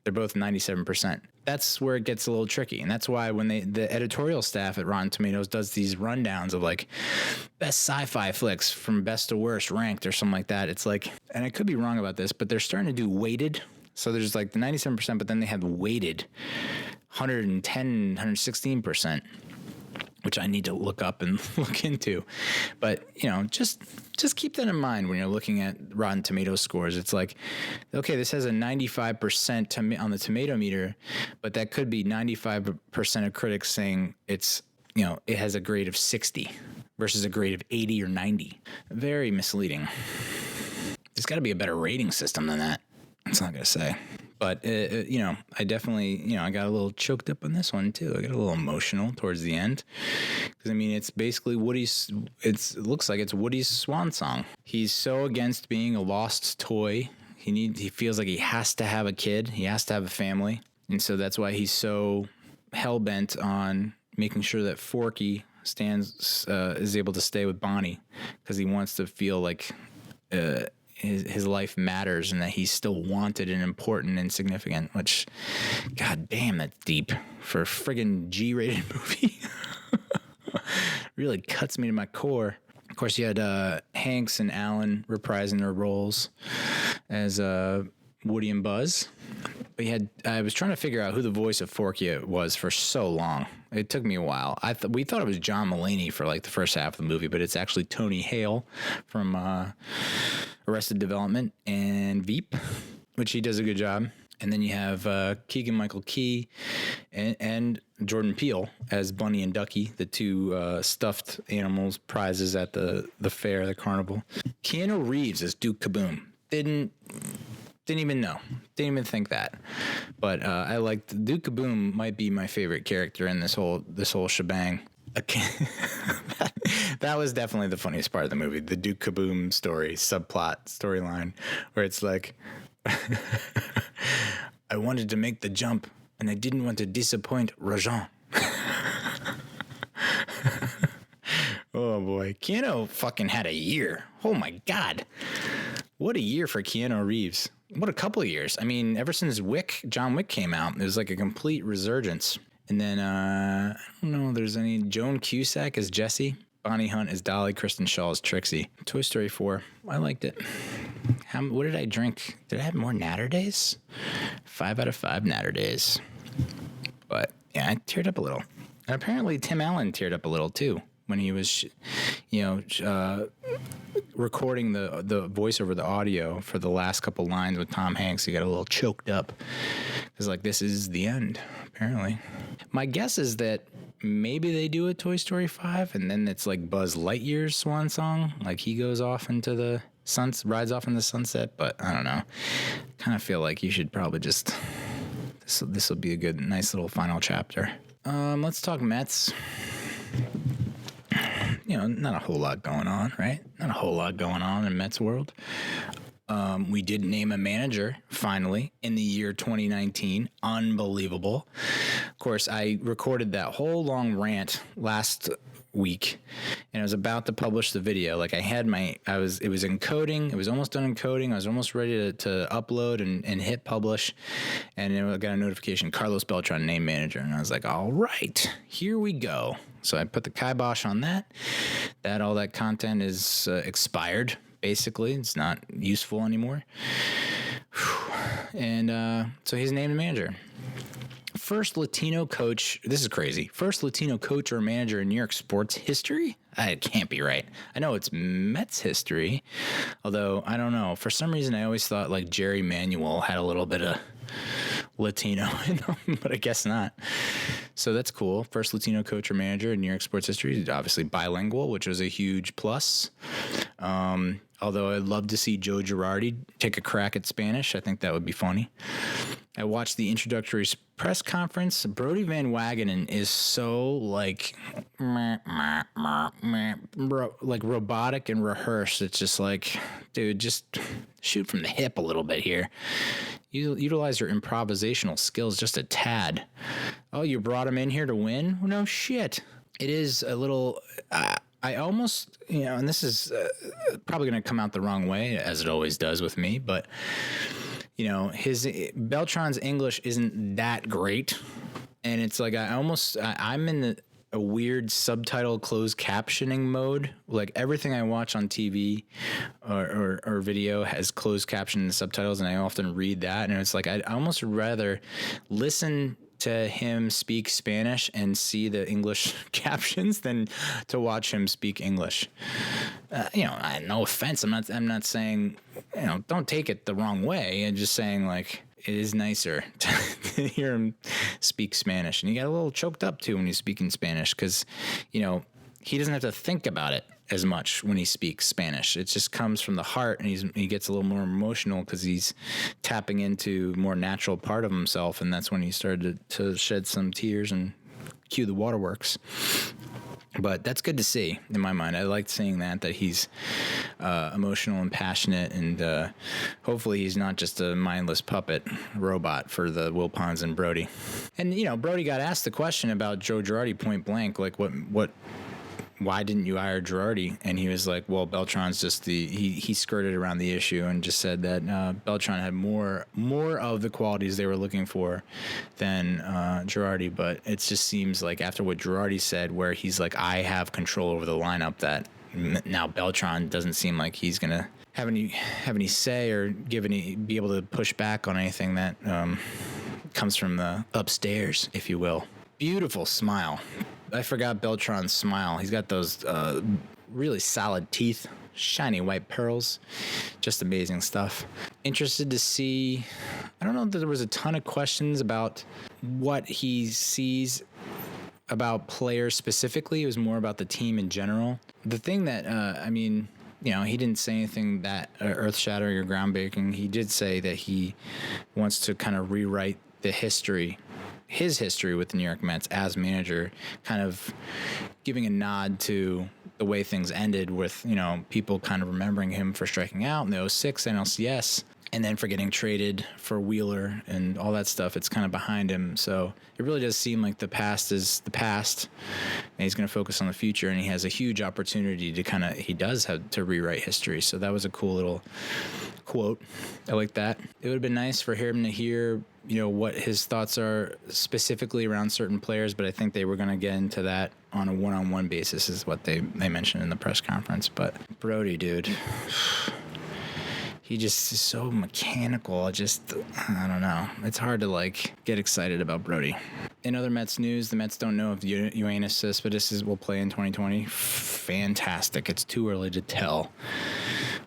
They're both 97%. That's where it gets a little tricky. And that's why when the editorial staff at Rotten Tomatoes does these rundowns of like best sci-fi flicks from best to worst ranked or something like that, it's like, and I could be wrong about this, but they're starting to do weighted. So there's like the 97%, but then they have weighted 110, 116%. Which I need to look up and look into. But, you know, just keep that in mind when you're looking at Rotten Tomatoes scores. It's like, okay, this has a 95% on the tomato meter, but that could be 95% of critics saying it's, you know, it has a grade of 60 versus a grade of 80 or 90. Very misleading. There's got to be a better rating system than that. That's not going to say. But, you know, I definitely, you know, I got a little choked up on this one, too. I got a little emotional towards the end. Because, I mean, it's basically it looks like it's Woody's swan song. He's so against being a lost toy. He feels like he has to have a kid. He has to have a family. And so that's why he's so hell-bent on making sure that Forky is able to stay with Bonnie. Because he wants to feel like... his life matters and that he's still wanted and important and significant, which, god damn, that's deep for a friggin' G-rated movie. Really cuts me to my core. Of course, you had Hanks and Alan reprising their roles as Woody and Buzz. But I was trying to figure out who the voice of Forky was for so long. It took me a while. We thought it was John Mulaney for like the first half of the movie, but it's actually Tony Hale from Arrested Development and Veep, which he does a good job. And then you have Keegan-Michael Key and Jordan Peele as Bunny and Ducky, the two stuffed animals prizes at the fair, the carnival. Keanu Reeves as Duke Kaboom. Didn't even know. Didn't even think that. But I liked Duke Kaboom. Might be my favorite character in this whole shebang. That was definitely the funniest part of the movie. The Duke Kaboom storyline, where it's like, I wanted to make the jump, and I didn't want to disappoint Rogen. Oh boy, Keanu fucking had a year. Oh my god, what a year for Keanu Reeves. What a couple of years. I mean, ever since John Wick came out, it was like a complete resurgence. And then, I don't know if there's any... Joan Cusack as Jessie. Bonnie Hunt as Dolly. Kristen Shaw as Trixie. Toy Story 4. I liked it. What did I drink? Did I have more Natter Days? 5 out of 5 Natter Days. But, yeah, I teared up a little. And apparently Tim Allen teared up a little, too, when he was, recording the voice over the audio for the last couple lines with Tom Hanks. He got a little choked up. It's like, this is the end, apparently. My guess is that maybe they do a Toy Story 5 and then it's like Buzz Lightyear's swan song. Like he goes off into the rides off in the sunset, but I don't know. Kind of feel like you should probably just, this will be a nice little final chapter. Let's talk Mets. You know, not a whole lot going on, right? Not a whole lot going on in Mets world. We did name a manager, finally, in the year 2019. Unbelievable. Of course, I recorded that whole long rant last week, and I was about to publish the video. Like, it was encoding. It was almost done encoding. I was almost ready to upload and hit publish, and I got a notification, Carlos Beltran, name manager, and I was like, all right, here we go. So I put the kibosh on that. All that content is expired. Basically, it's not useful anymore. And so he's named manager. First Latino coach. This is crazy. First Latino coach or manager in New York sports history? It can't be right. I know it's Mets history, although I don't know. For some reason, I always thought like Jerry Manuel had a little bit of Latino in him, but I guess not. So that's cool. First Latino coach or manager in New York sports history. He's obviously bilingual, which was a huge plus. Although I'd love to see Joe Girardi take a crack at Spanish. I think that would be funny. I watched the introductory press conference. Brody Van Wagenen is so like robotic and rehearsed. It's just like, dude, just shoot from the hip a little bit here. You utilize your improvisational skills just a tad. Oh, you brought him in here to win? Well, no shit. It is a little... I almost, and this is probably going to come out the wrong way, as it always does with me, but, his Beltran's English isn't that great. And it's like I'm in a weird subtitle closed captioning mode. Like everything I watch on TV or video has closed caption and subtitles, and I often read that. And it's like I almost rather listen to him speak Spanish and see the English captions than to watch him speak English. No offense. I'm not saying, don't take it the wrong way. I'm just saying, like, it is nicer to hear him speak Spanish. And you get a little choked up too when he's speaking Spanish because, he doesn't have to think about it as much when he speaks Spanish. It just comes from the heart, and he gets a little more emotional because he's tapping into a more natural part of himself, and that's when he started to shed some tears and cue the waterworks. But that's good to see in my mind. I liked seeing that he's emotional and passionate, and hopefully he's not just a mindless puppet robot for the Wilpons and Brody. And, Brody got asked the question about Joe Girardi point blank, like why didn't you hire Girardi? And he was like, well, Beltran's just he skirted around the issue and just said that Beltran had more of the qualities they were looking for than Girardi. But it just seems like after what Girardi said, where he's like, I have control over the lineup, that now Beltran doesn't seem like he's going to have any say or be able to push back on anything that comes from the upstairs, if you will. Beautiful smile. I forgot Beltran's smile. He's got those really solid teeth, shiny white pearls, just amazing stuff. Interested to see, I don't know that there was a ton of questions about what he sees about players specifically. It was more about the team in general. The thing that, he didn't say anything that earth-shattering or groundbreaking. He did say that he wants to kind of rewrite his history with the New York Mets as manager, kind of giving a nod to the way things ended with, people kind of remembering him for striking out in the 06 NLCS and then for getting traded for Wheeler and all that stuff. It's kind of behind him. So it really does seem like the past is the past, and he's going to focus on the future, and he has a huge opportunity to he does have to rewrite history. So that was a cool little quote. I like that. It would have been nice for him to hear, what his thoughts are specifically around certain players, but I think they were going to get into that on a one-on-one basis is what they mentioned in the press conference. But Brody, dude, he just is so mechanical. I don't know. It's hard to get excited about Brody. In other Mets news, the Mets don't know if Yoenis Cespedes will play in 2020. Fantastic. It's too early to tell,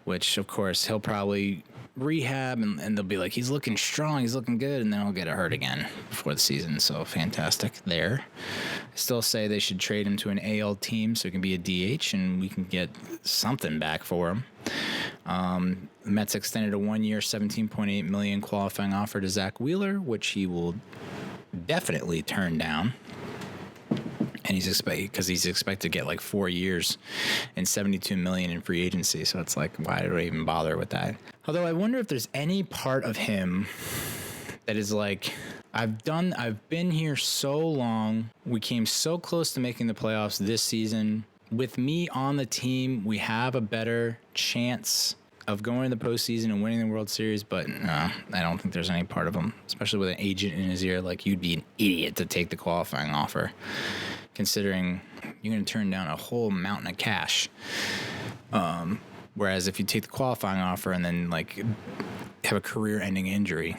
which of course he'll probably rehab and they'll be like, he's looking strong, he's looking good, and then he'll get hurt again before the season. So fantastic there. I still say they should trade him to an AL team so he can be a DH and we can get something back for him. The Mets extended a 1-year, $17.8 million qualifying offer to Zack Wheeler, which he will definitely turn down. And he's expected to get 4 years and $72 million in free agency. So it's like, why do I even bother with that? Although I wonder if there's any part of him that is like, I've been here so long. We came so close to making the playoffs this season. With me on the team, we have a better chance of going to the postseason and winning the World Series, but no, I don't think there's any part of him, especially with an agent in his ear. You'd be an idiot to take the qualifying offer, considering you're going to turn down a whole mountain of cash. Whereas if you take the qualifying offer and then have a career-ending injury,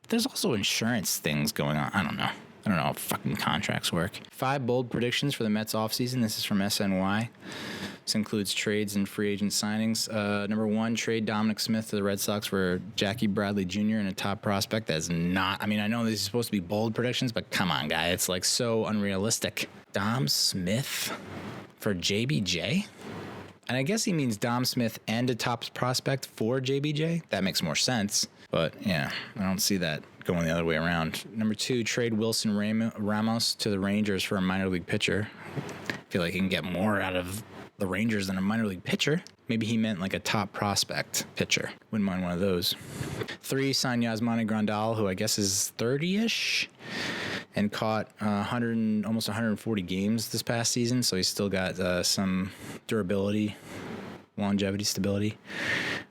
there's also insurance things going on. I don't know how fucking contracts work. 5 bold predictions for the Mets offseason. This is from SNY. This includes trades and free agent signings. Number 1, trade Dominic Smith to the Red Sox for Jackie Bradley Jr. and a top prospect. That is not... I know these are supposed to be bold predictions, but come on, guy. It's so unrealistic. Dom Smith for JBJ? And I guess he means Dom Smith and a top prospect for JBJ. That makes more sense. But, yeah, I don't see that going the other way around. Number 2, trade Wilson Ramos to the Rangers for a minor league pitcher. I feel like he can get more out of the Rangers than a minor league pitcher. Maybe he meant a top prospect pitcher. Wouldn't mind one of those. 3, sign Yasmani Grandal, who I guess is 30-ish, and caught almost 140 games this past season, so he's still got some durability, longevity, stability.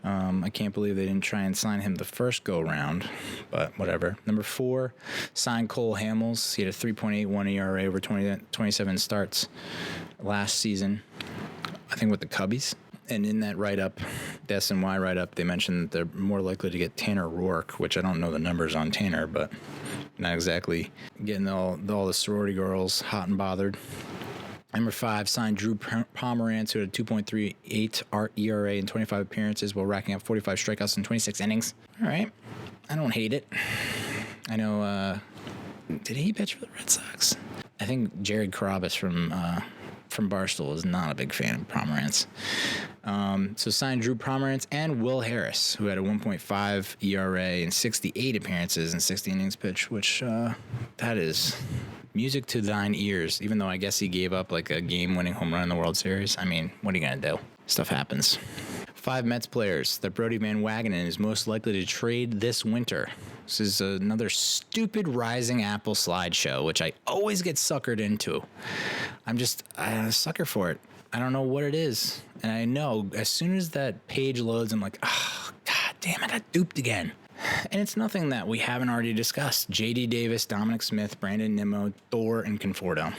I can't believe they didn't try and sign him the first go-round, but whatever. Number 4, signed Cole Hamels. He had a 3.81 ERA over 27 starts last season, I think with the Cubbies. And in that write-up, the SNY write-up, they mentioned that they're more likely to get Tanner Roark, which I don't know the numbers on Tanner, but not exactly getting all the sorority girls hot and bothered. Number 5, signed Drew Pomeranz, who had a 2.38 ERA in 25 appearances while racking up 45 strikeouts in 26 innings. All right. I don't hate it. I know, did he pitch for the Red Sox? I think Jared Carabas from Barstool is not a big fan of Pomeranz. So signed Drew Pomeranz and Will Harris, who had a 1.5 ERA in 68 appearances and 60 innings pitched, which that is music to thine ears, even though I guess he gave up like a game-winning home run in the World Series. I mean, what are you going to do? Stuff happens. 5 Mets players that Brody Van Wagenen is most likely to trade this winter. This is another stupid Rising Apple slideshow, which I always get suckered into. I'm a sucker for it. I don't know what it is. And I know as soon as that page loads, I'm like, oh, God damn it, I duped again. And it's nothing that we haven't already discussed. J.D. Davis, Dominic Smith, Brandon Nimmo, Thor, and Conforto.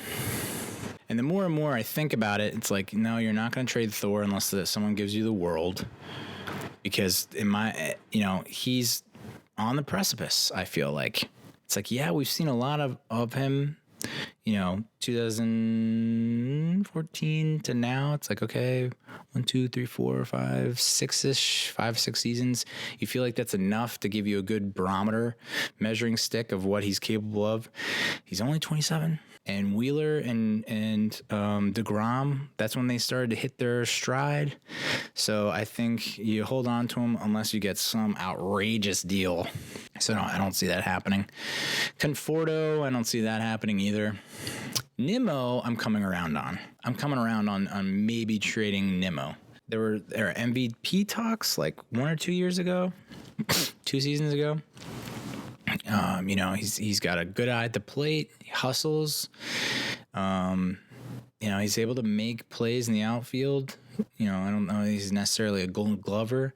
And the more and more I think about it, it's like, no, you're not going to trade Thor unless someone gives you the world. Because he's on the precipice, I feel like. It's like, yeah, we've seen a lot of him, 2014 to now. It's like, okay, 1, 2, 3, 4, 5, 6-ish, 5-6 seasons. You feel like that's enough to give you a good barometer measuring stick of what he's capable of. He's only 27. And Wheeler and DeGrom, that's when they started to hit their stride. So I think you hold on to him unless you get some outrageous deal. So no, I don't see that happening. Conforto, I don't see that happening either. Nimmo, I'm coming around on. I'm coming around on maybe trading Nimmo. There were MVP talks like 1 or 2 years ago, 2 seasons ago. He's got a good eye at the plate. He hustles. He's able to make plays in the outfield. I don't know if he's necessarily a Golden Glover.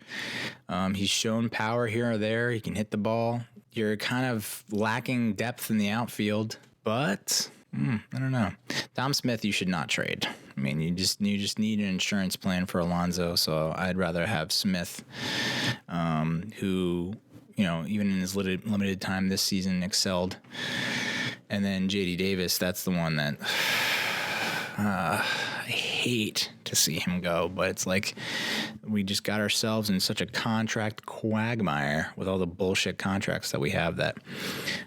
He's shown power here or there. He can hit the ball. You're kind of lacking depth in the outfield, but I don't know. Dom Smith, you should not trade. I mean, you just need an insurance plan for Alonso. So I'd rather have Smith, who, even in his limited time this season, excelled. And then J.D. Davis, that's the one that I hate to see him go. But it's like we just got ourselves in such a contract quagmire with all the bullshit contracts that we have that,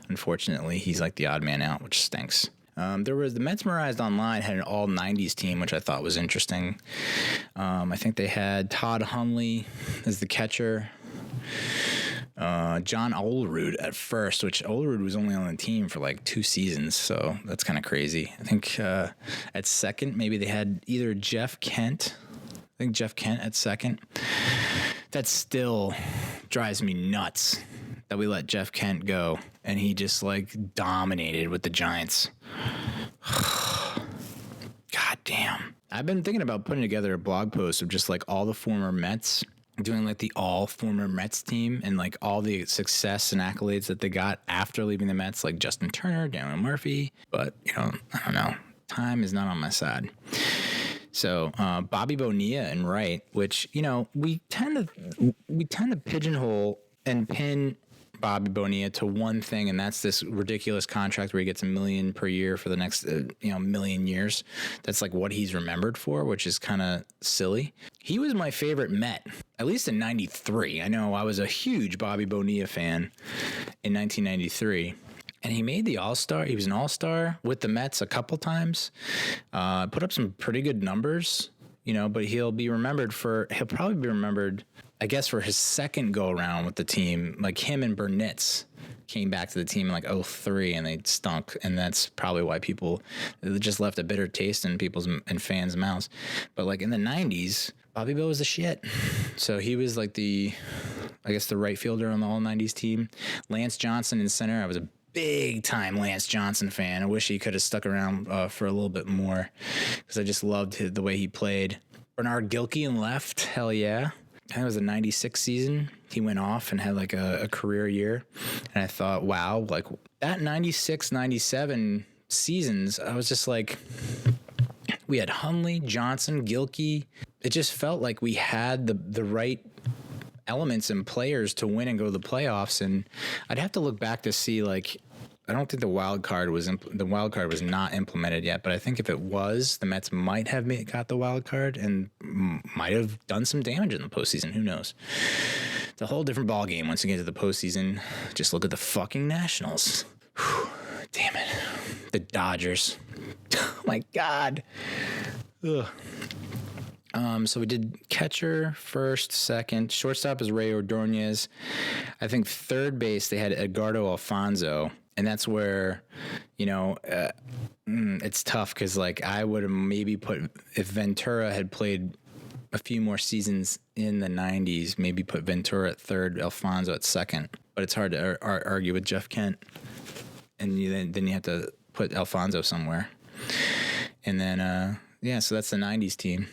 unfortunately, he's like the odd man out, which stinks. The Mets Memorized Online had an all-90s team, which I thought was interesting. I think they had Todd Hundley as the catcher. John Olerud at first, which Olerud was only on the team for like 2 seasons, so that's kind of crazy. I think at second, maybe they had either Jeff Kent. I think Jeff Kent at second. That still drives me nuts that we let Jeff Kent go, and he just like dominated with the Giants. God damn. I've been thinking about putting together a blog post of just like all the former Mets, doing like the all former Mets team and like all the success and accolades that they got after leaving the Mets, like Justin Turner, Darren Murphy. But, I don't know. Time is not on my side. So Bobby Bonilla and right, which, we tend to pigeonhole and pin Bobby Bonilla to one thing, and that's this ridiculous contract where he gets $1 million per year for the next million years. That's like what he's remembered for, which is kind of silly. He was my favorite Met, at least in 93. I know I was a huge Bobby Bonilla fan in 1993. And he made the All-Star. He was an All-Star with the Mets a couple times. Put up some pretty good numbers, but he'll probably be remembered, I guess, for his second go-around with the team. Like him and Burnitz came back to the team in like 2003 and they stunk. And that's probably why it just left a bitter taste in people's and fans' mouths. But like in the 90s, Bobby Bo was the shit. So he was like the right fielder on the all-90s team. Lance Johnson in center. I was a big-time Lance Johnson fan. I wish he could have stuck around for a little bit more because I just loved the way he played. Bernard Gilkey in left. Hell yeah. I think it was the 96 season. He went off and had like a career year. And I thought, wow, like that 96, 97 seasons, I was just like, we had Hundley, Johnson, Gilkey. It just felt like we had the right elements and players to win and go to the playoffs. And I'd have to look back to see, like, I don't think the wild card was not implemented yet, but I think if it was, the Mets might have got the wild card and might have done some damage in the postseason. Who knows? It's a whole different ball game once you get to the postseason. Just look at the fucking Nationals. Whew, damn it, the Dodgers. Oh my God. Ugh. So we did catcher first, second. Shortstop is Ray Ordonez. I think third base, they had Edgardo Alfonso. And that's where, it's tough because, like, I would have maybe put, if Ventura had played a few more seasons in the 90s, maybe put Ventura at third, Alfonso at second. But it's hard to argue with Jeff Kent. And then you have to put Alfonso somewhere. And then, so that's the 90s team.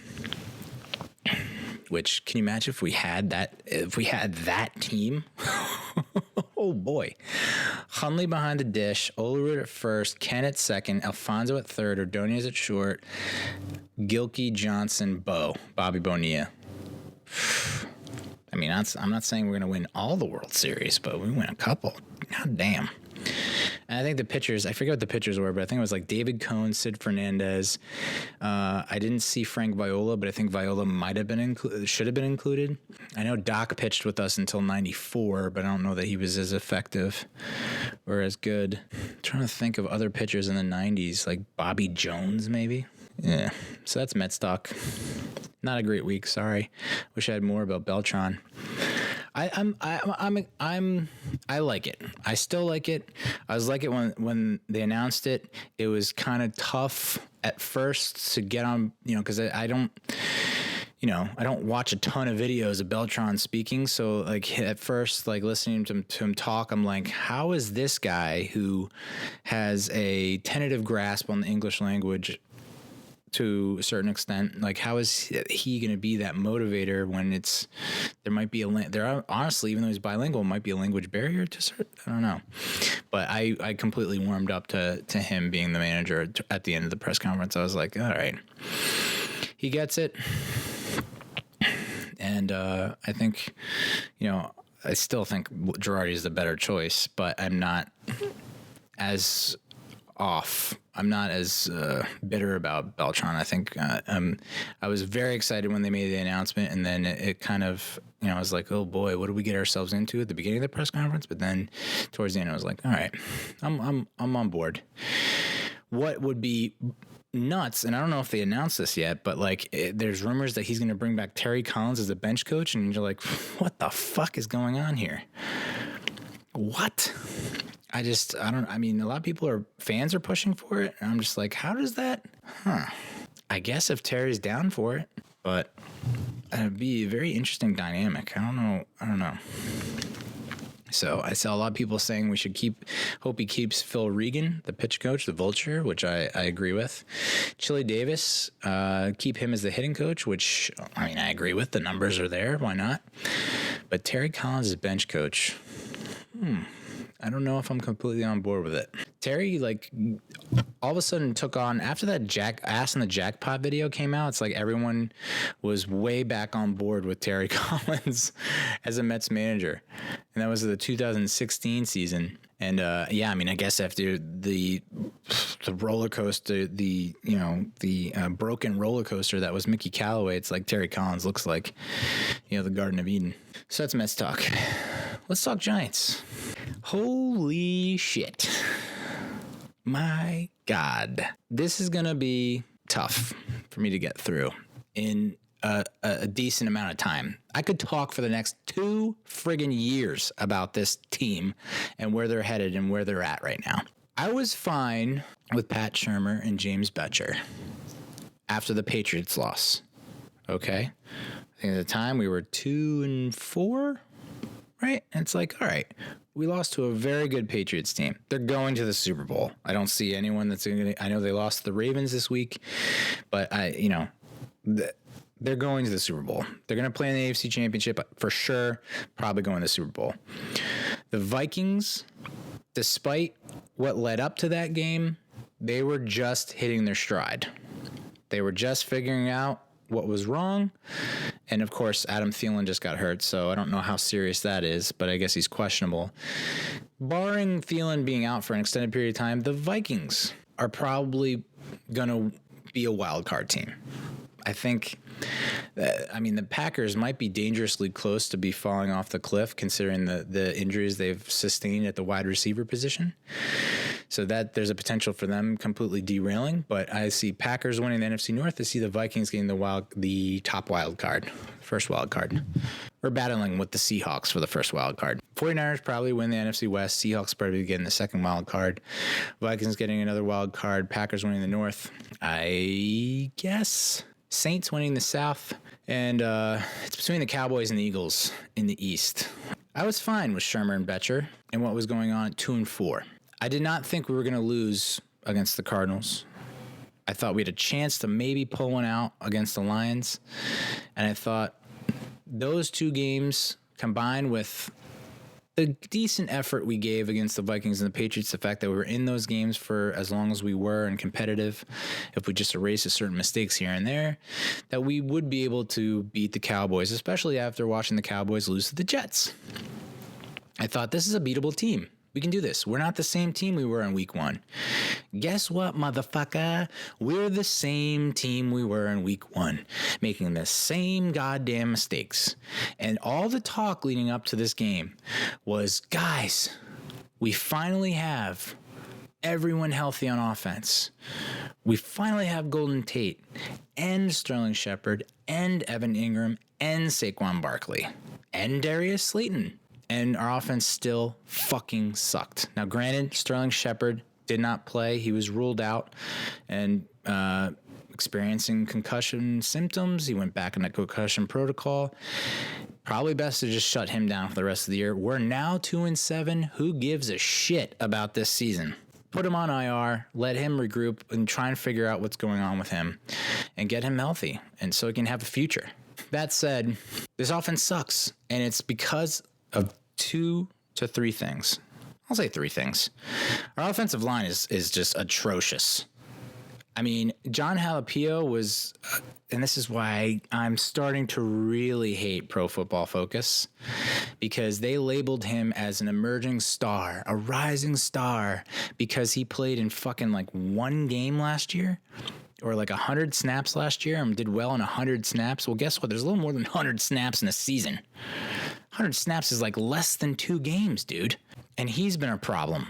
Which, can you imagine if we had that team? Oh boy. Hundley behind the dish, Olerud at first, Ken at second, Alfonso at third, Ordonez at short, Gilkey, Johnson, Bobby Bonilla. I mean, I'm not saying we're going to win all the World Series, but we win a couple. God damn. And I think the pitchers, I forget what the pitchers were, but I think it was like David Cohn, Sid Fernandez. I didn't see Frank Viola, but I think Viola should have been included. I know Doc pitched with us until 94, but I don't know that he was as effective or as good. I'm trying to think of other pitchers in the 90s, like Bobby Jones, maybe. Yeah, so that's Mets talk. Not a great week, sorry. Wish I had more about Beltran. I like it. I still like it. I was like it when they announced it. It was kind of tough at first to get on, because I don't watch a ton of videos of Beltran speaking. So like at first, like listening to him talk, I'm like, how is this guy who has a tentative grasp on the English language to a certain extent, like how is he going to be that motivator when honestly, even though he's bilingual, might be a language barrier to certain, I don't know. But I completely warmed up to him being the manager at the end of the press conference. I was like, all right, he gets it. And I think, I still think Girardi is the better choice, but I'm not as bitter about Beltran. I think I was very excited when they made the announcement, and then it kind of, I was like, oh boy, what did we get ourselves into at the beginning of the press conference? But then towards the end, I was like, all right, I'm on board. What would be nuts, and I don't know if they announced this yet, but like there's rumors that he's going to bring back Terry Collins as the bench coach, and you're like, what the fuck is going on here? What? I mean, a lot of people fans are pushing for it, and I'm just like, how does that? I guess if Terry's down for it, but it'd be a very interesting dynamic. I don't know. So I saw a lot of people saying we should hope he keeps Phil Regan, the pitch coach, the Vulture, which I agree with. Chili Davis, keep him as the hitting coach, which, I mean, I agree with. The numbers are there. Why not? But Terry Collins is bench coach. I don't know if I'm completely on board with it. Terry, like, all of a sudden took on, after that Ass in the Jackpot video came out, it's like everyone was way back on board with Terry Collins as a Mets manager. And that was the 2016 season. And, I mean, I guess after the roller coaster, the broken roller coaster that was Mickey Callaway, it's like Terry Collins looks like, the Garden of Eden. So that's Mets talk. Let's talk Giants. Holy shit. My God. This is going to be tough for me to get through in a decent amount of time. I could talk for the next 2 friggin' years about this team and where they're headed and where they're at right now. I was fine with Pat Shurmur and James Betcher after the Patriots loss. Okay? I think at the time we were 2-4, right? And it's like, all right, we lost to a very good Patriots team. They're going to the Super Bowl. I don't see anyone that's going to, I know they lost to the Ravens this week, but they're going to the Super Bowl. They're going to play in the AFC Championship for sure, probably going to the Super Bowl. The Vikings, despite what led up to that game, they were just hitting their stride. They were just figuring out what was wrong. And, of course, Adam Thielen just got hurt, so I don't know how serious that is, but I guess he's questionable. Barring Thielen being out for an extended period of time, the Vikings are probably going to be a wild card team. I think, the Packers might be dangerously close to be falling off the cliff considering the injuries they've sustained at the wide receiver position. So that there's a potential for them completely derailing. But I see Packers winning the NFC North. I see the Vikings getting the top wild card, first wild card. We're battling with the Seahawks for the first wild card. 49ers probably win the NFC West. Seahawks probably getting the second wild card. Vikings getting another wild card. Packers winning the North. I guess Saints winning the South. And it's between the Cowboys and the Eagles in the East. I was fine with Shermer and Betcher and what was going on at 2-4. I did not think we were going to lose against the Cardinals. I thought we had a chance to maybe pull one out against the Lions. And I thought those two games combined with the decent effort we gave against the Vikings and the Patriots, the fact that we were in those games for as long as we were and competitive, if we just erased certain mistakes here and there, that we would be able to beat the Cowboys, especially after watching the Cowboys lose to the Jets. I thought this is a beatable team. We can do this. We're not the same team we were in week 1. Guess what, motherfucker? We're the same team we were in week 1, making the same goddamn mistakes. And all the talk leading up to this game was, guys, we finally have everyone healthy on offense. We finally have Golden Tate and Sterling Shepard and Evan Ingram and Saquon Barkley and Darius Slayton. And our offense still fucking sucked. Now, granted, Sterling Shepard did not play. He was ruled out and experiencing concussion symptoms. He went back in the concussion protocol. Probably best to just shut him down for the rest of the year. We're now 2-7. Who gives a shit about this season? Put him on IR, let him regroup, and try and figure out what's going on with him and get him healthy and so he can have a future. That said, this offense sucks, and it's because of 2 to 3 things. I'll say 3 things. Our offensive line is just atrocious. I mean, John Halapio was, and this is why I'm starting to really hate Pro Football Focus, because they labeled him as an emerging star, a rising star, because he played in fucking like 1 game last year, or like 100 snaps last year, and did well in 100 snaps. Well, guess what? There's a little more than 100 snaps in a season. 100 snaps is like less than 2 games, dude. And he's been a problem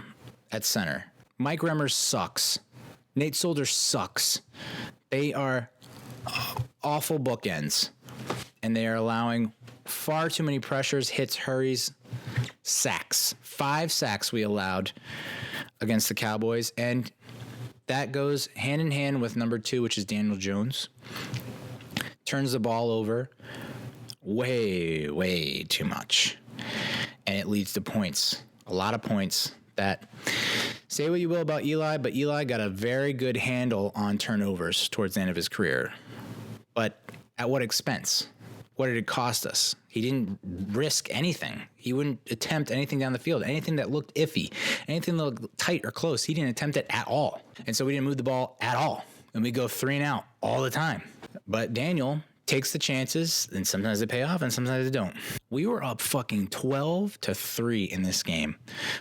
at center. Mike Remmers sucks. Nate Solder sucks. They are awful bookends. And they are allowing far too many pressures, hits, hurries, sacks. 5 sacks we allowed against the Cowboys. And that goes hand in hand with number 2, which is Daniel Jones. Turns the ball over way, way too much. And it leads to points. A lot of points that, say what you will about Eli, but Eli got a very good handle on turnovers towards the end of his career. But at what expense? What did it cost us? He didn't risk anything. He wouldn't attempt anything down the field. Anything that looked iffy, anything that looked tight or close, he didn't attempt it at all. And so we didn't move the ball at all. And we go 3 and out all the time. But Daniel takes the chances, and sometimes they pay off and sometimes they don't. We were up fucking 12-3 in this game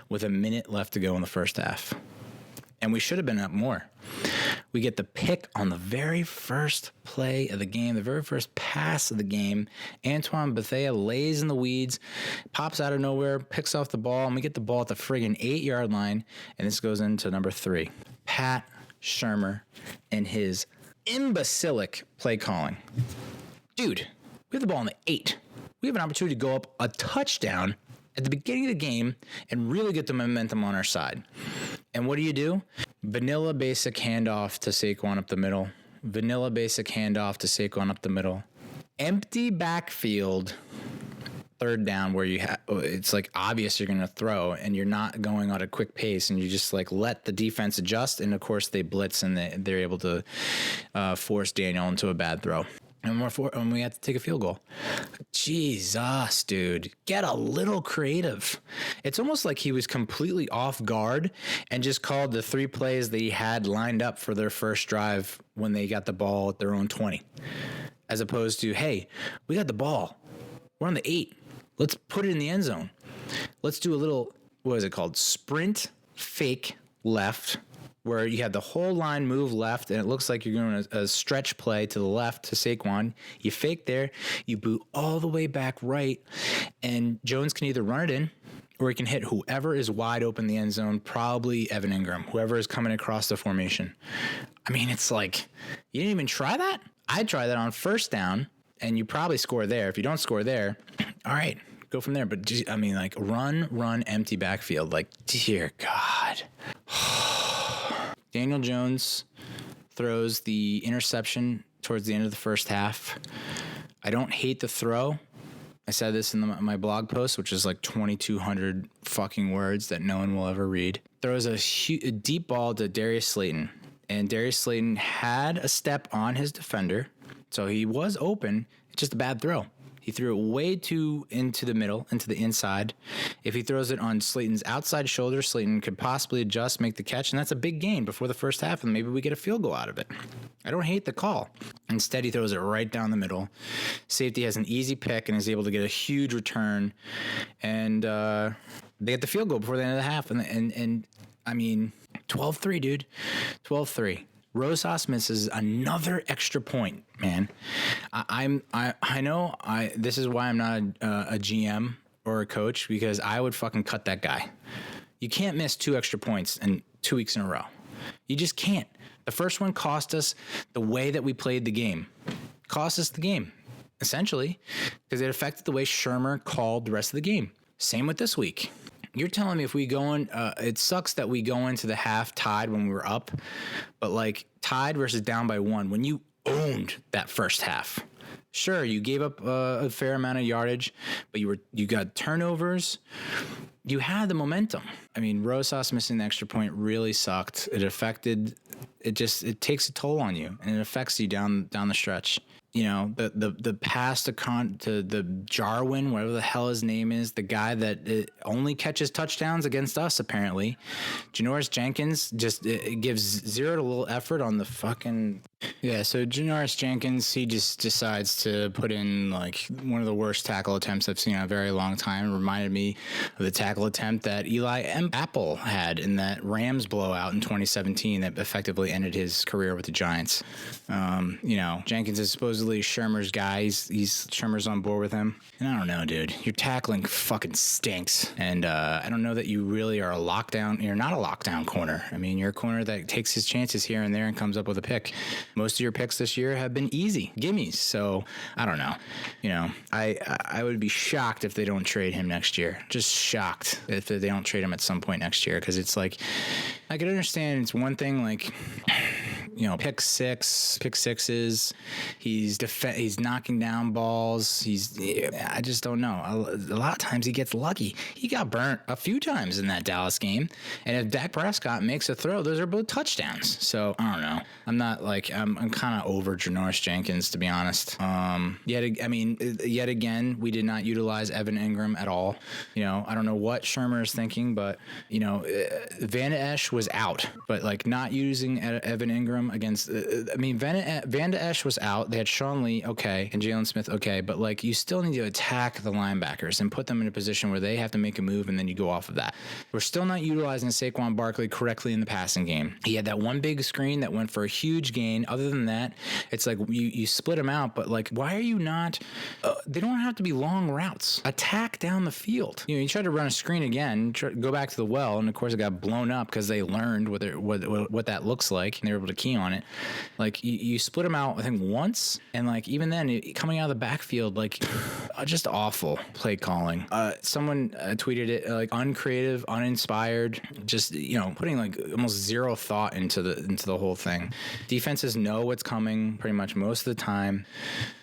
with a minute left to go in the first half. And we should have been up more. We get the pick on the very first play of the game, the very first pass of the game. Antoine Bethea lays in the weeds, pops out of nowhere, picks off the ball, and we get the ball at the friggin' 8-yard line, and this goes into number 3. Pat Shurmur and his imbecilic play calling. Dude, we have the ball on the 8. We have an opportunity to go up a touchdown at the beginning of the game and really get the momentum on our side. And what do? Vanilla basic handoff to Saquon up the middle. Vanilla basic handoff to Saquon up the middle. Empty backfield, 3rd down where it's like obvious you're going to throw and you're not going at a quick pace and you just like let the defense adjust. And of course they blitz and they're able to force Daniel into a bad throw. and we had to take a field goal. Jesus, dude, get a little creative. It's almost like he was completely off guard and just called the 3 plays that he had lined up for their first drive when they got the ball at their own 20, as opposed to, hey, we got the ball. We're on the 8. Let's put it in the end zone. Let's do a little, what is it called? Sprint fake left, where you had the whole line move left, and it looks like you're doing a stretch play to the left to Saquon. You fake there, you boot all the way back right, and Jones can either run it in, or he can hit whoever is wide open in the end zone, probably Evan Ingram, whoever is coming across the formation. I mean, it's like, you didn't even try that? I'd try that on first down, and you probably score there. If you don't score there, all right, go from there. But, I mean, like, run, empty backfield. Like, dear God. Daniel Jones throws the interception towards the end of the first half. I don't hate the throw. I said this in my blog post, which is like 2,200 fucking words that no one will ever read. Throws a deep ball to Darius Slayton, and Darius Slayton had a step on his defender, so he was open. It's just a bad throw. He threw it way too into the middle, into the inside. If he throws it on Slayton's outside shoulder, Slayton could possibly adjust, make the catch, and that's a big gain before the first half, and maybe we get a field goal out of it. I don't hate the call. Instead, he throws it right down the middle. Safety has an easy pick and is able to get a huge return, and they get the field goal before the end of the half. And I mean, 12-3, dude. 12-3. Rosas misses another extra point, man. I know this is why I'm not a GM or a coach, because I would fucking cut that guy. You can't miss 2 extra points in 2 weeks in a row. You just can't. The first one cost us the way that we played the game. Cost us the game, essentially, because it affected the way Shermer called the rest of the game. Same with this week. You're telling me if we go in, it sucks that we go into the half tied when we were up, but like tied versus down by 1, when you owned that first half. Sure, you gave up a fair amount of yardage, but you got turnovers. You had the momentum. I mean, Rosas missing the extra point really sucked. It takes a toll on you, and it affects you down the stretch. You know, the pass to the Jarwin, whatever the hell his name is, the guy that only catches touchdowns against us, apparently. Janoris Jenkins just gives zero to little effort on the fucking... Yeah, so Janoris Jenkins, he just decides to put in like one of the worst tackle attempts I've seen in a very long time. It reminded me of the tackle attempt that Eli Apple had in that Rams blowout in 2017 that effectively ended his career with the Giants. You know, Jenkins is supposedly Shermer's guy. He's Shermer's on board with him. And I don't know, dude. Your tackling fucking stinks. And I don't know that you really are you're not a lockdown corner. I mean, you're a corner that takes his chances here and there and comes up with a pick. Most of your picks this year have been easy gimmies. So I don't know. You know, I would be shocked if they don't trade him next year. Just shocked if they don't trade him at some point next year. Because it's like, I could understand it's one thing like, you know, pick sixes. He's knocking down balls. I just don't know. A lot of times he gets lucky. He got burnt a few times in that Dallas game. And if Dak Prescott makes a throw, those are both touchdowns. So I don't know. I'm not like, I'm kind of over Janoris Jenkins, to be honest. Yet again, we did not utilize Evan Ingram at all. You know, I don't know what Shermer is thinking, but you know, Van Esch was out, but like not using Evan Ingram against, Van Esch was out. They had Sean Lee, okay, and Jalen Smith, okay, but like you still need to attack the linebackers and put them in a position where they have to make a move, and then you go off of that. We're still not utilizing Saquon Barkley correctly in the passing game. He had that one big screen that went for a huge gain. Other than that, it's like you split them out, but like, why are you not? They don't have to be long routes. Attack down the field. You know, you try to run a screen again, go back to the well, and of course it got blown up because they learned what that looks like, and they were able to key on it. Like you split them out, I think once, and like even then, coming out of the backfield, like just awful play calling. Someone tweeted it like uncreative, uninspired, just putting like almost zero thought into the whole thing. Defenses know what's coming pretty much most of the time,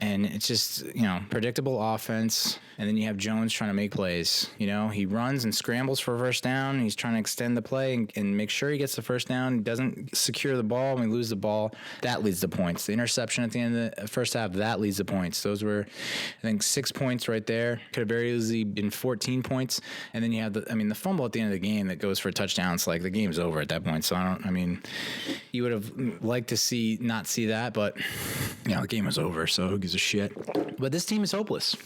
and it's just predictable offense. And then you have Jones trying to make plays. He runs and scrambles for a first down. He's trying to extend the play and make sure he gets the first down. He doesn't secure the ball. We lose lose the ball, that leads to points. The interception at the end of the first half, that leads to points. Those were, I think, 6 points right there. Could have very easily been 14 points. And then you have the fumble at the end of the game that goes for a touchdown. It's like the game's over at that point. So you would have liked to not see that, but the game was over. So who gives a shit? But this team is hopeless.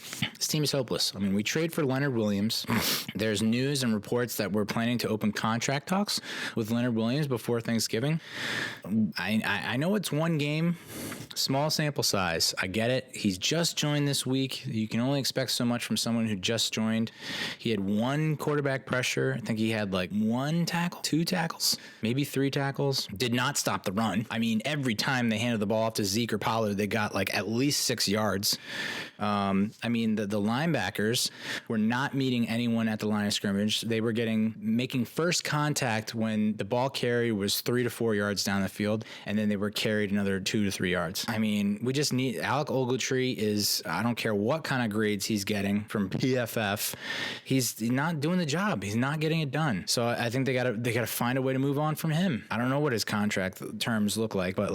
We trade for Leonard Williams. There's news and reports that we're planning to open contract talks with Leonard Williams before Thanksgiving. I know it's one game, small sample size. I get it. He's just joined this week. You can only expect so much from someone who just joined. He had 1 quarterback pressure. I think he had like 1 tackle, 2 tackles, maybe 3 tackles. Did not stop the run. Every time they handed the ball off to Zeke or Pollard, they got like at least 6 yards. The linebackers were not meeting anyone at the line of scrimmage. They were making first contact when the ball carry was 3 to 4 yards down the field, and then they were carried another 2 to 3 yards. We just need Alec Ogletree I don't care what kind of grades he's getting from PFF. He's not doing the job. He's not getting it done. So I think they gotta find a way to move on from him. I don't know what his contract terms look like, but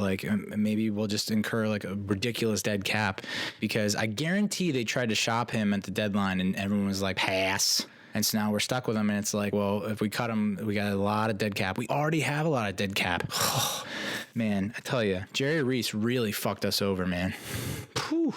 maybe we'll just incur like a ridiculous dead cap, because I guarantee they tried to shop him at the deadline and everyone was like, pass. And so now we're stuck with him, and it's like, well, if we cut him, we got a lot of dead cap. We already have a lot of dead cap. Man, I tell you, Jerry Reese really fucked us over, man. Whew.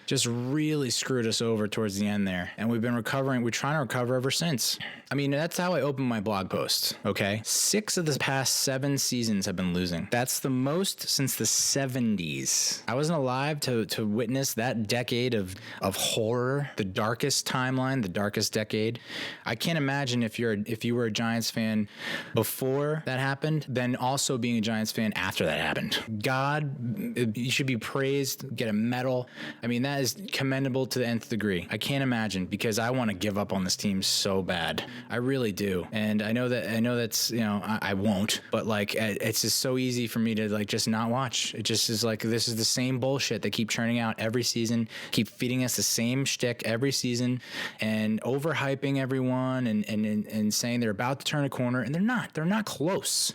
Just really screwed us over towards the end there. And we've been recovering. We're trying to recover ever since. That's how I open my blog posts, okay? 6 of the past 7 seasons have been losing. That's the most since the 70s. I wasn't alive to witness that decade of horror, the darkest timeline, the darkest decade. I can't imagine if you were a Giants fan before that happened, then also being a Giants fan after that happened. God, you should be praised, get a medal. That is commendable to the nth degree. I can't imagine, because I want to give up on this team so bad. I really do. And I know that's, I won't, but it's just so easy for me to just not watch. It just is this is the same bullshit they keep churning out every season, keep feeding us the same shtick every season, and overhyping everyone and saying they're about to turn a corner, and they're not close.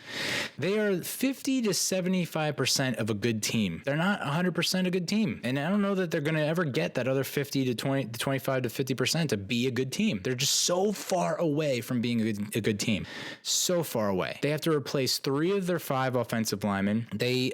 They are 50 to 75% of a good team. They're not 100% a good team. And I don't know that they're going to ever get that other 50 to 20 to 25 to 50% to be a good team. They're just so far away from being a good team. So far away. They have to replace 3 of their 5 offensive linemen. They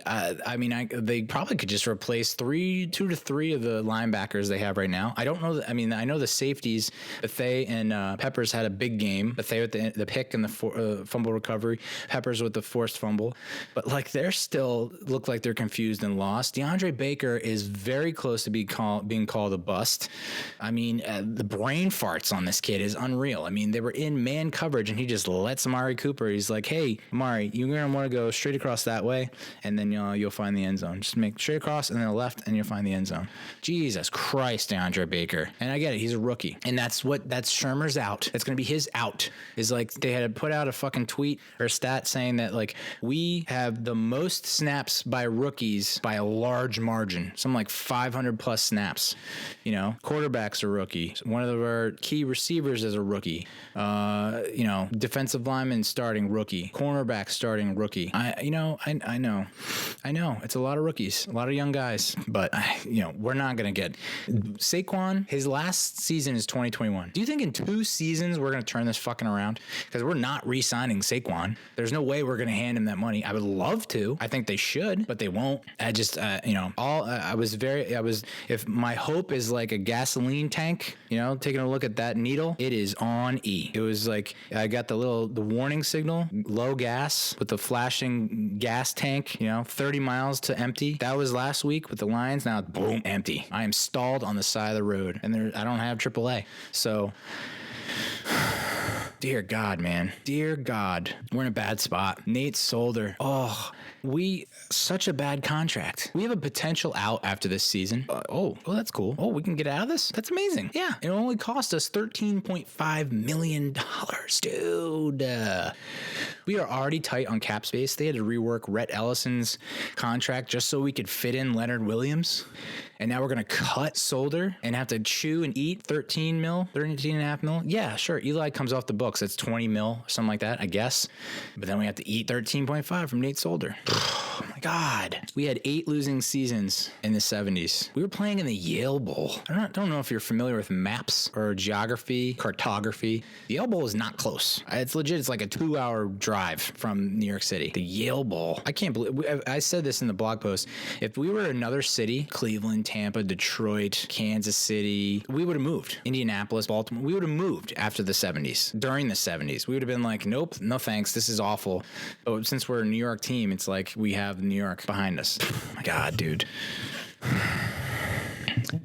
probably could just replace 2 to 3 of the linebackers they have right now. I don't know. I know the safeties, Bethea and Peppers had a big game. Bethea with the pick and the fumble recovery. Peppers with the forced fumble. But they're still look like they're confused and lost. DeAndre Baker is very close to being called a bust. The brain farts on this kid is unreal. They were in man coverage and he just lets Amari Cooper. He's like, hey, Amari, you're going to want to go straight across that way, and then you'll find the end zone. Just make straight across and then left, and you'll find the end zone. Jesus Christ, DeAndre Baker. And I get it. He's a rookie. And that's Shermer's out. That's going to be his out. Is they had to put out a fucking tweet or stat saying that we have the most snaps by rookies by a large margin. Something like 500 plus snaps. Quarterback's a rookie. One of our key receivers is a rookie. Defensive lineman starting rookie. Cornerback starting rookie. I know. It's a lot of rookies, a lot of young guys, but we're not going to get Saquon. His last season is 2021. Do you think in 2 seasons we're going to turn this fucking around? Because we're not re-signing Saquon. There's no way we're going to hand him that money. I would love to. I think they should, but they won't. I just, if my hope is like a gasoline tank, taking a look at that needle, it is on E. It was I got the warning signal, low gas with the flashing gas tank, 30 miles to empty. That was last week with the Lions. Now, boom, empty. I am stalled on the side of the road, and I don't have AAA. So, dear God, man. Dear God. We're in a bad spot. Nate Solder. Oh, such a bad contract. We have a potential out after this season. That's cool. Oh, we can get out of this? That's amazing. Yeah. It only cost us $13.5 million, dude. We are already tight on cap space. They had to rework Rhett Ellison's contract just so we could fit in Leonard Williams. And now we're going to cut Solder and have to chew and eat 13.5 mil. Yeah, sure. Eli comes off the books. That's 20 mil, something like that, I guess. But then we have to eat 13.5 from Nate Solder. Oh my God. We had 8 losing seasons in the 70s. We were playing in the Yale Bowl. I don't know if you're familiar with maps or geography, cartography. The Yale Bowl is not close. It's legit. It's like a 2-hour drive from New York City. The Yale Bowl. I can't believe, I said this in the blog post. If we were another city, Cleveland, Tampa, Detroit, Kansas City, we would have moved. Indianapolis, Baltimore, we would have moved after the 70s. During the 70s, we would have been like, nope, no thanks. This is awful. But since we're a New York team, it's like we have New York behind us. Oh my God, dude.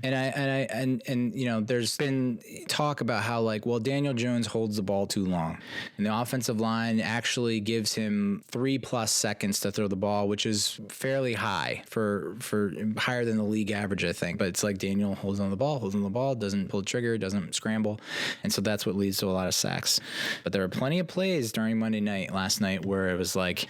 And you know, there's been talk about how like, well, Daniel Jones holds the ball too long, and the offensive line actually gives him 3+ seconds to throw the ball, which is fairly high for higher than the league average, I think. But it's like Daniel holds on the ball, doesn't pull the trigger, doesn't scramble, and so that's what leads to a lot of sacks. But there were plenty of plays during Monday night last night where it was like,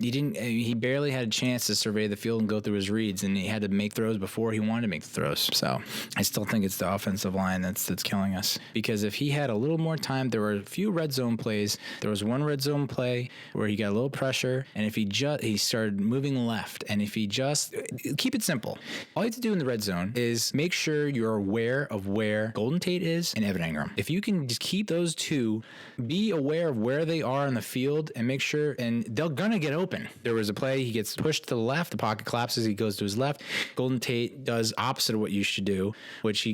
he barely had a chance to survey the field and go through his reads, and he had to make throws before he wanted to make the throws. So I still think it's the offensive line that's killing us, because if he had a little more time, there were a few red zone plays. There was one red zone play where he got a little pressure, and if he started moving left, and if he just keep it simple, all you have to do in the red zone is make sure you're aware of where Golden Tate is and Evan Ingram. If you can just keep those two, be aware of where they are in the field, and make sure, and they're gonna get open. There was a play, he gets pushed to the left, the pocket collapses, he goes to his left. Golden Tate does opposite of what you should do, which he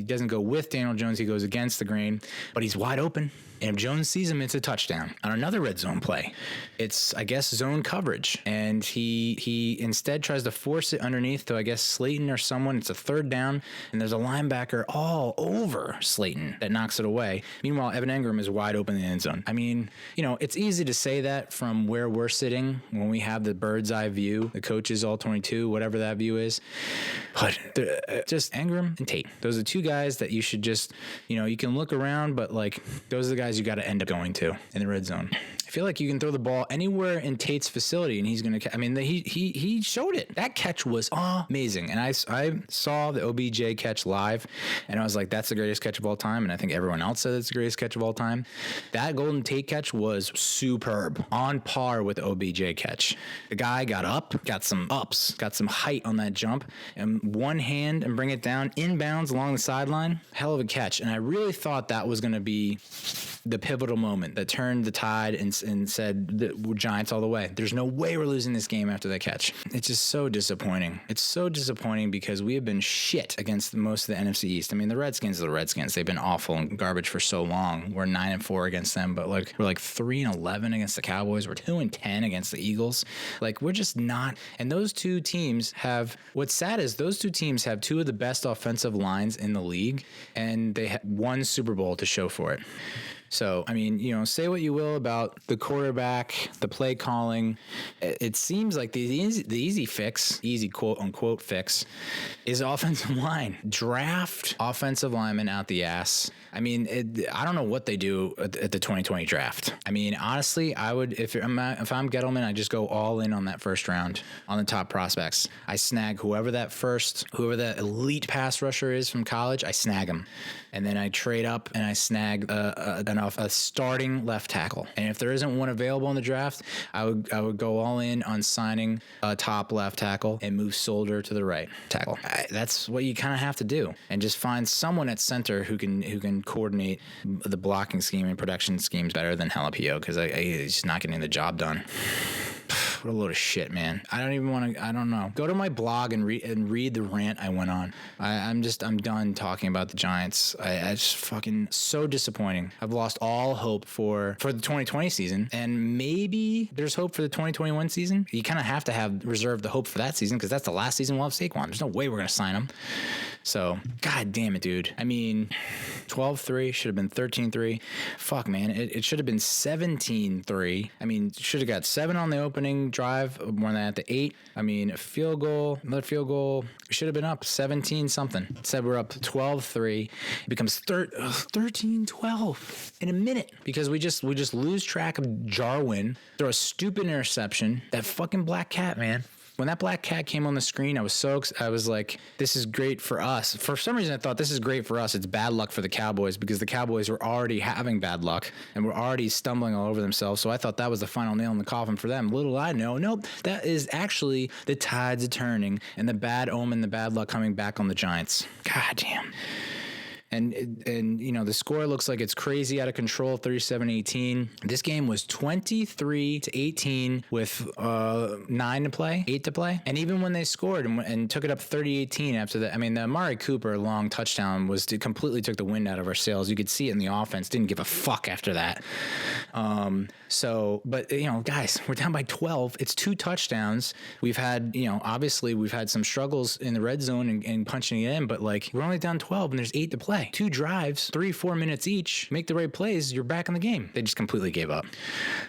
doesn't go with Daniel Jones, he goes against the grain, but he's wide open. And if Jones sees him, it's a touchdown. On another red zone play, it's, I guess, zone coverage. And he instead tries to force it underneath to, I guess, Slayton or someone. It's a 3rd down, and there's a linebacker all over Slayton that knocks it away. Meanwhile, Evan Ingram is wide open in the end zone. I mean, you know, it's easy to say that from where we're sitting when we have the bird's eye view, the coaches all 22, whatever that view is. But just Ingram and Tate. Those are 2 guys that you should just, you know, you can look around, but like, those are the guys you got to end up going to in the red zone. I feel like you can throw the ball anywhere in Tate's facility and he's going to, I mean, he showed it. That catch was amazing. And I saw the OBJ catch live, and I was like, that's the greatest catch of all time. And I think everyone else said it's the greatest catch of all time. That Golden Tate catch was superb, on par with the OBJ catch. The guy got up, got some ups, got some height on that jump, and one hand and bring it down inbounds along the sideline. Hell of a catch. And I really thought that was going to be the pivotal moment that turned the tide and said that we're Giants all the way. There's no way we're losing this game after that catch. It's just so disappointing. It's so disappointing because we have been shit against most of the NFC East. I mean, the Redskins are the Redskins. They've been awful and garbage for so long. We're 9-4 against them, but like we're like 3-11 against the Cowboys. We're 2-10 against the Eagles. Like, we're just not. And those 2 teams have, what's sad is those 2 teams have 2 of the best offensive lines in the league, and they have 1 Super Bowl to show for it. So, I mean, you know, say what you will about the quarterback, the play calling. It seems like the easy fix, easy quote unquote fix, is offensive line. Draft offensive linemen out the ass. I mean, I don't know what they do at the 2020 draft. I mean, honestly, I would, if I'm Gettleman, I just go all in on that first round on the top prospects. I snag whoever that elite pass rusher is from college. I snag him, and then I trade up and I snag a starting left tackle. And if there isn't one available in the draft, I would go all in on signing a top left tackle and move Solder to the right tackle. That's what you kind of have to do, and just find someone at center who can coordinate the blocking scheme and production schemes better than Jalapeno, because he's just not getting the job done. What a load of shit, man. I don't even want to, I don't know. Go to my blog and read the rant I went on. I'm done talking about the Giants. I just fucking so disappointing. I've lost all hope for the 2020 season, and maybe there's hope for the 2021 season. You kind of have to have reserve the hope for that season, because that's the last season we'll have Saquon. There's no way we're going to sign him. So, god damn it, dude. I mean, 12-3, should have been 13-3. Fuck, man. It should have been 17-3. I mean, should have got 7 on the opening drive, more than that, the 8. I mean, a field goal, another field goal. We should have been up 17 something. Instead, we're up 12-3. It becomes 13-12 in a minute, because we just lose track of Jarwin, throw a stupid interception. That fucking black cat, man. when that black cat came on the screen, I was like, this is great for us. For some reason, I thought this is great for us. It's bad luck for the Cowboys because the Cowboys were already having bad luck and were already stumbling all over themselves. So I thought that was the final nail in the coffin for them. Little I know, nope, that is actually the tides are turning and the bad omen, the bad luck coming back on the Giants. God damn. And you know, the score looks like it's crazy out of control, 37-18. This game was 23-18 with 8 to play. And even when they scored and took it up 30-18 after that, I mean, the Amari Cooper long touchdown completely took the wind out of our sails. You could see it in the offense. Didn't give a fuck after that. But you know, guys, we're down by 12. It's 2 touchdowns. We've had, you know, obviously we've had some struggles in the red zone and punching it in, but like we're only down 12 and there's 8 to play. 2 drives, 3-4 minutes each, make the right plays, you're back in the game. They just completely gave up.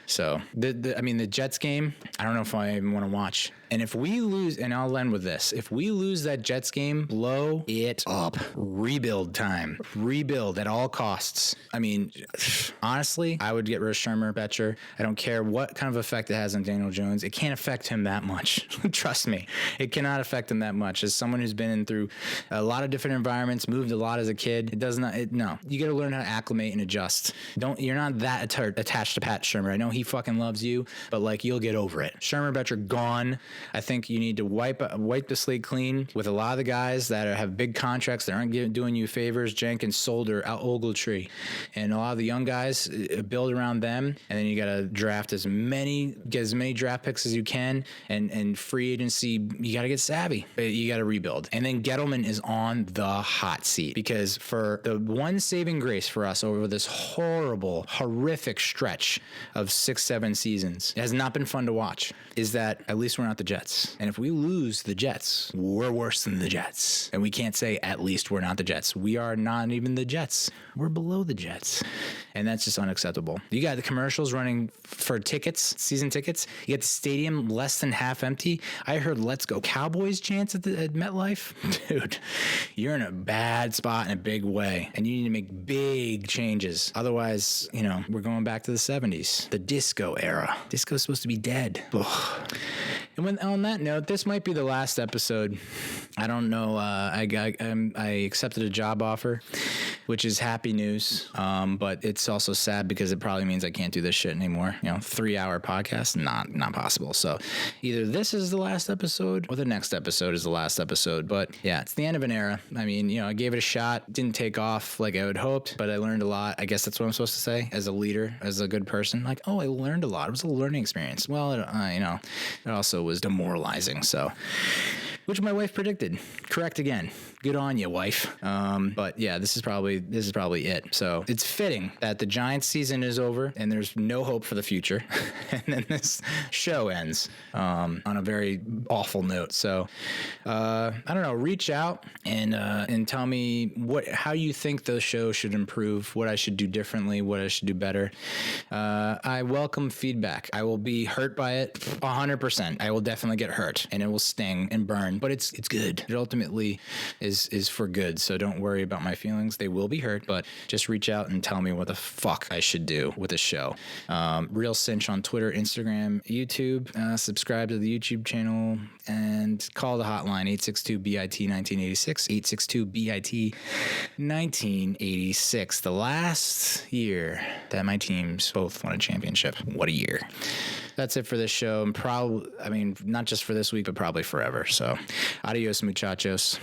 So the Jets game, I don't know if I even want to watch. And if we lose, and I'll end with this, if we lose that Jets game, blow it up. Rebuild time. Rebuild at all costs. I mean, honestly, I would get rid of Shermer, Betcher. I don't care what kind of effect it has on Daniel Jones. It can't affect him that much. Trust me. It cannot affect him that much. As someone who's been in through a lot of different environments, moved a lot as a kid, no. You got to learn how to acclimate and adjust. You're not that attached to Pat Shermer. I know he fucking loves you, but like you'll get over it. Shermer, Betcher, gone. I think you need to wipe the slate clean with a lot of the guys that have big contracts that aren't doing you favors. Jenkins, Solder, Ogletree, and a lot of the young guys, build around them, and then you got to get as many draft picks as you can, and free agency. You got to get savvy. You got to rebuild, and then Gettleman is on the hot seat because for the one saving grace for us over this horrific stretch of 6-7 seasons, it has not been fun to watch, is that at least we're not the Jets. And if we lose the Jets, we're worse than the Jets. And we can't say at least we're not the Jets. We are not even the Jets. We're below the Jets. And that's just unacceptable. You got the commercials running for tickets, season tickets. You get the stadium less than half empty. I heard "Let's Go Cowboys" chants at MetLife. Dude, you're in a bad spot in a big way. And you need to make big changes. Otherwise, you know, we're going back to the 70s. The disco era. Disco's supposed to be dead. Ugh. And on that note, this might be the last episode. I don't know. I accepted a job offer, which is happy news. But it's also sad because it probably means I can't do this shit anymore. You know, 3-hour podcast, not possible. So either this is the last episode or the next episode is the last episode. But yeah, it's the end of an era. I mean, you know, I gave it a shot. Didn't take off like I would hoped, but I learned a lot. I guess that's what I'm supposed to say as a leader, as a good person. Like, oh, I learned a lot. It was a learning experience. Well, you know, it also was demoralizing. So, which my wife predicted. Correct again. Good on you, wife. But yeah, this is probably it. So it's fitting that the Giants season is over and there's no hope for the future, and then this show ends on a very awful note. So I don't know. Reach out and tell me how you think the show should improve, what I should do differently, what I should do better. I welcome feedback. I will be hurt by it 100%. I will definitely get hurt and it will sting and burn, but it's good. It ultimately is for good. So don't worry about my feelings. They will be hurt, but just reach out and tell me what the fuck I should do with the show. Real Cinch on Twitter, Instagram, YouTube. Subscribe to the YouTube channel and call the hotline 862-BIT-1986, 862-BIT-1986. The last year that my teams both won a championship. What a year. That's it for this show. And not just for this week, but probably forever. So adios, muchachos.